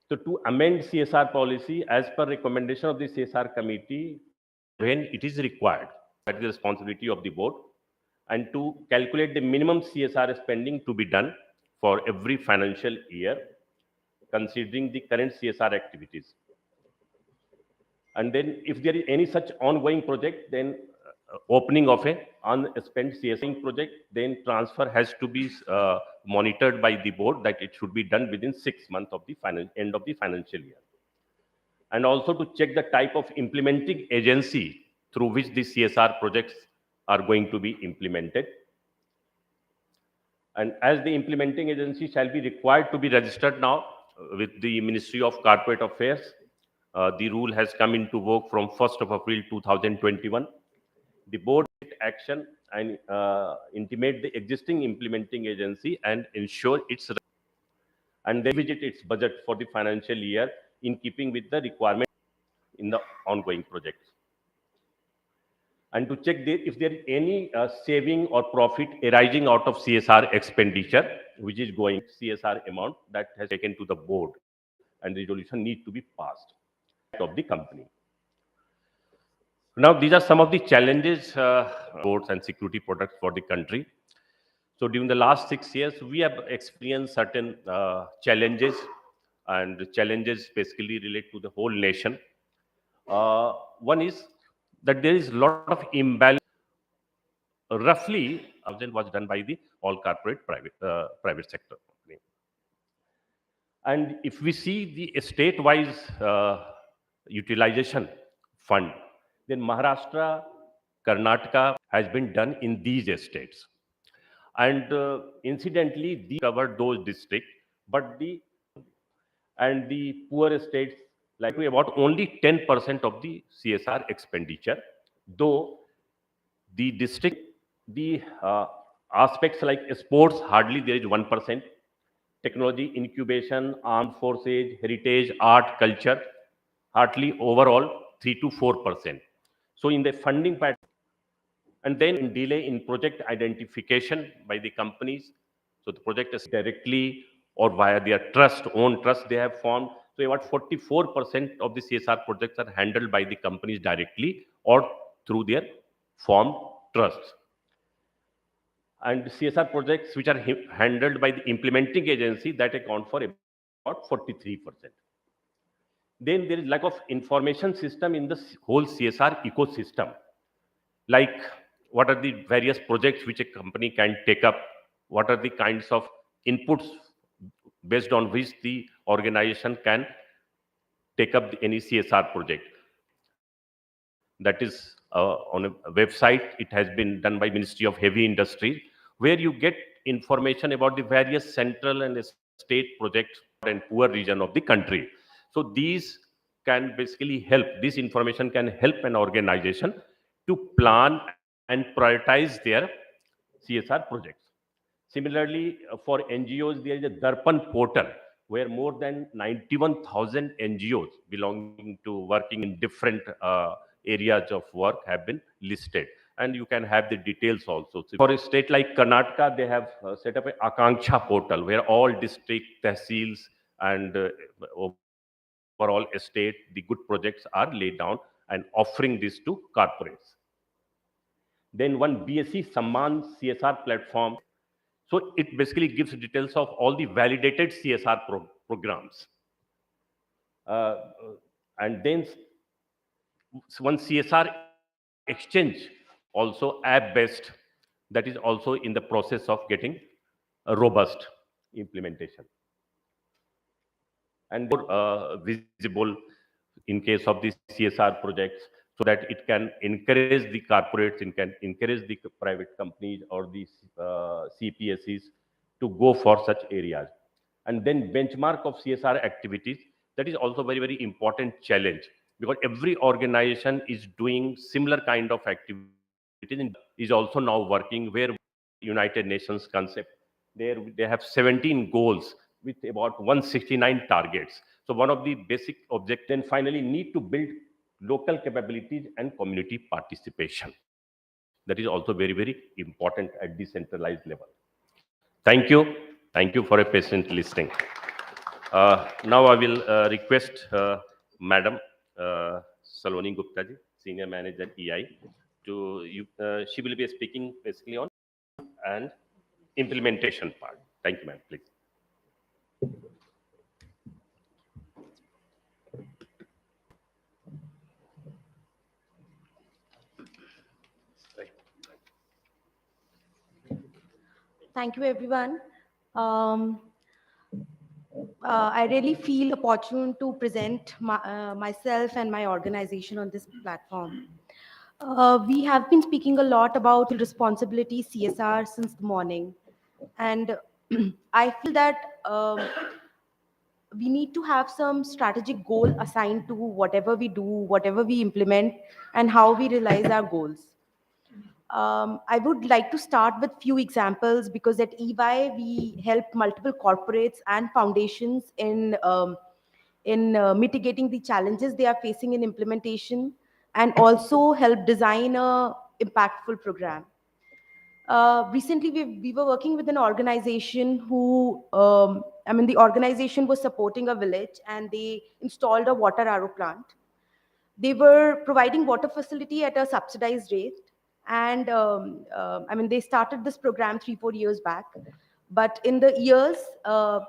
So to amend CSR policy as per recommendation of the CSR committee when it is required, that is the responsibility of the board, and to calculate the minimum CSR spending to be done for every financial year, considering the current CSR activities. And then if there is any such ongoing project, then opening of a unspent CSR project, then transfer has to be monitored by the board, that it should be done within 6 months of the end of the financial year. And also to check the type of implementing agency through which the CSR projects are going to be implemented. And as the implementing agency shall be required to be registered now with the Ministry of Corporate Affairs, the rule has come into work from 1st of April 2021. The board take action and intimate the existing implementing agency and ensure its and then visit its budget for the financial year in keeping with the requirement in the ongoing projects. And to check if there is any saving or profit arising out of CSR expenditure, which is going CSR amount that has taken to the board, and resolution need to be passed of the company. Now, these are some of the challenges boards and security products for the country. So during the last 6 years, we have experienced certain challenges, and the challenges basically relate to the whole nation. One is that there is a lot of imbalance. Roughly, was done by the all corporate private sector company. And if we see the state-wise utilization fund, then Maharashtra, Karnataka has been done in these states. And incidentally, these covered those districts, but the poor states like to about only 10% of the CSR expenditure, though the district, the aspects like sports, hardly there is 1%, technology, incubation, armed forces, heritage, art, culture, hardly overall 3 to 4%. So in the funding pattern, and then in delay in project identification by the companies. So the project is directly or via their own trust they have formed. So about 44% of the CSR projects are handled by the companies directly or through their formed trusts. And CSR projects which are handled by the implementing agency, that account for about 43%. Then there is lack of information system in the whole CSR ecosystem. Like what are the various projects which a company can take up? What are the kinds of inputs based on which the organization can take up any CSR project? That is on a website. It has been done by Ministry of Heavy Industries, where you get information about the various central and state projects and poor region of the country. So these can basically help, this information can help an organization to plan and prioritize their CSR projects. Similarly, for NGOs, there is a Darpan portal where more than 91,000 NGOs belonging to working in different areas of work have been listed. And you can have the details also. So for a state like Karnataka, they have set up an Akanksha portal where all district, tehsils, and overall estate, the good projects are laid down and offering this to corporates. Then one BSc Samman CSR platform. So it basically gives details of all the validated CSR programs. And then one CSR exchange, also app-based, that is also in the process of getting a robust implementation. And more visible in case of the CSR projects, so that it can encourage the corporates, it can encourage the private companies or the CPSEs to go for such areas. And then benchmark of CSR activities, that is also very, very important challenge, because every organization is doing similar kind of activities, is also now working where United Nations concept. There they have 17 goals with about 169 targets. So one of the basic objectives, then finally need to build local capabilities and community participation. That is also very, very important at decentralized level. Thank you. Thank you for a patient listening. Now I will request Madam Saloni Gupta ji, Senior Manager EI, she will be speaking basically on and implementation part. Thank you, ma'am. Please. Thank you, everyone. Um, I really feel opportune to present myself and my organization on this platform. We have been speaking a lot about responsibility, CSR, since the morning. And I feel that we need to have some strategic goal assigned to whatever we do, whatever we implement, and how we realize our goals. I would like to start with few examples because at EY we help multiple corporates and foundations in mitigating the challenges they are facing in implementation, and also help design a impactful program. Recently, we were working with an organization the organization was supporting a village and they installed a water RO plant. They were providing water facility at a subsidized rate. And they started this program 3-4 years back. But in the years,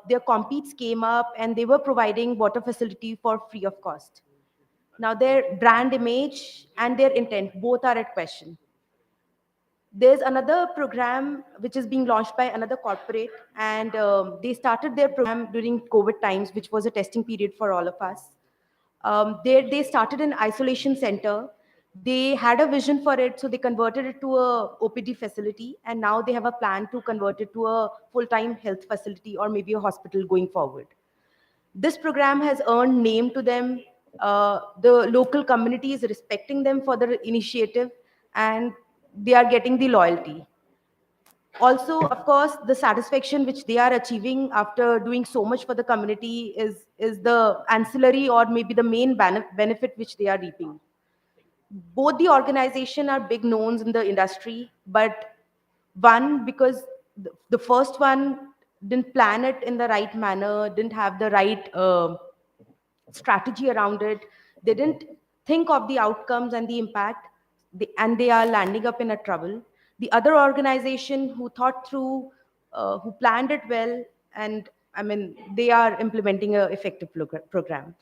their competes came up and they were providing water facility for free of cost. Now, their brand image and their intent both are at question. There's another program which is being launched by another corporate, and they started their program during COVID times, which was a testing period for all of us. They started an isolation center. They had a vision for it, so they converted it to a OPD facility, and now they have a plan to convert it to a full-time health facility or maybe a hospital going forward. This program has earned name to them. The local community is respecting them for their initiative, and they are getting the loyalty. Also, of course, the satisfaction which they are achieving after doing so much for the community is the ancillary or maybe the main benefit which they are reaping. Both the organization are big knowns in the industry, but one, because the first one didn't plan it in the right manner, didn't have the right strategy around it. They didn't think of the outcomes and the impact, and they are landing up in a trouble. The other organization who thought through, who planned it well, and they are implementing an effective program.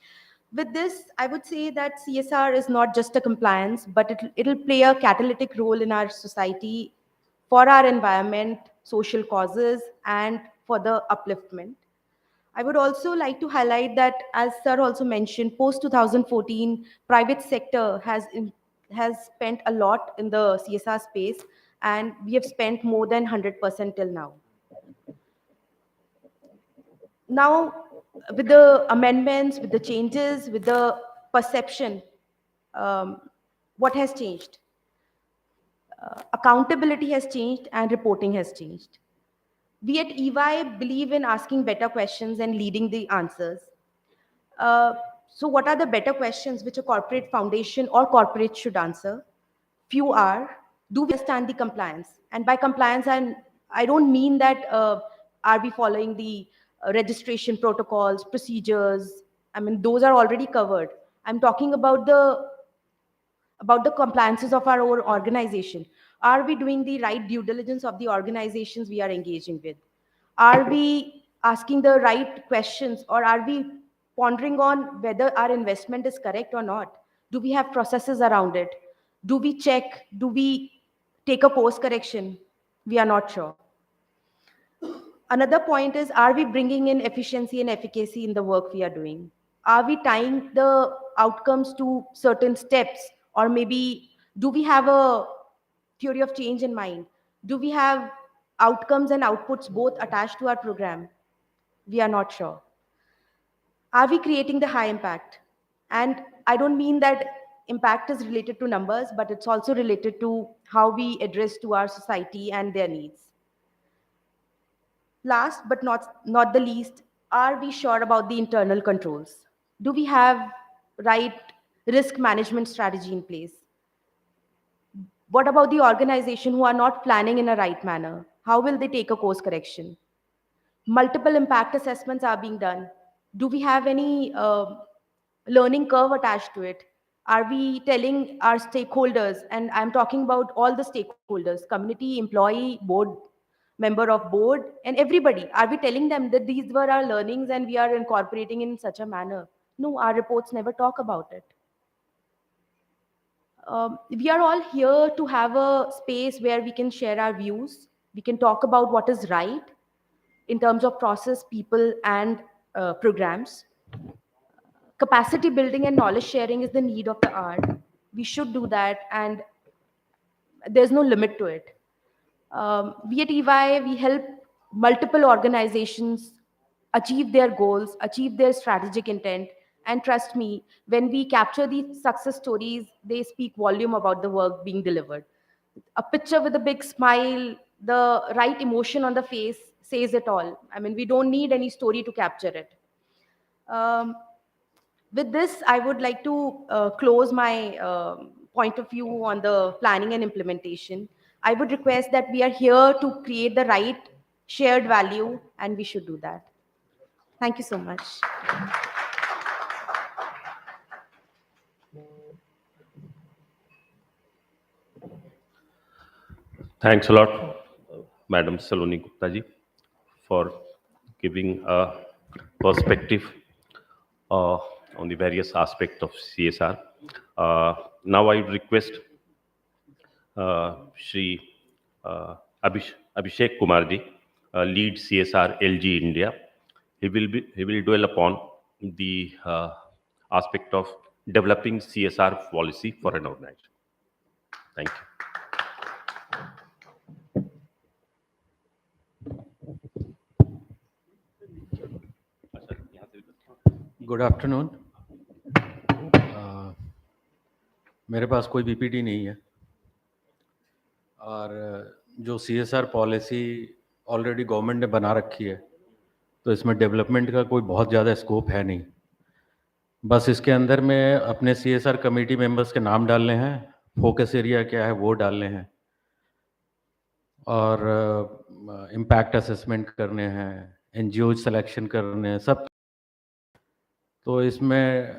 With this, I would say that CSR is not just a compliance, but it'll play a catalytic role in our society for our environment, social causes, and for the upliftment. I would also like to highlight that, as Sir also mentioned, post 2014, private sector has spent a lot in the CSR space, and we have spent more than 100% till now. Now, with the amendments, with the changes, with the perception, what has changed? Accountability has changed and reporting has changed. We at EY believe in asking better questions and leading the answers. So what are the better questions which a corporate foundation or corporate should answer? Few are, do we understand the compliance? And by compliance, I don't mean that are we following the registration protocols, procedures? Those are already covered. I'm talking about the compliances of our own organization. Are we doing the right due diligence of the organizations we are engaging with? Are we asking the right questions, or are we pondering on whether our investment is correct or not? Do we have processes around it? Do we check? Do we take a course correction? We are not sure. Another point is, are we bringing in efficiency and efficacy in the work we are doing? Are we tying the outcomes to certain steps? Or maybe, do we have a theory of change in mind? Do we have outcomes and outputs both attached to our program? We are not sure. Are we creating the high impact? And I don't mean that impact is related to numbers, but it's also related to how we address to our society and their needs. Last but not the least, are we sure about the internal controls? Do we have right risk management strategy in place? What about the organization who are not planning in a right manner? How will they take a course correction? Multiple impact assessments are being done. Do we have any learning curve attached to it? Are we telling our stakeholders, and I'm talking about all the stakeholders, community, employee, board, member of board, and everybody, are we telling them that these were our learnings and we are incorporating in such a manner? No, our reports never talk about it. We are all here to have a space where we can share our views. We can talk about what is right in terms of process, people, and programs. Capacity building and knowledge sharing is the need of the hour. We should do that, and there's no limit to it. We at EY, we help multiple organizations achieve their goals, achieve their strategic intent. And trust me, when we capture these success stories, they speak volume about the work being delivered. A picture with a big smile, the right emotion on the face says it all. I mean, we don't need any story to capture it. Um, with this, I would like to close my point of view on the planning and implementation. I would request that we are here to create the right shared value, and we should do that. Thank you so much. Thanks a lot, Madam Saloni Gupta ji, for giving a perspective on the various aspects of CSR. Now I would request Shri Abhishek Kumar ji, lead CSR LG India. He will dwell upon the aspect of developing CSR policy for an organization. Thank you. Good afternoon. मेरे पास कोई PPT नहीं है, और जो CSR policy already government ने बना रखी है, तो इसमें डेवलपमेंट का कोई बहुत ज़्यादा स्कोप है नहीं। बस इसके अंदर में अपने सीएसआर कमेटी मेंबर्स के नाम डालने हैं, फोकस एरिया क्या है वो डालने हैं, और इम्पैक्ट असेसमेंट करने हैं, एनजीओ सिलेक्शन करने हैं, सब। तो इसमें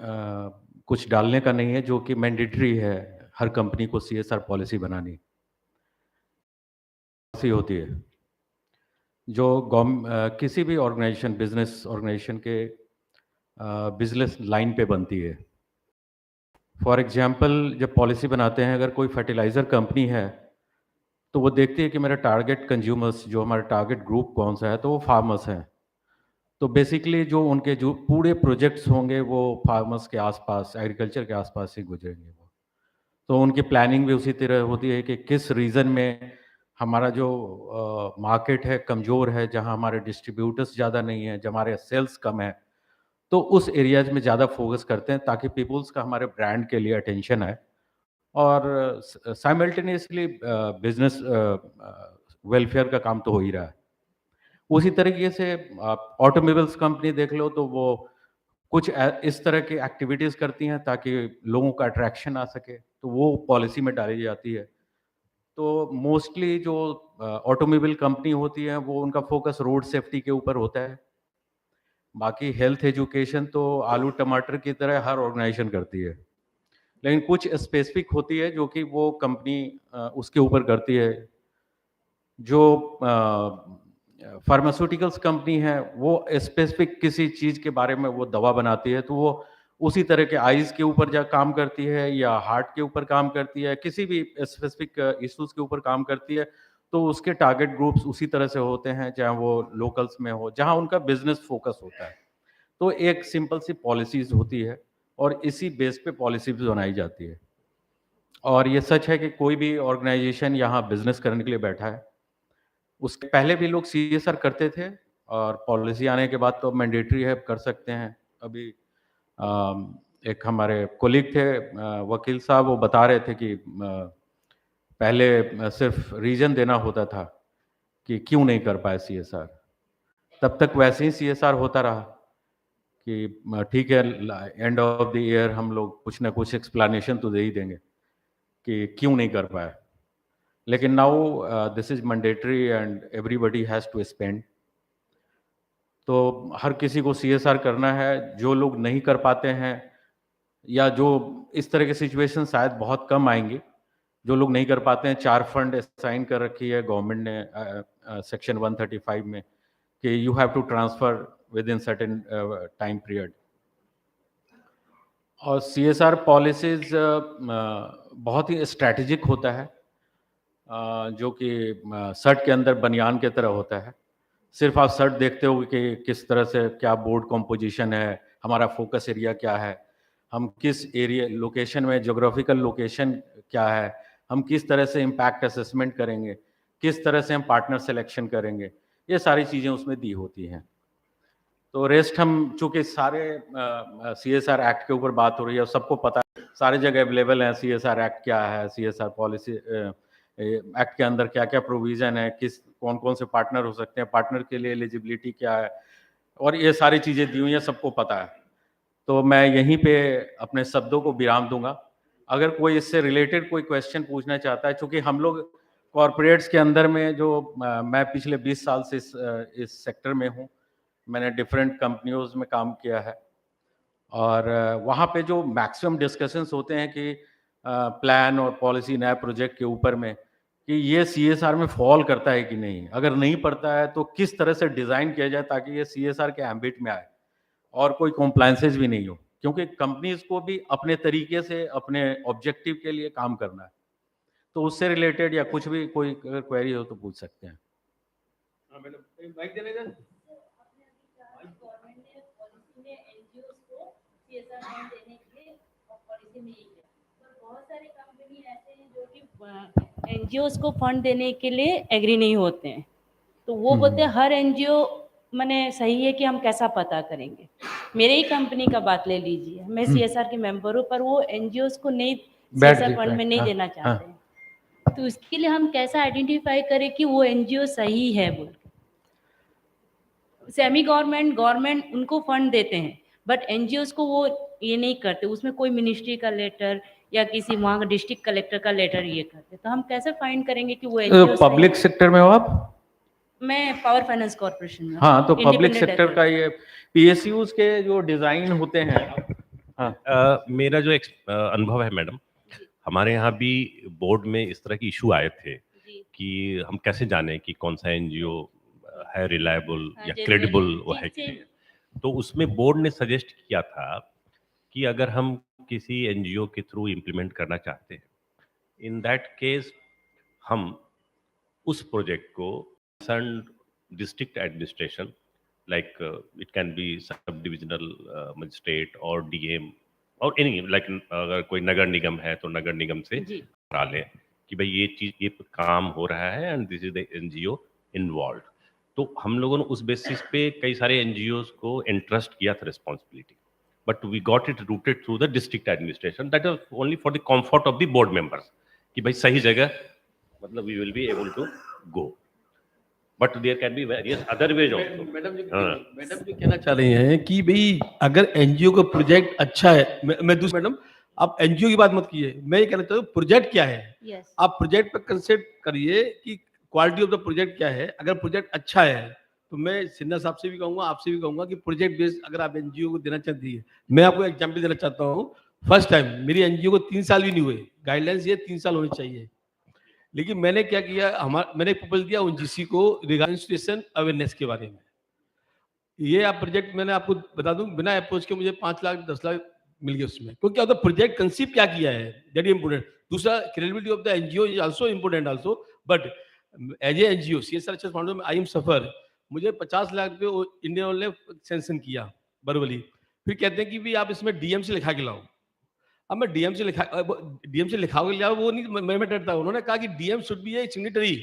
कुछ डालने का नहीं है, जो कि मैंडेटरी है हर कंपनी को सीएसआर पॉलिसी बनानी। पॉलिसी होती है जो किसी भी ऑर्गेनाइजेशन, बिजनेस ऑर्गेनाइजेशन के बिजनेस लाइन पे बनती है। फॉर एग्जांपल, जब पॉलिसी बनाते हैं, अगर कोई फर्टिलाइज़र कंपनी है, तो वो देखती है कि मेरा टारगेट कंज्यूमर्स, जो हमारा टारगेट ग्रुप कौन सा है, तो वो फार्मर्स हैं। तो बेसिकली जो उनके जो पूरे प्रोजेक्ट्स होंगे वो फार्मर्स के आसपास, एग्रीकल्चर के आसपास ही गुजरेंगे वो। तो उनकी प्लानिंग भी उसी तरह होती है कि किस रीजन में हमारा जो मार्केट है कमज़ोर है, जहां हमारे डिस्ट्रीब्यूटर्स ज़्यादा नहीं है, जहाँ हमारे सेल्स कम है, तो उस एरियाज में ज़्यादा फोकस करते हैं, ताकि पीपल्स का हमारे ब्रांड के लिए अटेंशन है, और साइमल्टेनियसली बिजनेस वेलफेयर का काम तो हो ही रहा है। उसी तरीके से आप ऑटोमोबाइल्स कंपनी देख लो, तो वो कुछ इस तरह की एक्टिविटीज़ करती हैं ताकि लोगों का अट्रैक्शन आ सके, तो वो पॉलिसी में डाली जाती है। तो मोस्टली जो ऑटोमोबाइल कंपनी होती है, वो उनका फोकस रोड सेफ्टी के ऊपर होता है। बाकी हेल्थ एजुकेशन तो आलू टमाटर की तरह हर ऑर्गेनाइजेशन करती है, लेकिन कुछ स्पेसिफिक होती है जो कि वो कंपनी उसके ऊपर करती है। जो फार्मास्यूटिकल्स कंपनी है, वो स्पेसिफिक किसी चीज़ के बारे में वो दवा बनाती है, तो वो उसी तरह के आइज़ के ऊपर जा काम करती है, या हार्ट के ऊपर काम करती है, किसी भी स्पेसिफिक इश्यूज़ के ऊपर काम करती है। तो उसके टारगेट ग्रुप्स उसी तरह से होते हैं, चाहे वो लोकल्स में हो, जहाँ उनका बिजनेस फोकस होता है। तो एक सिंपल सी पॉलिसीज़ होती है, और इसी बेस पे पॉलिसीज़ बनाई जाती है। और ये सच है कि कोई भी ऑर्गेनाइजेशन यहाँ बिजनेस करने के लिए बैठा है, उसके पहले भी लोग सीएसआर करते थे, और पॉलिसी आने के बाद तो मैंडेटरी है, कर सकते हैं। अभी एक हमारे कोलीग थे, वकील साहब, वो बता रहे थे कि पहले सिर्फ रीजन देना होता था कि क्यों नहीं कर पाए सीएसआर। तब तक वैसे ही सीएसआर होता रहा कि ठीक है, एंड ऑफ द ईयर हम लोग कुछ ना कुछ एक्सप्लेनेशन तो दे ही देंगे कि क्यों नहीं कर पाए। लेकिन now this is mandatory and everybody has to spend. तो हर किसी को सीएसआर करना है। जो लोग नहीं कर पाते हैं या जो इस तरह के सिचुएशन शायद बहुत कम आएंगे, जो लोग नहीं कर पाते हैं, 4 फंड असाइन कर रखी है गवर्नमेंट ने सेक्शन 135 में कि you have to transfer within certain time period. और सीएसआर पॉलिसीज बहुत ही स्ट्रैटेजिक होता है, जो कि शर्ट के अंदर बनियान के तरह होता है। सिर्फ आप शर्ट देखते हो कि किस तरह से क्या बोर्ड कॉम्पोजिशन है, हमारा फोकस एरिया क्या है, हम किस एरिया लोकेशन में, जोग्राफिकल लोकेशन क्या है, हम किस तरह से इम्पैक्ट असेसमेंट करेंगे, किस तरह से हम पार्टनर सिलेक्शन करेंगे, ये सारी चीज़ें उसमें दी होती हैं। तो रेस्ट हम चूंकि सारे सीएसआर एक्ट के ऊपर बात हो रही है और सबको पता है, सारी जगह अवेलेबल है सीएसआर एक्ट क्या है, सीएसआर पॉलिसी एक्ट के अंदर क्या क्या प्रोविजन है, किस कौन कौन से पार्टनर हो सकते हैं, पार्टनर के लिए एलिजिबिलिटी क्या है, और ये सारी चीज़ें दी हुई हैं, सबको पता है। तो मैं यहीं पे अपने शब्दों को विराम दूंगा। अगर कोई इससे रिलेटेड कोई क्वेश्चन पूछना चाहता है, चूंकि हम लोग कॉरपोरेट्स के अंदर में जो मैं पिछले 20 साल से इस सेक्टर में हूँ, मैंने डिफरेंट कंपनियों में काम किया है, और वहाँ पे जो मैक्सिमम डिस्कशंस होते हैं कि प्लान और पॉलिसी नए प्रोजेक्ट के ऊपर में कि ये सीएसआर में फॉल करता है कि नहीं, अगर नहीं पड़ता है तो किस तरह से डिज़ाइन किया जाए ताकि ये सीएसआर के एम्बिट में आए और कोई कॉम्प्लायंसेस भी नहीं हो, क्योंकि कंपनीज को भी अपने तरीके से अपने ऑब्जेक्टिव के लिए काम करना है। तो उससे रिलेटेड या कुछ भी कोई अगर क्वेरी हो तो पूछ सकते हैं। हाँ मैडम, माइक देने का। बहुत सारे कंपनी ऐसे हैं जो कि एनजीओ को फंड देने के लिए एग्री नहीं होते हैं, तो वो बोलते हैं हर एनजीओ मैंने सही है कि हम कैसा पता करेंगे। मेरे ही कंपनी का बात ले लीजिए, मैं सीएसआर की मेंबर हूँ, पर वो एनजीओ को नहीं सीएसआर फंड में नहीं देना चाहते हैं, तो उसके लिए हम कैसा आइडेंटिफाई करें कि वो एनजीओ सही है बोल के। सेमी गवर्नमेंट गवर्नमेंट उनको फंड देते हैं, बट एनजीओ को वो ये नहीं करते, उसमें कोई मिनिस्ट्री का लेटर या किसी वहाँ का डिस्ट्रिक्ट कलेक्टर का लेटर ये करते, तो हम कैसे फाइंड करेंगे कि वो एनजीओ पब्लिक सेक्टर में हो आप? मैं पावर फाइनेंस कॉर्पोरेशन में। हाँ, तो पब्लिक सेक्टर का ये पीएसयूज के जो डिजाइन होते हैं। हाँ। मेरा जो अनुभव है मैडम, हमारे यहाँ भी बोर्ड में इस तरह की इशू आए थे कि हम कैसे जाने कि कौन सा एनजीओ है रिलायबल या क्रेडिबल वो है कि नहीं। तो उसमें बोर्ड ने सजेस्ट किया था कि अगर हम किसी एनजीओ के थ्रू इम्प्लीमेंट करना चाहते हैं, इन दैट केस हम उस प्रोजेक्ट को district administration like it can be sub divisional magistrate और डीएम और एनी लाइक अगर कोई नगर निगम है तो नगर निगम से करा लें कि भाई ये चीज ये काम हो रहा है and this is the NGO involve. तो हम लोगों ने उस बेसिस पे कई सारे एनजीओ को इंटरेस्ट किया था responsibility, but we got it routed through the district administration, that is only for the comfort of the board members कि भाई सही जगह मतलब we will be able to go, but there can be various other ways also. Madam ji कहना चाह रही हैं कि भाई अगर एनजीओ का प्रोजेक्ट अच्छा है, मैं दूसरी मैडम आप एनजीओ की बात मत कीजिए, मैं ये कहना चाहता हूँ प्रोजेक्ट क्या है। आप प्रोजेक्ट पर कंसेप्ट करिए कि क्वालिटी ऑफ द प्रोजेक्ट क्या है। अगर प्रोजेक्ट अच्छा है तो मैं सिन्हा साहब से भी कहूंगा, आपसे भी कहूंगा कि प्रोजेक्ट बेस्ड अगर आप एनजीओ को देना चाहती है। मैं आपको एग्जाम्पल देना चाहता हूँ, फर्स्ट टाइम मेरी एनजीओ को 3 साल भी नहीं हुए, गाइडलाइंस ये 3 साल होनी चाहिए, लेकिन मैंने क्या किया, मैंने एक प्रपोजल दिया ओएनजीसी को रिगार्डिंग सिचुएशन अवेयरनेस के बारे में। ये आप प्रोजेक्ट मैंने आपको बता दूं, बिना अप्रोच के मुझे 5 लाख 10 लाख मिल गए उसमें, क्योंकि क्या होता है प्रोजेक्ट कंसीव क्या किया है, दैट इज इंपोर्टेंट। दूसरा credibility of the NGO is also important also, but as a NGO CSR research foundation में आई एम सफर, मुझे 50 लाख रुपये इंडियन ऑयल ने सैंक्शन किया बरवली, फिर कहते हैं कि भी आप इसमें डीएम से लिखा के लाओ। अब मैं डीएम से लिखा के लिया, वो नहीं मैं डरता, उन्होंने कहा कि DM should be a signatory,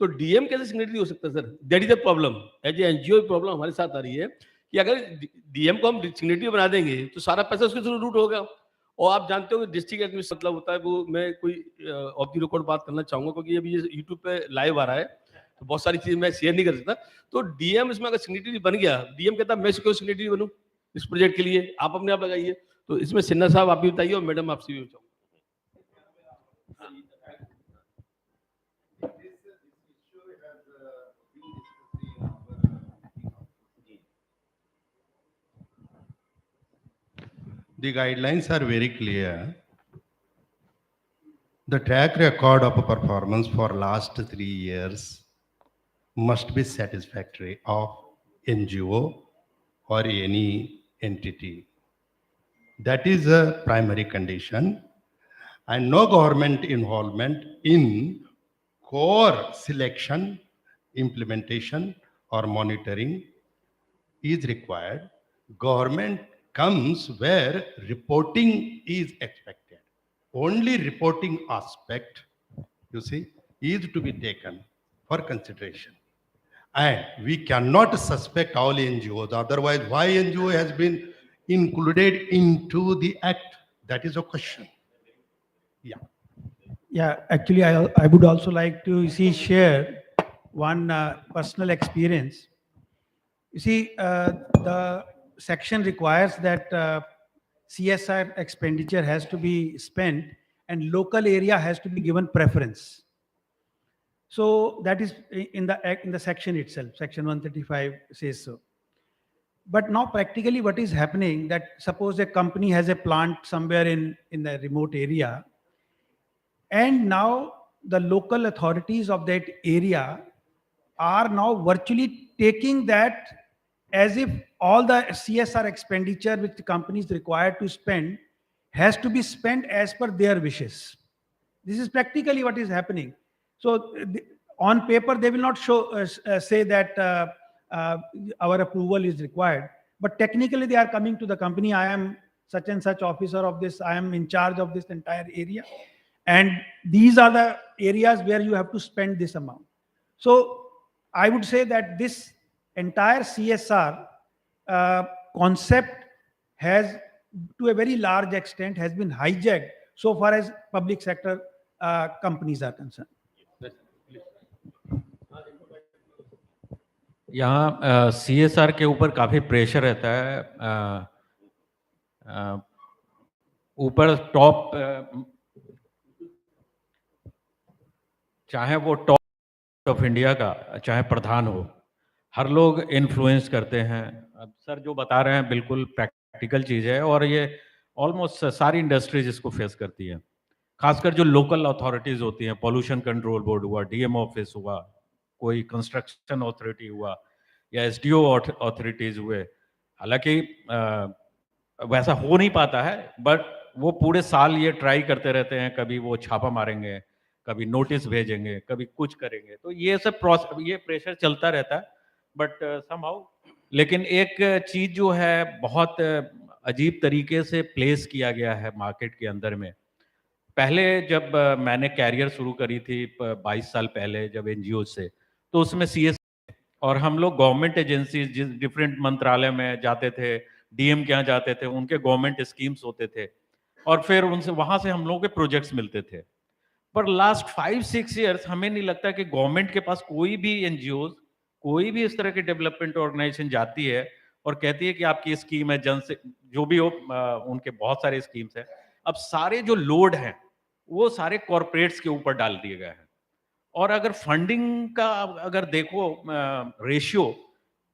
तो डीएम कैसे सिग्नेटरी हो सकता है sir, that is the problem. As a NGO problem हमारे साथ आ रही है कि अगर डीएम को हम सिग्नेटरी बना देंगे तो सारा पैसा उसके थ्रू रूट होगा, और आप जानते हो डिस्ट्रिक्ट एडमिनिस्ट्रेशन मतलब होता है वो, मैं कोई ऑफ द रिकॉर्ड बात करना चाहूंगा क्योंकि अभी ये यूट्यूब पे लाइव आ रहा है तो बहुत सारी चीजें मैं शेयर नहीं कर सकता। तो डीएम इसमें अगर सिग्नेटरी बन गया, डीएम कहता मैं क्यों सिग्नेटरी बनूं इस प्रोजेक्ट के लिए, आप अपने आप लगाइए। तो इसमें सिन्हा साहब आप भी बताइए और मैडम आपसे भी बताऊँ। the guidelines are very clear. The track record of performance for last 3 years must be satisfactory of NGO or any entity. That is a primary condition, and no government involvement in core selection, implementation, or monitoring is required. Government comes where reporting is expected. Only reporting aspect, you see, is to be taken for consideration. And we cannot suspect all NGOs. Otherwise, why NGO has been included into the act? That is a question. Yeah. Yeah, actually, I would also like to share one personal experience. You see, the section requires that CSR expenditure has to be spent and local area has to be given preference. So that is in the section itself. Section 135 says so. But now practically what is happening, that suppose a company has a plant somewhere in the remote area, and now the local authorities of that area are now virtually taking that as if all the CSR expenditure which the company is required to spend has to be spent as per their wishes. This is practically what is happening. So on paper, they will not say that our approval is required, but technically they are coming to the company. I am such and such officer of this. I am in charge of this entire area. And these are the areas where you have to spend this amount. So I would say that this entire CSR concept has, to a very large extent, has been hijacked so far as public sector companies are concerned. यहाँ CSR के ऊपर काफ़ी pressure रहता है, ऊपर top, चाहे वो top of India का चाहे प्रधान हो, हर लोग इन्फ्लुएंस करते हैं। अब सर जो बता रहे हैं बिल्कुल प्रैक्टिकल चीज़ है, और ये ऑलमोस्ट सारी इंडस्ट्रीज इसको फेस करती है। खासकर जो लोकल अथॉरिटीज़ होती हैं, पोल्यूशन कंट्रोल बोर्ड हुआ, डीएम ऑफिस हुआ, कोई कंस्ट्रक्शन अथॉरिटी हुआ, या एसडीओ अथॉरिटीज़ हुए। हालांकि वैसा हो नहीं पाता है, बट वो पूरे साल ये ट्राई करते रहते हैं, कभी वो छापा मारेंगे, कभी नोटिस भेजेंगे, कभी कुछ करेंगे। तो ये सब ये प्रेशर चलता रहता है, बट समहाउ। लेकिन एक चीज़ जो है बहुत अजीब तरीके से प्लेस किया गया है मार्केट के अंदर में। पहले जब मैंने कैरियर शुरू करी थी 22 साल पहले जब एनजीओ से, तो उसमें सीएस और हम लोग गवर्नमेंट एजेंसीज जिस डिफरेंट मंत्रालय में जाते थे, डीएम के यहाँ जाते थे, उनके गवर्नमेंट स्कीम्स होते थे, और फिर उनसे वहाँ से हम लोगों के प्रोजेक्ट्स मिलते थे। पर लास्ट 5-6 ईयर्स हमें नहीं लगता कि गवर्नमेंट के पास कोई भी एनजीओ, कोई भी इस तरह की डेवलपमेंट ऑर्गेनाइजेशन जाती है और कहती है कि आपकी स्कीम है, जन से जो भी हो, उनके बहुत सारे स्कीम्स हैं। अब सारे जो लोड हैं वो सारे कॉरपोरेट्स के ऊपर डाल दिए गए हैं। और अगर फंडिंग का अगर देखो रेशियो,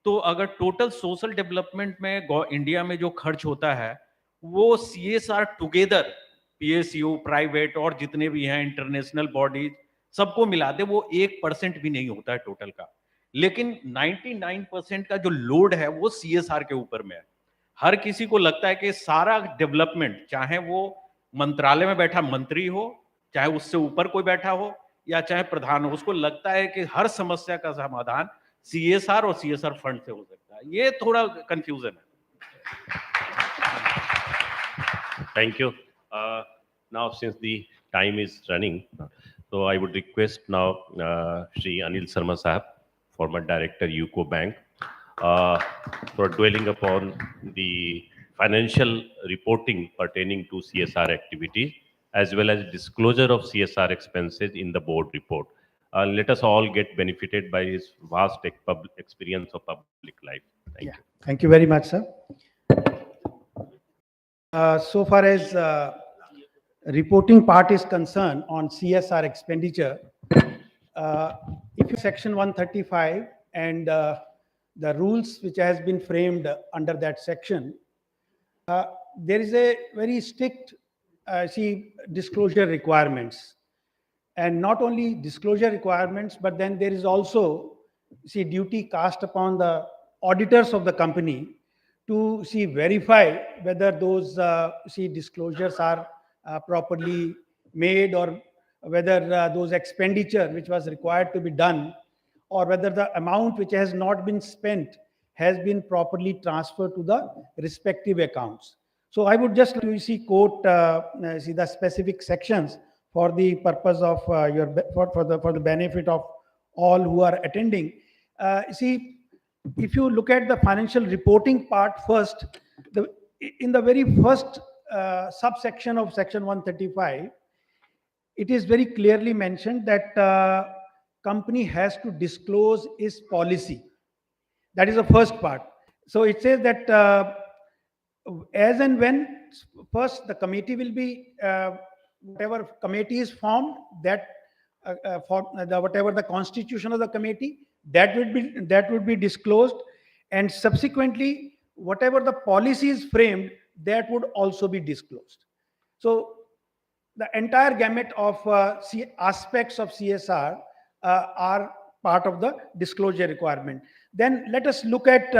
तो अगर टोटल सोशल डेवलपमेंट में इंडिया में जो खर्च होता है वो सीएसआर टुगेदर, पीएसयू, प्राइवेट और जितने भी हैं इंटरनेशनल बॉडीज, सबको मिला दे वो 1% भी नहीं होता है टोटल का। लेकिन 99% का जो लोड है वो सीएसआर के ऊपर में है। हर किसी को लगता है कि सारा डेवलपमेंट, चाहे वो मंत्रालय में बैठा मंत्री हो, चाहे उससे ऊपर कोई बैठा हो, या चाहे प्रधान हो, उसको लगता है कि हर समस्या का समाधान सीएसआर और सीएसआर फंड से हो सकता है। ये थोड़ा कंफ्यूजन है। Thank you. Now, since the time is running, so I would request now Shri Anil Sharma Sahab, former Director, UCO Bank, for dwelling upon the financial reporting pertaining to CSR activities, as well as disclosure of CSR expenses in the board report. Let us all get benefited by his vast experience of public life. Thank you. Thank you very much, sir. So far as reporting part is concerned on CSR expenditure, if you section 135 and the rules which has been framed under that section, there is a very strict disclosure requirements, and not only disclosure requirements, but then there is also duty cast upon the auditors of the company to verify whether those disclosures are properly made, or whether those expenditure which was required to be done, or whether the amount which has not been spent has been properly transferred to the respective accounts. So I would just like to quote the specific sections for the purpose of for the benefit of all who are attending. If you look at the financial reporting part first, in the very first subsection of section 135, it is very clearly mentioned that company has to disclose its policy. That is the first part. So it says that as and when first the committee will be whatever committee is formed, that for whatever the constitution of the committee, that would be disclosed, and subsequently whatever the policy is framed, that would also be disclosed. So the entire gamut of aspects of CSR are part of the disclosure requirement. Then let us look at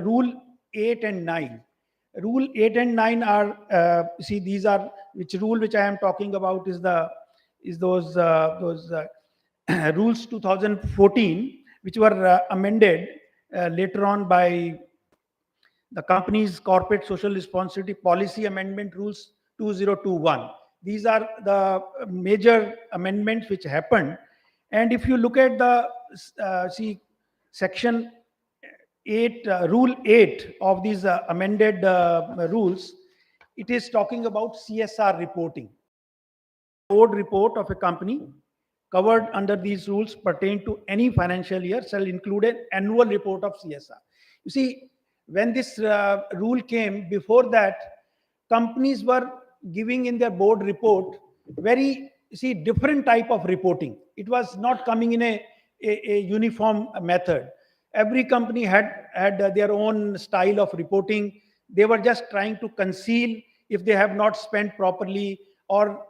Rule 8 and 9. Rule 8 and 9 are these are which rule which I am talking about is those rules 2014, which were amended later on by the company's corporate social responsibility policy amendment rules 2021. These are the major amendments which happened. And if you look at the section 8, rule 8 of these amended rules, it is talking about CSR reporting. Board report of a company covered under these rules pertain to any financial year shall include an annual report of CSR. You see, when this rule came, before that, companies were giving in their board report very different type of reporting. It was not coming in a uniform method. Every company had their own style of reporting. They were just trying to conceal if they have not spent properly, or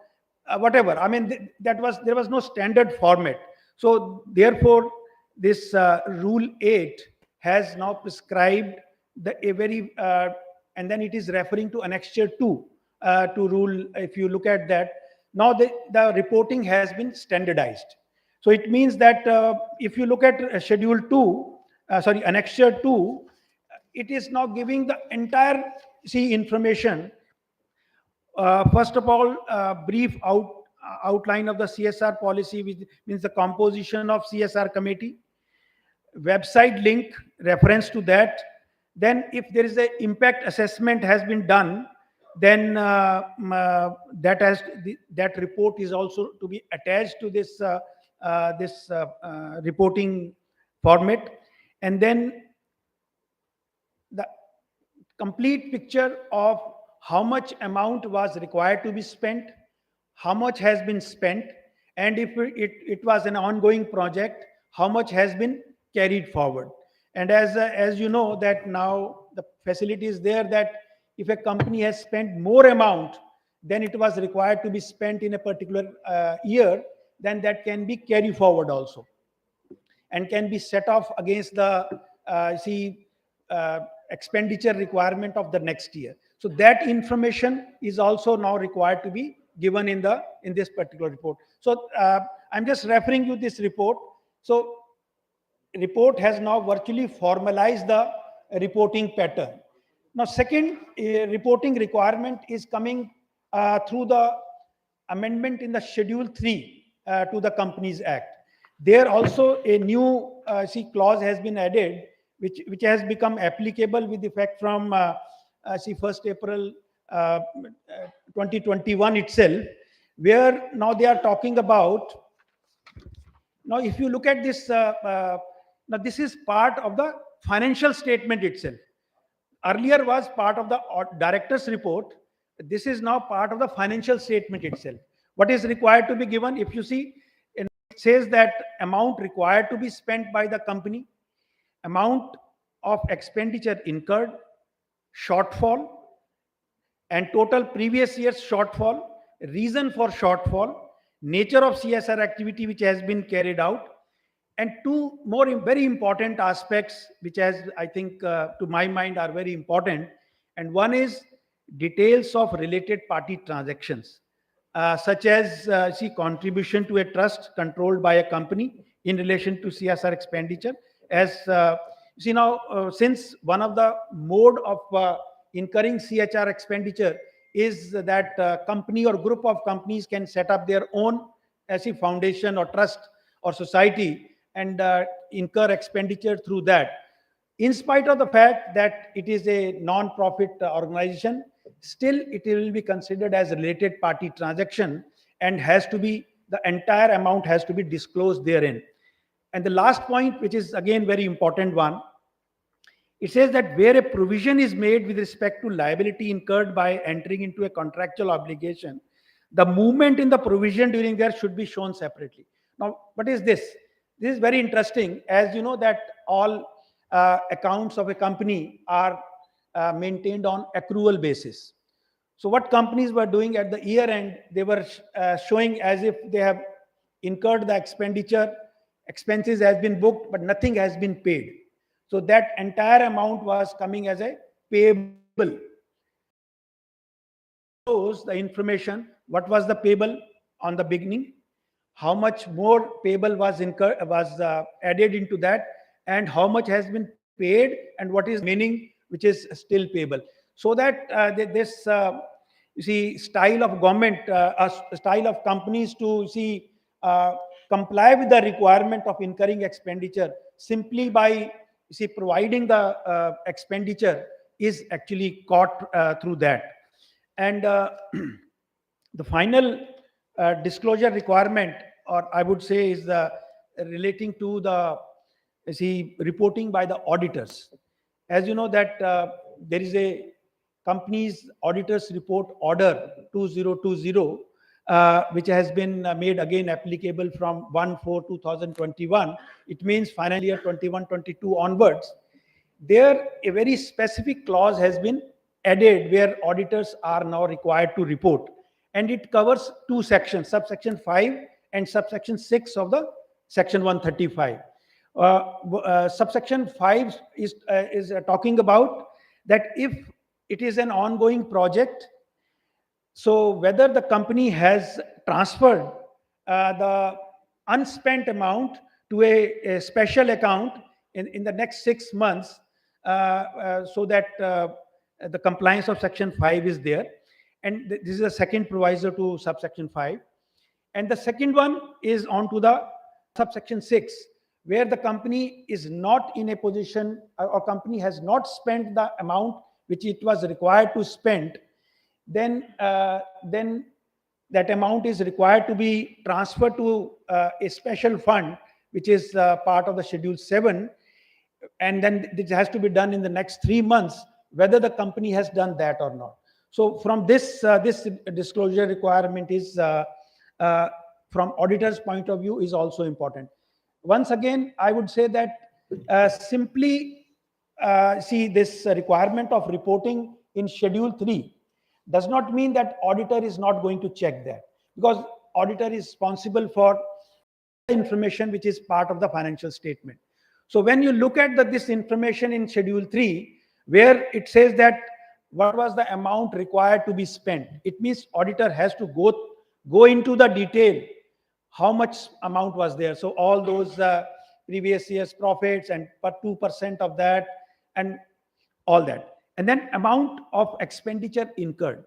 whatever. I mean, there was no standard format. So therefore, this rule 8 has now prescribed a very and then it is referring to annexure 2 to rule. If you look at that, now the reporting has been standardized. So it means that if you look at schedule 2, annexure 2, it is now giving the entire information. First of all, brief outline of the CSR policy, which means the composition of CSR committee, website link, reference to that. Then if there is a impact assessment has been done, then that report is also to be attached to this reporting format. And then the complete picture of how much amount was required to be spent, how much has been spent, and if it was an ongoing project, how much has been carried forward. And as you know that now the facility is there that if a company has spent more amount than it was required to be spent in a particular year, then that can be carried forward also, and can be set off against the expenditure requirement of the next year. So that information is also now required to be given in this particular report. So I'm just referring you this report. So report has now virtually formalized the reporting pattern. Now second reporting requirement is coming through the amendment in the schedule 3 to the Companies Act. There also a new clause has been added, which has become applicable with effect from 1st April 2021 itself, where now they are talking about, now if you look at this, now this is part of the financial statement itself. Earlier was part of the director's report. This is now part of the financial statement itself. What is required to be given? If you see, it says that amount required to be spent by the company, amount of expenditure incurred, shortfall, and total previous year's shortfall, reason for shortfall, nature of CSR activity which has been carried out, and two more very important aspects which has, I think, to my mind are very important. And one is details of related party transactions, such as see contribution to a trust controlled by a company in relation to CSR expenditure. As see now, since one of the mode of incurring CSR expenditure is that company or group of companies can set up their own as a foundation or trust or society and incur expenditure through that. In spite of the fact that it is a non-profit organization, still it will be considered as a related party transaction and has to be, the entire amount has to be disclosed therein. And the last point, which is again very important one, it says that where a provision is made with respect to liability incurred by entering into a contractual obligation, the movement in the provision during there should be shown separately. Now, what is this? This is very interesting. As you know that all accounts of a company are maintained on accrual basis. So what companies were doing at the year end, they were showing as if they have incurred the expenditure, expenses has been booked, but nothing has been paid. So that entire amount was coming as a payable. Shows the information, what was the payable on the beginning, how much more payable was added into that, and how much has been paid, and what is remaining, which is still payable. So that this you see style of government, style of companies to see comply with the requirement of incurring expenditure simply by see providing the expenditure is actually caught through that. And the final disclosure requirement, or I would say, is the relating to the see reporting by the auditors. As you know that there is a company's auditors report order 2020, which has been made again applicable from 1/4/2021. It means financial year 21-22 onwards. There a very specific clause has been added where auditors are now required to report, and it covers two sections, subsection 5 and subsection 6 of the section 135. Subsection 5 is talking about that if it is an ongoing project, so whether the company has transferred the unspent amount to a special account in the next 6 months, so that the compliance of section 5 is there. And this is the second proviso to subsection 5. And the second one is on to the subsection 6, where the company is not in a position, or company has not spent the amount which it was required to spend, then that amount is required to be transferred to a special fund, which is part of the Schedule 7, and then this has to be done in the next 3 months, whether the company has done that or not. So from this disclosure requirement is from auditor's point of view is also important. Once again, I would say that simply see this requirement of reporting in Schedule 3 does not mean that auditor is not going to check that, because auditor is responsible for information which is part of the financial statement. So when you look at this information in Schedule 3, where it says that what was the amount required to be spent, it means auditor has to go into the detail how much amount was there. So all those previous year's profits and 2% of that and all that. And then amount of expenditure incurred.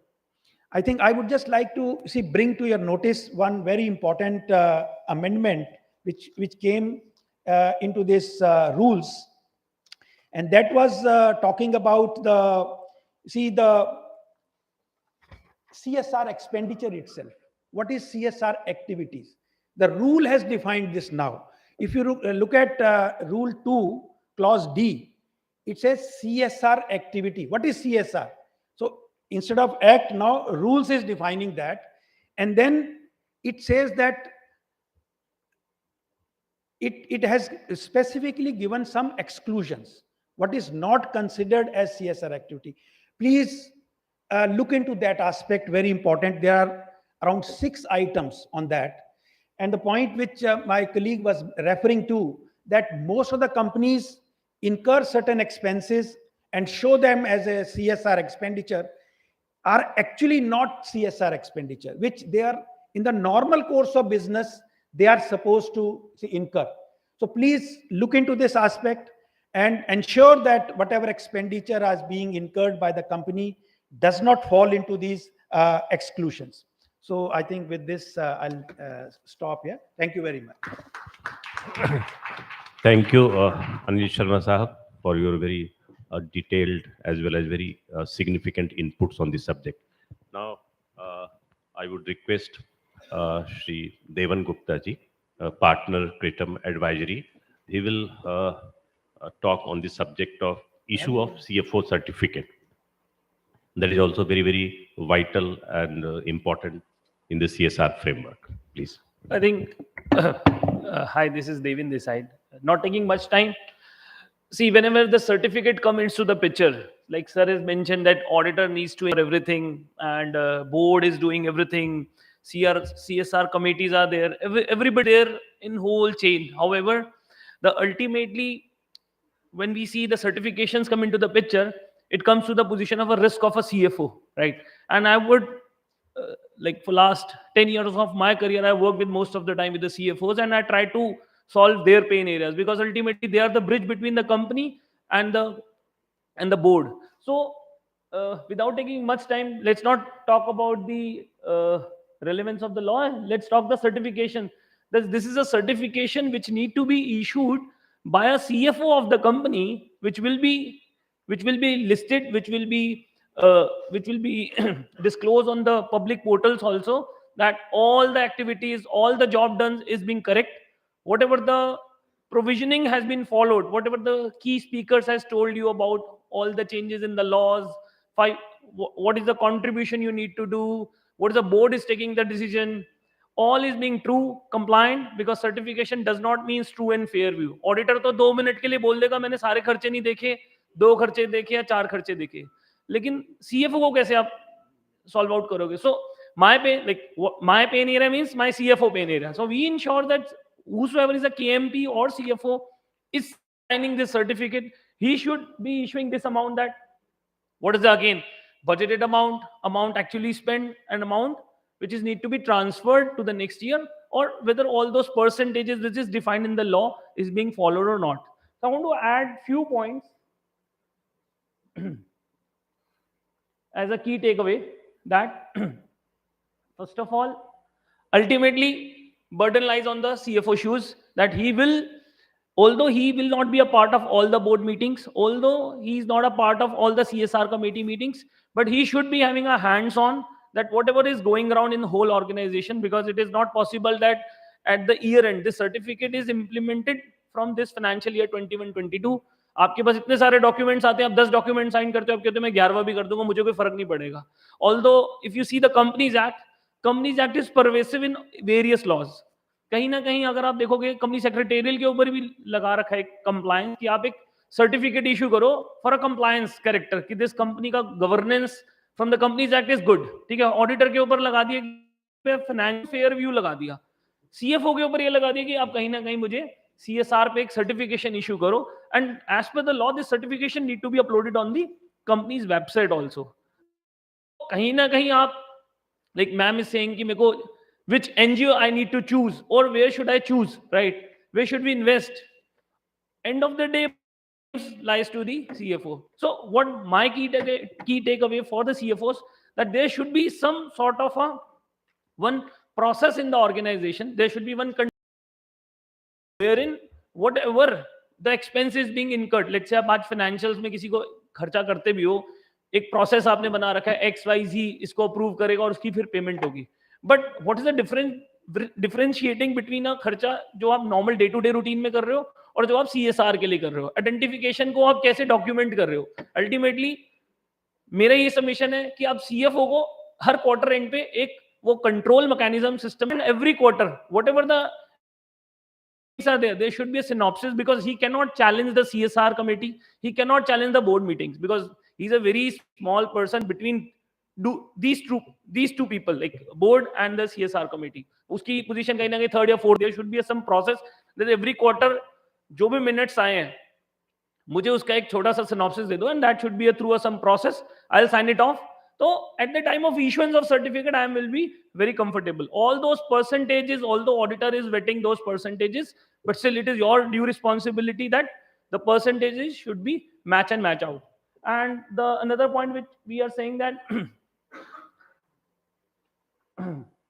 I think I would just like to bring to your notice one very important amendment which came into this rules, and that was talking about the CSR expenditure itself. What is CSR activities? The rule has defined this now. If you look at Rule 2, Clause D, it says CSR activity. What is CSR? So instead of act, now rules is defining that. And then it says that it has specifically given some exclusions. What is not considered as CSR activity? Please look into that aspect, very important. There are around 6 items on that. And the point which my colleague was referring to, that most of the companies incur certain expenses and show them as a CSR expenditure, are actually not CSR expenditure, which they are in the normal course of business, they are supposed to incur. So please look into this aspect and ensure that whatever expenditure is being incurred by the company does not fall into these exclusions. So I think with this, I'll stop here. Thank you very much. Thank you, Anil Sharma Sahab, for your very detailed as well as very significant inputs on this subject. Now, I would request Shri Devan Gupta ji, partner Kritam Advisory. He will talk on the subject of issue of CFO certificate. That is also very, very vital and important in the CSR framework. Please. I think, hi, this is Devin this side. Not taking much time. See, whenever the certificate comes into the picture, like sir has mentioned that auditor needs to do everything and board is doing everything, CSR committees are there, everybody there in whole chain. However, ultimately, when we see the certifications come into the picture, it comes to the position of a risk of a CFO, right? And I would, like for last 10 years of my career, I worked with most of the time with the CFOs and I try to solve their pain areas, because ultimately they are the bridge between the company and the board. So without taking much time, let's not talk about the relevance of the law. Let's talk the certification. This is a certification which need to be issued by a CFO of the company, which will be listed, which will be disclosed on the public portals also, that all the activities, all the job done is being correct. Whatever the provisioning has been followed, whatever the key speakers has told you about all the changes in the laws, what is the contribution you need to do, what is the board is taking the decision, all is being true, compliant, because certification does not mean true and fair view. Auditor तो 2 minute के लिए बोल देगा मैंने सारे खर्चे नहीं देखे, 2 खर्चे देखे या 4 खर्चे देखे, लेकिन CFO को कैसे आप solve out करोगे? So my pain area means my CFO pain area. So we ensure that whosoever is a KMP or CFO is signing this certificate, he should be issuing this amount, that what is the, again, budgeted amount actually spent, and amount which is need to be transferred to the next year, or whether all those percentages which is defined in the law is being followed or not. So I want to add few points as a key takeaway, that first of all, ultimately burden lies on the CFO shoes, that although he will not be a part of all the board meetings, although he is not a part of all the CSR committee meetings, but he should be having a hands on that whatever is going around in the whole organization, because it is not possible that at the year end this certificate is implemented from this financial year 21-22. आपके पास इतने सारे documents आते हैं, आप 10 document sign करते हो, आप कहते हो मैं 11वां भी कर दूंगा, मुझे कोई फर्क नहीं पड़ेगा. Although if you see the Companies Act is pervasive in various laws. कहीं ना कहीं अगर आप देखोगे कंपनी सेक्रेटेरियल के ऊपर भी लगा रखा है कंप्लायंस, कि आप एक सर्टिफिकेट इशू करो फॉर अ कंप्लायंस कैरेक्टर, कि दिस कंपनी का governance from the companies act is good. ठीक है, ऑडिटर के ऊपर लगा दिया, फाइनेंशियल फेयर व्यू लगा दिया, सीएफओ के ऊपर ये लगा दिया कि आप कहीं ना कहीं मुझे CSR पे एक सर्टिफिकेशन इशू करो, and as per the law this certification need to be uploaded on the company's website also. कहीं ना कहीं आप, like ma'am is saying कि मेरे को which NGO I need to choose, or where should I choose, right? Where should we invest? End of the day lies to the CFO. So what my key takeaway for the CFOs, that there should be some sort of one process in the organization. There should be one wherein whatever the expense is being incurred, let's say आप आज financials में किसी को खर्चा करते भी हो, एक प्रोसेस आपने बना रखा है, XYZ इसको अप्रूव करेगा और उसकी फिर पेमेंट होगी. But what is the differentiating between a खर्चा जो आप normal day to day routine में कर रहे हो और जो आप CSR के लिए कर रहे हो, आइडेंटिफिकेशन को आप कैसे डॉक्यूमेंट कर रहे हो. अल्टीमेटली मेरा ये सबमिशन है कि आप CFO को हर क्वार्टर एंड पे एक वो control mechanism system, and every quarter whatever the are there should be a synopsis, because he cannot challenge the CSR committee, he cannot challenge the board meetings, because he's a very small person between do these two people, like board and the CSR committee. Uski position kahin na kahin third या fourth. There should be some process that every quarter जो भी minutes आए हैं मुझे उसका एक छोटा सा synopsis दे दो, and that should be through some process. I'll sign it off. So at the time of issuance of certificate, I will be very comfortable. All those percentages, although auditor is vetting those percentages, but still it is your due responsibility that the percentages should be match and match out. And the another point which we are saying that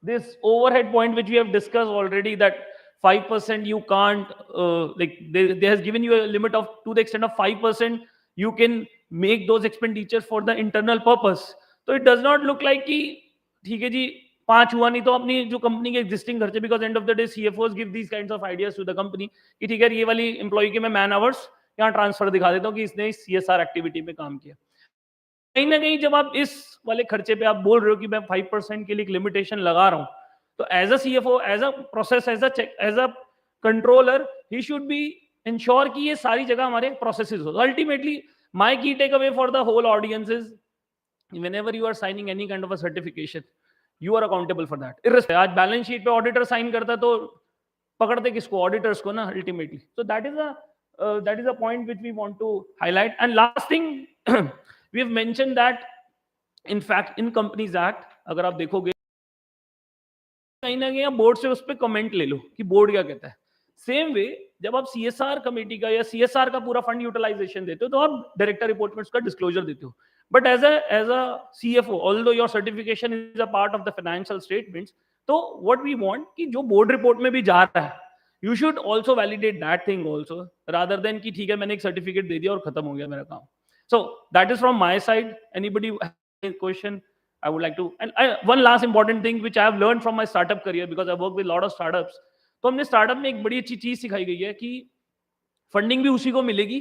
this overhead point which we have discussed already, that 5% you can't like they has given you a limit of to the extent of 5% you can make those expenditures for the internal purpose. So it does not look like कि ठीक है जी 5 हुआ नहीं तो अपनी जो company के existing खर्चे, because end of the day CFOs give these kinds of ideas to the company कि ठीक है ये वाली एम्प्लॉय के मैं मैन आवर्स यहाँ ट्रांसफर दिखा देता हूँ कि इसने सीएसआर एक्टिविटी में काम किया। कहीं ना कहीं जब आप इस वाले खर्चे पे आप बोल रहे हो कि मैं 5% के लिए एक लिमिटेशन लगा रहा हूं, तो as a CFO, as a process, as a controller, he should be insure कि ये सारी जगह हमारे प्रोसेसेस हो। Ultimately my key takeaway for the whole audience is whenever you are signing any kind of a certification, you are accountable for that. आज balance sheet पे auditor sign करता है तो पकड़ते किसको? ऑडिटर्स को ना ultimately. So that is a point which we want to highlight. And last thing we have mention that in fact in companies act, अगर आप देखोगे कहीं ना कहीं बोर्ड से उस पर कमेंट ले लो कि बोर्ड क्या कहता है। सेम वे जब आप सीएसआर कमेटी का या सीएसआर का पूरा फंड यूटिलाइजेशन देते हो तो आप डायरेक्टर रिपोर्ट में उसका डिस्क्लोजर देते हो। But as a CFO, although your certification is a part of the financial statements, तो व्हाट वी वांट कि जो बोर्ड रिपोर्ट में भी जा रहा है you should also validate that thing also, rather than कि ठीक है मैंने एक सर्टिफिकेट दे दिया और खत्म हो गया मेरा काम। सो that is from my side. Anybody question? I would like to, and one last important thing which I have learned from my startup career, because I work with a lot of startups. तो हमने startup में एक बड़ी अच्छी चीज सिखाई गई है कि फंडिंग भी उसी को मिलेगी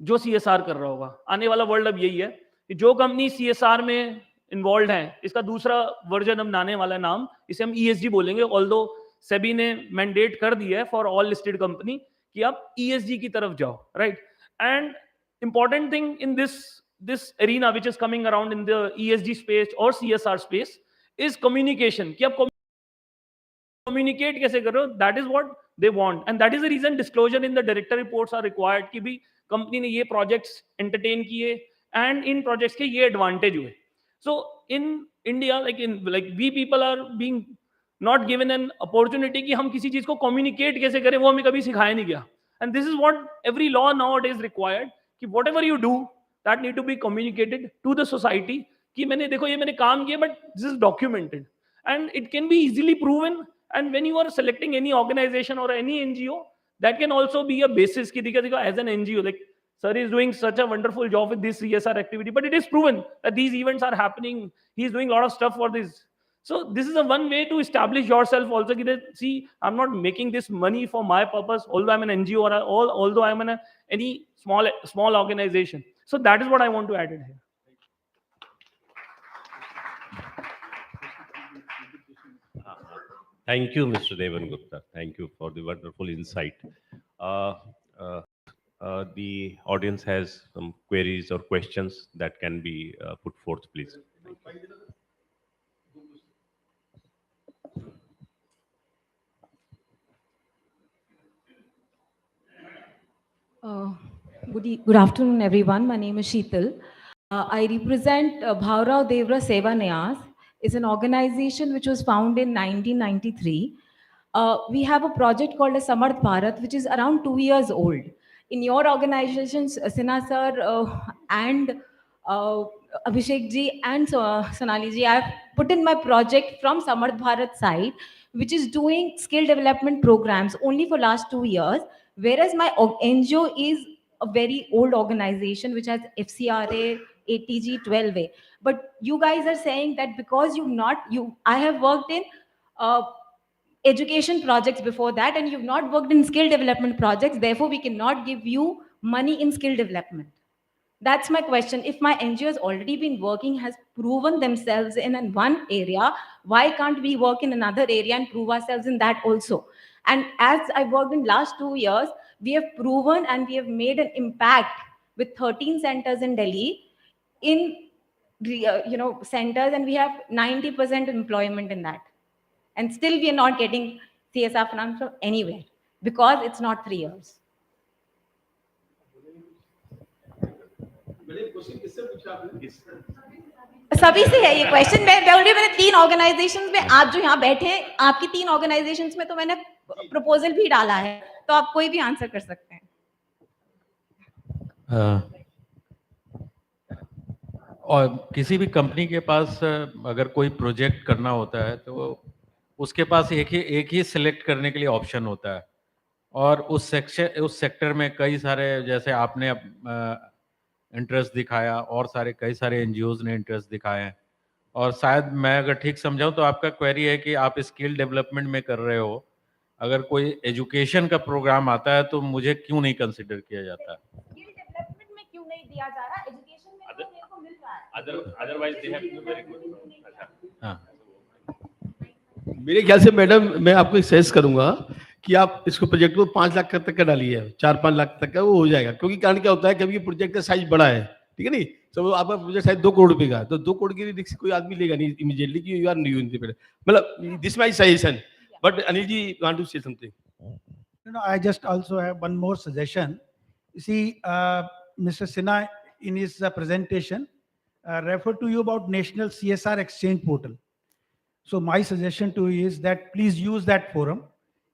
जो सीएसआर कर रहा होगा। आने वाला वर्ल्ड अब यही है कि जो कंपनी सीएसआर में इन्वॉल्व है, इसका दूसरा वर्जन हम लाने वाला नाम, इसे हम ईएसजी बोलेंगे। ऑल्दो सेबी ने मैंडेट कर दिया है फॉर ऑल लिस्टेड कंपनी कि आप ईएसजी की तरफ जाओ, right? And important thing in this arena which is coming around in the ESG space or CSR space is communication. कि आप communicate कैसे कर रहे हो? That is what they want, and that is the reason disclosure in the director reports are required कि भी company ने ये projects entertain किए and in projects के ये advantage हुए। So in India, like we people are being not given an opportunity कि हम किसी चीज को communicate कैसे करें, वो हमें कभी सिखाया नहीं गया। And this is what every law nowadays required कि whatever you do that need to be communicated to the society कि मैंने देखो ये मैंने काम किया, but this is documented and it can be easily proven. And when you are selecting any organization or any NGO, that can also be a basis कि देखो as an NGO, like sir is doing such a wonderful job with this CSR activity, but it is proven that these events are happening, he is doing a lot of stuff for this. So this is a one way to establish yourself also that, see, I'm not making this money for my purpose, although I'm an NGO or although I'm in any small organization. So that is what I want to add in here. Thank you, Mr. Devan Gupta. Thank you for the wonderful insight. The audience has some queries or questions that can be put forth, please. Good afternoon, everyone. My name is Sheetal. I represent Bhaurao Devra Seva Nyas. It's an organization which was founded in 1993. We have a project called as Samarth Bharat, which is around 2 years old. In your organizations, Sinha sir and Abhishek ji and Sonali ji, I have put in my project from Samarth Bharat side, which is doing skill development programs only for last 2 years, whereas my NGO is a very old organization which has FCRA, ATG, 12A. But you guys are saying that because I have worked in education projects before that and you've not worked in skill development projects, therefore we cannot give you money in skill development. That's my question. If my NGO has already been working, has proven themselves in one area, why can't we work in another area and prove ourselves in that also? And as I worked in last 2 years, we have proven and we have made an impact with 13 centers in Delhi in centers, and we have 90% employment in that. And still we are not getting CSR funds from anywhere because it's not 3 years. सभी से है ये question. मैंने 3 organisations में, आप जो यहाँ बैठे हैं, आपकी 3 ऑर्गेनाइजेशंस में तो मैंने प्रपोजल भी डाला है, तो आप कोई भी आंसर कर सकते हैं। और किसी भी कंपनी के पास अगर कोई प्रोजेक्ट करना होता है तो उसके पास एक ही सिलेक्ट करने के लिए ऑप्शन होता है, और उस सेक्टर में कई सारे, जैसे आपने इंटरेस्ट दिखाया और कई सारे एनजीओज ने इंटरेस्ट दिखाए हैं, और शायद मैं अगर ठीक समझाऊं तो आपका क्वेरी है कि आप स्किल डेवलपमेंट में कर रहे हो, अगर कोई एजुकेशन का प्रोग्राम आता है तो मुझे क्यों नहीं कंसिडर किया जाता है? स्किल डेवलपमेंट में क्यों नहीं दिया जा रहा, एजुकेशन में तो मेरे को मिल रहा है। Otherwise they have to very good. हाँ, मेरे ख्याल से मैडम मैं आपको एक सजेस्ट करूंगा कि आप इसको प्रोजेक्ट को 5 लाख तक का डालिए, 4-5 लाख तक का वो हो जाएगा। क्योंकि कारण क्या होता है, कभी प्रोजेक्ट का साइज बड़ा है, ठीक है नहीं, तो आपका प्रोजेक्ट साइज 2 करोड़ रुपए का, तो 2 करोड़ की रिस्क कोई आदमी लेगा नहीं इमीडिएटली कि you are new in the, मतलब this my suggestion. But Anil ji want to say something? I just also have one more suggestion. You see, Mr. Sinha in his presentation referred to you about National CSR Exchange Portal. So my suggestion to you is that please use that forum.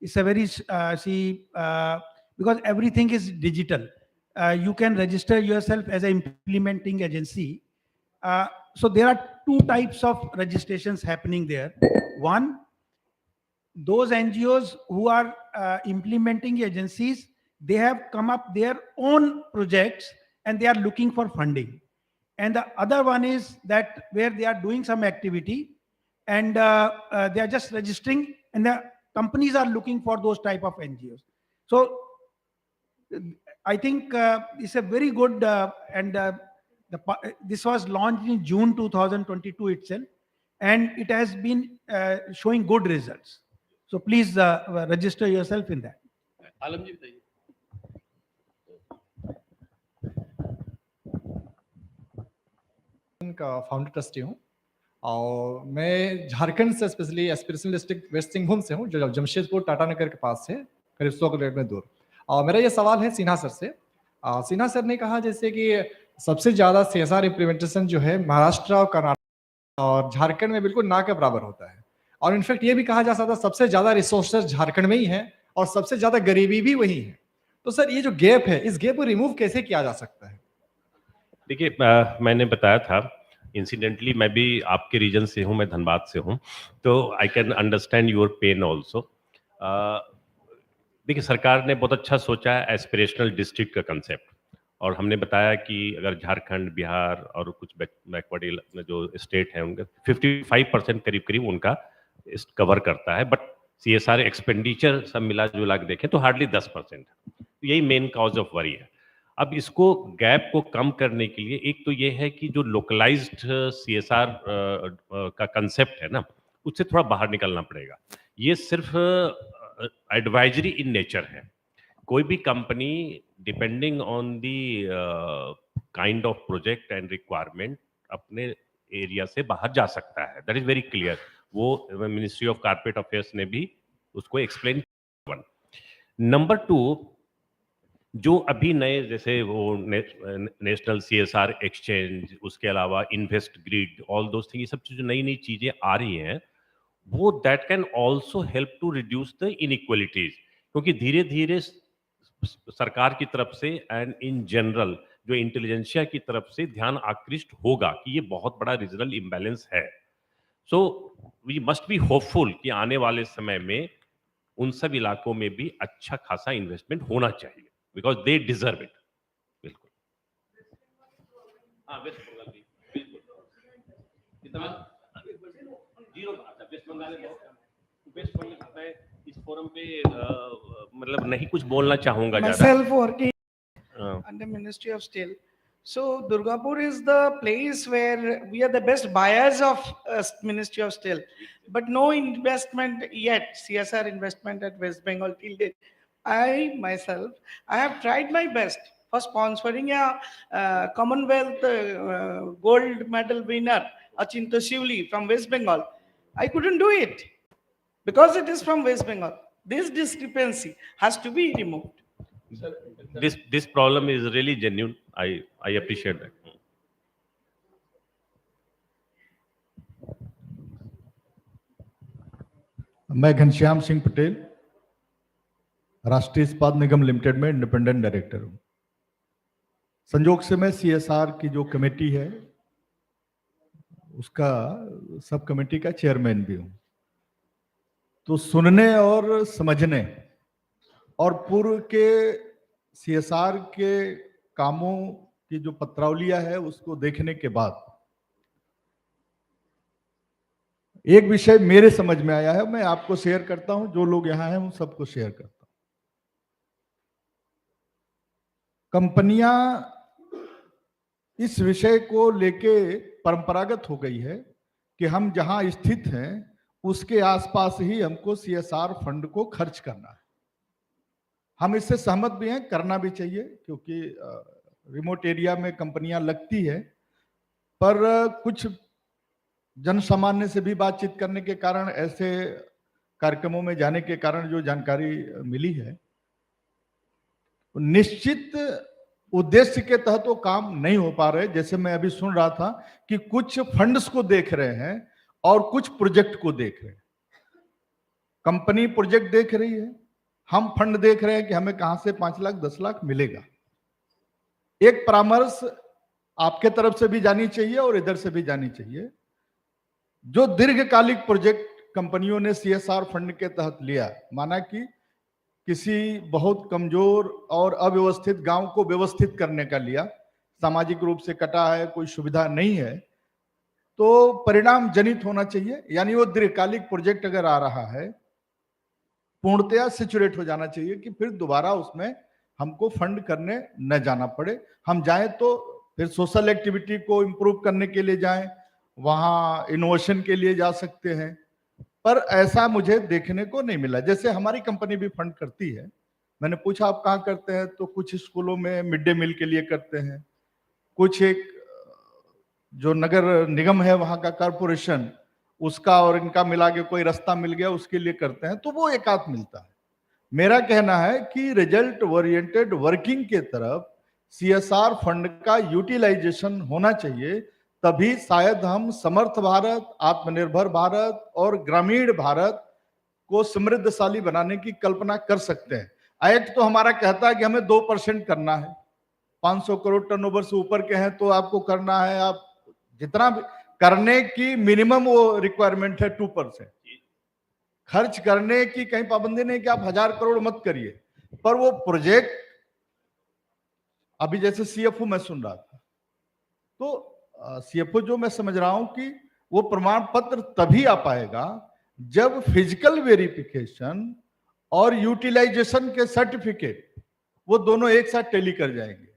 It's a very because everything is digital. You can register yourself as an implementing agency. So there are 2 types of registrations happening there. One, those NGOs who are implementing agencies, they have come up their own projects and they are looking for funding. And the other one is that where they are doing some activity and they are just registering, and the companies are looking for those type of NGOs. So I think it's a very good this was launched in June 2022 itself, and it has been showing good results. So please register yourself in that. Alam ji बताइए। का founder trustee हूँ और मैं झारखंड से, specially aspirational district West Singhbhum से हूँ, जो जमशेदपुर टाटा नगर के पास है, करीब 100 किलोमीटर दूर। और मेरा ये सवाल है सिन्हा सर से। सिन्हा सर ने कहा जैसे कि सबसे ज़्यादा CSR इम्प्लीमेंटेशन जो है महाराष्ट्र और कर्नाटक और झारखंड में बिल्कुल ना के बराबर होता है, और इनफैक्ट ये भी कहा जा सकता है सबसे ज़्यादा रिसोर्सेज झारखंड में ही है और सबसे ज़्यादा गरीबी भी वही है। तो सर ये जो गैप है, इस गैप को रिमूव कैसे किया जा सकता है? देखिए, मैंने बताया था इंसिडेंटली मैं भी आपके रीजन से हूँ, मैं धनबाद से हूँ, तो I can understand your pain also. देखिए, सरकार ने बहुत अच्छा सोचा है एस्पिरेशनल डिस्ट्रिक्ट का कंसेप्ट, और हमने बताया कि अगर झारखंड, बिहार और कुछ बैकवर्ड जो स्टेट हैं उनका 55% करीब करीब उनका कवर करता है, बट CSR एक्सपेंडिचर सब मिला जुला के देखें तो हार्डली 10%। यही मेन कॉज ऑफ वरी है। अब इसको गैप को कम करने के लिए एक तो ये है कि जो लोकलाइज्ड CSR का कंसेप्ट है ना, उससे थोड़ा बाहर निकलना पड़ेगा। ये सिर्फ एडवाइजरी इन नेचर है। कोई भी company depending on the kind of project and requirement अपने एरिया से बाहर जा सकता है, दैट इज वेरी क्लियर। वो मिनिस्ट्री ऑफ कॉर्पोरेट अफेयर्स ने भी उसको एक्सप्लेन किया। नंबर 2, जो अभी नए जैसे वो नेशनल CSR एक्सचेंज, उसके अलावा invest grid, all those thing, ये सब जो नई नई चीजें आ रही हैं, वो that can also help to reduce the inequalities, क्योंकि धीरे धीरे सरकार की तरफ से एंड इन जनरल जो इंटेलिजेंसिया की तरफ से ध्यान आकृष्ट होगा कि ये बहुत बड़ा रीजनल इम्बैलेंस है। So we must be hopeful कि आने वाले समय में उन सब इलाकों में भी अच्छा खासा इन्वेस्टमेंट होना चाहिए, बिकॉज दे डिजर्व इट। बिल्कुल। हाँ, वेस्ट बंगाल भी बिल्कुल जीरो बात है। वेस्ट बंगाल में वेस्ट बंगाल में इस फोरम पे मतलब नहीं कुछ बोलना चाहूंगा ज्यादा। Myself working under Ministry of Steel. So Durgapur is the place where we are the best buyers of Ministry of Steel, but no investment yet, CSR investment at West Bengal till date. I myself, I have tried my best for sponsoring a Commonwealth gold medal winner, Achinta Shivli from West Bengal. I couldn't do it because it is from West Bengal. This discrepancy has to be removed. This problem is really genuine. I appreciate that. मैं घनश्याम सिंह पटेल राष्ट्रीय इस्पात निगम limited में independent director हूं। संयोग से मैं CSR की जो कमेटी है उसका सब कमेटी का चेयरमैन भी हूं। तो सुनने और समझने और पूर्व के सीएसआर के कामों की जो पत्रावलियां है उसको देखने के बाद एक विषय मेरे समझ में आया है, मैं आपको शेयर करता हूं, जो लोग यहां हैं उन सबको शेयर करता हूं। कंपनियां इस विषय को लेके परंपरागत हो गई है कि हम जहां स्थित हैं उसके आसपास ही हमको सीएसआर फंड को खर्च करना है। हम इससे सहमत भी हैं, करना भी चाहिए, क्योंकि रिमोट एरिया में कंपनियां लगती है, पर कुछ जन सामान्य से भी बातचीत करने के कारण, ऐसे कार्यक्रमों में जाने के कारण जो जानकारी मिली है, निश्चित उद्देश्य के तहत वो काम नहीं हो पा रहे। जैसे मैं अभी सुन रहा था कि कुछ फंड्स को देख रहे हैं और कुछ प्रोजेक्ट को देख रहे हैं। कंपनी प्रोजेक्ट देख रही है, हम फंड देख रहे हैं कि हमें कहां से 5 लाख 10 लाख मिलेगा। एक परामर्श आपके तरफ से भी जानी चाहिए और इधर से भी जानी चाहिए। जो दीर्घकालिक प्रोजेक्ट कंपनियों ने सीएसआर फंड के तहत लिया, माना कि किसी बहुत कमजोर और अव्यवस्थित गांव को व्यवस्थित करने का लिया, सामाजिक रूप से कटा है, कोई सुविधा नहीं है, तो परिणाम जनित होना चाहिए। यानी वो दीर्घकालिक प्रोजेक्ट अगर आ रहा है, पूर्णतया सिचुरेट हो जाना चाहिए कि फिर दोबारा उसमें हमको फंड करने न जाना पड़े। हम जाएं तो फिर सोशल एक्टिविटी को इम्प्रूव करने के लिए जाएं, वहां इनोवेशन के लिए जा सकते हैं, पर ऐसा मुझे देखने को नहीं मिला। जैसे हमारी कंपनी भी फंड करती है, मैंने पूछा आप कहाँ करते हैं, तो कुछ स्कूलों में मिड डे मील के लिए करते हैं, कुछ एक जो नगर निगम है वहां का कॉरपोरेशन, उसका और इनका मिला के कोई रास्ता मिल गया उसके लिए करते हैं, तो वो एक आध मिलता है। मेरा कहना है कि रिजल्ट ओरिएंटेड वर्किंग के तरफ सीएसआर फंड का यूटिलाइजेशन होना चाहिए, तभी शायद हम समर्थ भारत, आत्मनिर्भर भारत और ग्रामीण भारत को समृद्धशाली बनाने की कल्पना कर सकते हैं। एक्ट तो हमारा कहता है कि हमें 2% करना है, 500 करोड़ टर्नओवर से ऊपर के हैं तो आपको करना है, आप जितना भी करने की मिनिमम वो रिक्वायरमेंट है 2%। खर्च करने की कहीं पाबंदी नहीं कि आप 1000 करोड़ मत करिए, पर वो प्रोजेक्ट, अभी जैसे सीएफओ मैं सुन रहा था, तो सीएफओ जो मैं समझ रहा हूं कि वो प्रमाण पत्र तभी आ पाएगा जब फिजिकल वेरिफिकेशन और यूटिलाइजेशन के सर्टिफिकेट वो दोनों एक साथ टैली कर जाएंगे।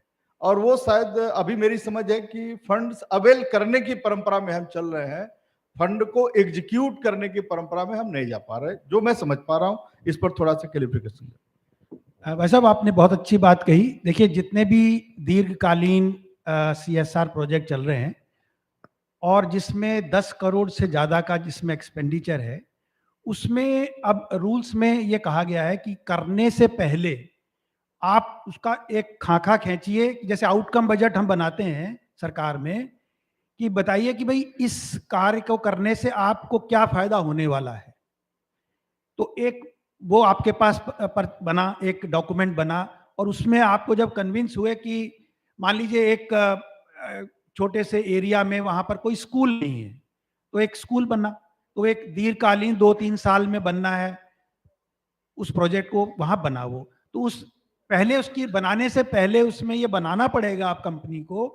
और वो शायद अभी मेरी समझ है कि फंड्स अवेल करने की परंपरा में हम चल रहे हैं, फंड को एग्जीक्यूट करने की परंपरा में हम नहीं जा पा रहे, जो मैं समझ पा रहा हूं। इस पर थोड़ा सा क्लैरिफिकेशन। भाई साहब, आपने बहुत अच्छी बात कही। देखिए, जितने भी दीर्घकालीन सीएसआर प्रोजेक्ट चल रहे हैं और जिसमें 10 करोड़ से ज़्यादा का जिसमें एक्सपेंडिचर है, उसमें अब रूल्स में ये कहा गया है कि करने से पहले आप उसका एक खाका खींचिए। जैसे आउटकम बजट हम बनाते हैं सरकार में, कि बताइए कि भाई इस कार्य को करने से आपको क्या फायदा होने वाला है। तो एक वो आपके पास बना, एक डॉक्यूमेंट बना, और उसमें आपको जब कन्विंस हुए कि मान लीजिए एक छोटे से एरिया में वहां पर कोई स्कूल नहीं है, तो एक स्कूल बनना, तो एक दीर्घकालीन 2-3 साल में बनना है उस प्रोजेक्ट को, वहां बना वो। तो उस पहले उसकी बनाने से पहले उसमें ये बनाना पड़ेगा आप कंपनी को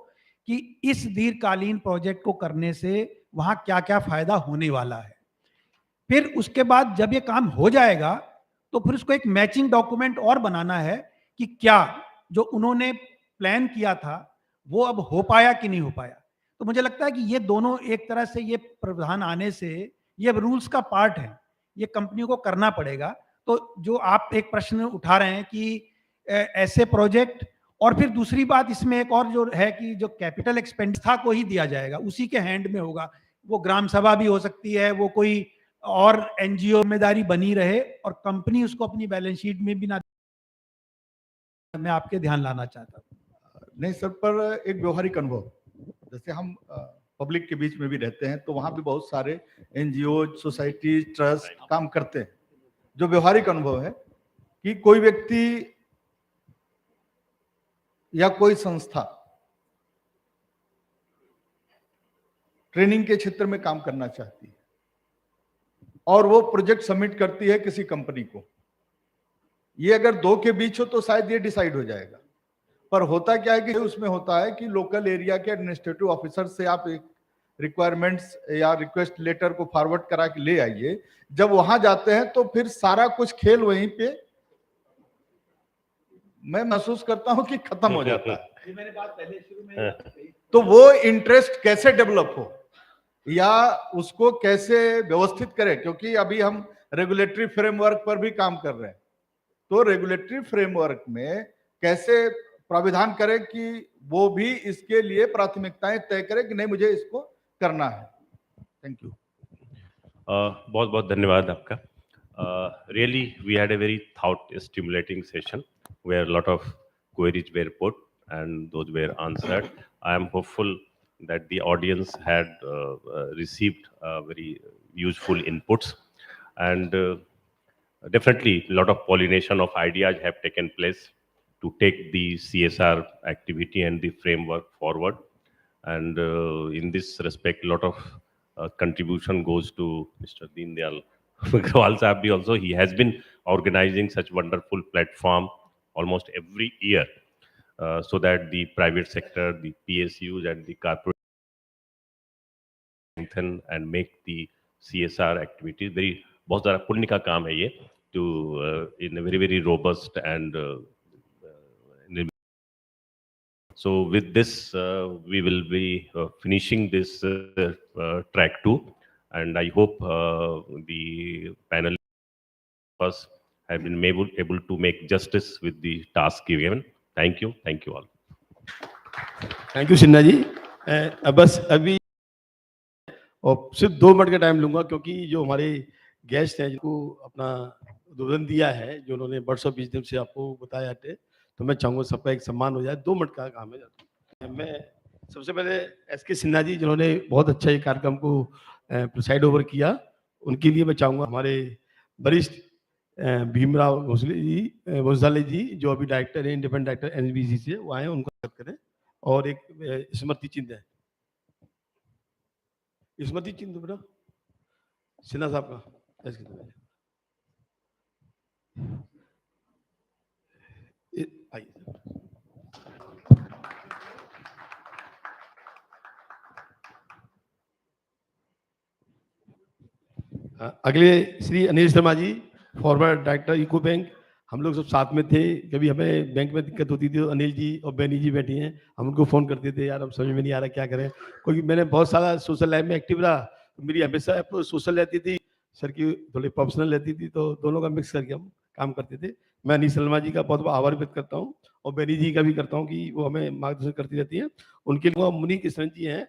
कि इस दीर्घकालीन प्रोजेक्ट को करने से वहां क्या क्या फायदा होने वाला है। फिर उसके बाद जब ये काम हो जाएगा तो फिर उसको एक मैचिंग डॉक्यूमेंट और बनाना है कि क्या जो उन्होंने प्लान किया था वो अब हो पाया कि नहीं हो पाया। तो मुझे लगता है कि ये दोनों एक तरह से ये प्रावधान आने से ये रूल्स का पार्ट है, ये कंपनियों को करना पड़ेगा। तो जो आप एक प्रश्न उठा रहे हैं कि ऐसे प्रोजेक्ट और फिर दूसरी बात इसमें एक और जो है कि जो कैपिटल एक्सपेंस था को ही दिया जाएगा, उसी के हैंड में होगा। वो ग्राम सभा भी हो सकती है, वो कोई और एनजीओ जिम्मेदारी बनी रहे और कंपनी उसको अपनी बैलेंस शीट में भी ना, मैं आपके ध्यान लाना चाहता हूँ। नहीं सर, पर एक व्यवहारिक अनुभव, जैसे हम पब्लिक के बीच में भी रहते हैं तो वहां भी बहुत सारे एनजीओ, सोसाइटी, ट्रस्ट काम करते हैं। जो व्यवहारिक अनुभव है कि कोई व्यक्ति या कोई संस्था ट्रेनिंग के क्षेत्र में काम करना चाहती है और वो प्रोजेक्ट सबमिट करती है किसी कंपनी को, ये अगर दो के बीच हो तो शायद ये डिसाइड हो जाएगा। पर होता क्या है कि उसमें होता है कि लोकल एरिया के एडमिनिस्ट्रेटिव ऑफिसर से आप एक रिक्वायरमेंट्स या रिक्वेस्ट लेटर को फॉरवर्ड करा के ले आइए। जब वहां जाते हैं तो फिर सारा कुछ खेल वहीं पे मैं महसूस करता हूं कि खत्म हो जाता है। मैंने बात पहले शुरू में तो वो इंटरेस्ट कैसे डेवलप हो या उसको कैसे व्यवस्थित करें, क्योंकि अभी हम रेगुलेटरी फ्रेमवर्क पर भी काम कर रहे हैं। तो रेगुलेटरी फ्रेमवर्क में कैसे प्राविधान करें कि वो भी इसके लिए प्राथमिकताएं तय करे कि नहीं मुझे इसको करना है। Thank you. बहुत बहुत धन्यवाद आपका। Really, we had a very thought-stimulating session where a lot of queries were put and those were answered. I am hopeful that the audience had received very useful inputs, and definitely a lot of pollination of ideas have taken place to take the CSR activity and the framework forward. And in this respect, a lot of contribution goes to Mr. Deen Dayal Agrawal Sahab bhi also. He has been organizing such wonderful platform almost every year so that the private sector, the PSUs and the corporate strengthen and make the CSR activities very, बहुत ज़्यादा पुण्य का काम है ये, to in a very very robust and so with this we will be finishing this track 2, and I hope the panelists have been able to make justice with the task given. Thank you all. Thank you Sinha ji. बस अभी और सिर्फ 2 minute का time लूंगा क्योंकि जो हमारे guest हैं जिनको अपना उद्बोधन दिया है, जो उन्होंने वर्ड्स ऑफ विजडम से आपको बताया है, तो मैं चाहूँगा सबका एक सम्मान हो जाए। 2 मिनट का काम है। मैं सबसे पहले एसके सिन्हा जी जिन्होंने बहुत अच्छा ये कार्यक्रम को प्रिसाइड ओवर किया, उनके लिए मैं चाहूँगा हमारे वरिष्ठ भीमराव भोसले जी जो अभी डायरेक्टर है, इंडिपेंडेंट डायरेक्टर एनबीसी से, वो आए, उनको बात करें। और एक स्मृति चिन्ह है, स्मृति चिन्ह बेटा सिन्हा साहब का। आइए अगले Shri Anil Sharma ji, farmer director eco bank. हम लोग सब साथ में थे, कभी हमें बैंक में दिक्कत होती थी तो अनिल जी और बेनी जी बैठी हैं, हम उनको फ़ोन करते थे, यार हम समझ में नहीं आ रहा क्या करें, क्योंकि मैंने बहुत सारा सोशल लाइफ में एक्टिव रहा, मेरी हमेशा सोशल रहती थी, सर की थोड़ी प्रोफेशनल रहती थी, तो दोनों का मिक्स करके हम काम करते थे। मैं अनिल शर्मा जी का बहुत बहुत आभार व्यक्त करता हूँ और बेनी जी का भी करता हूँ कि वो हमें मार्गदर्शन करती रहती हैं। उनके लिए मुनि किशन जी हैं,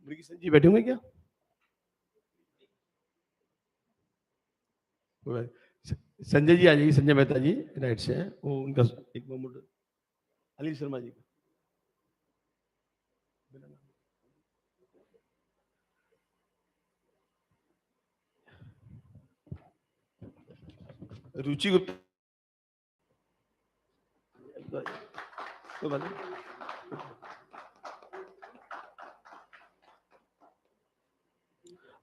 मुनि किशन जी बैठे होंगे क्या? संजय जी आ जाइए, संजय मेहता जी राइट से हैं, वो उनका एक मोमेंट। अनिल शर्मा जी का रुचि गुप्ता,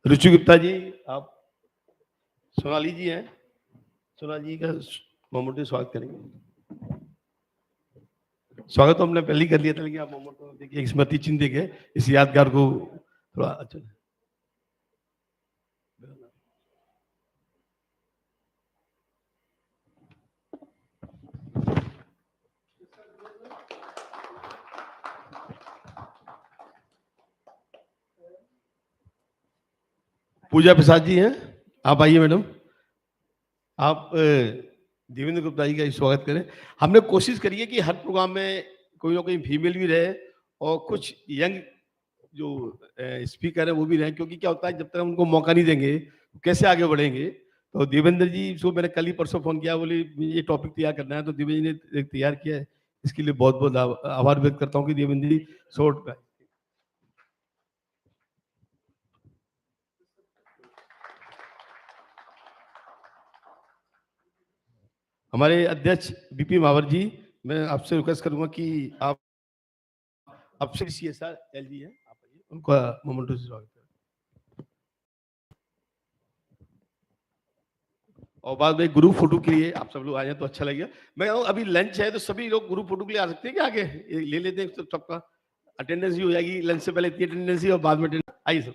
रुचि गुप्ता जी आप। सोनाली जी हैं, सोनाली जी का मोमेंट स्वागत करेंगे। स्वागत तो हमने पहले ही कर लिया था, लेकिन आप मोमेंट को देखिए, एक स्मृति चिन्ह देके इस यादगार को थोड़ा अच्छा। पूजा प्रसाद जी हैं, आप आइए मैडम। आप देवेंद्र गुप्ता जी का स्वागत करें। हमने कोशिश करी है कि हर प्रोग्राम में कोई ना कोई फीमेल भी रहे और कुछ यंग जो स्पीकर है वो भी रहे, क्योंकि क्या होता है जब तक हम उनको मौका नहीं देंगे तो कैसे आगे बढ़ेंगे। तो देवेंद्र जी को मैंने कल ही परसों फोन किया, बोले ये टॉपिक तैयार करना है, तो देवेंद्र जी ने तैयार किया है। इसके लिए बहुत बहुत आभार व्यक्त करता हूँ कि देवेंद्र जी शॉर्ट। हमारे अध्यक्ष बीपी मावर जी, मैं आपसे रिक्वेस्ट करूंगा कि आप आपसे CSR एलजी है, आप आइए, उनका मोमेंटो से स्वागत करें। और बाद में ग्रुप फोटो के लिए आप सब लोग आ जाए तो अच्छा लगेगा। मैं कहूँ अभी लंच है तो सभी लोग ग्रुप फोटो के लिए आ सकते हैं कि आगे ले लेते हैं, तो सबका अटेंडेंस भी हो जाएगी। लंच से पहले इतनी अटेंडेंस ही और बाद में आइए सब।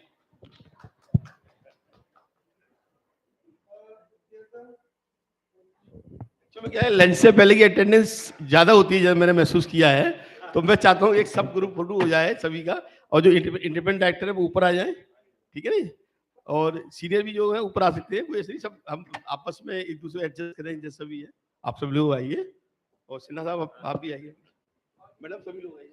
चलो क्या है, लंच से पहले की अटेंडेंस ज्यादा होती है जब मैंने महसूस किया है, तो मैं चाहता हूँ एक सब ग्रुप फोटो हो जाए सभी का, और जो इंडिपेंडेंट डायरेक्टर है वो ऊपर आ जाए, ठीक है नहीं, और सीनियर भी जो है ऊपर आ सकते हैं, कोई ऐसे नहीं, सब हम आपस में एक दूसरे एडजस्ट करें जैसा भी है। आप सब लोग आइए, और सिन्हा साहब आप भी आइए, मैडम सभी लोग आइए।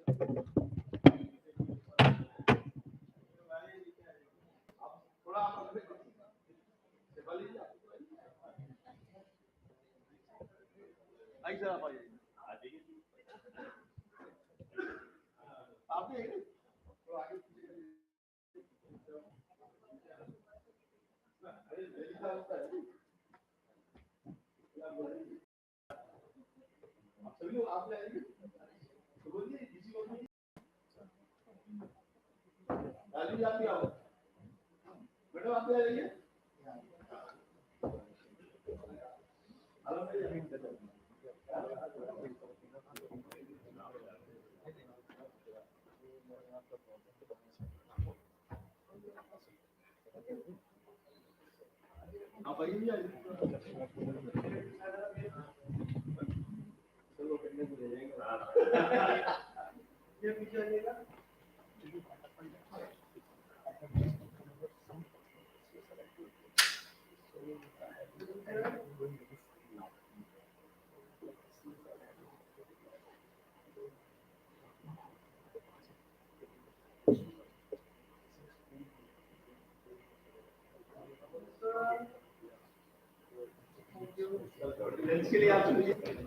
लंच के लिए आप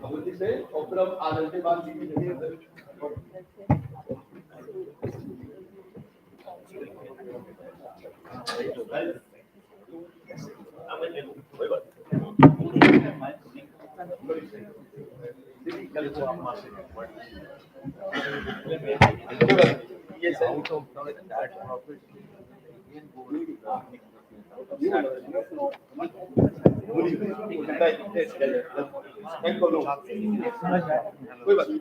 अवधि से और फिर अब आधे घंटे बाद कोई बात नहीं।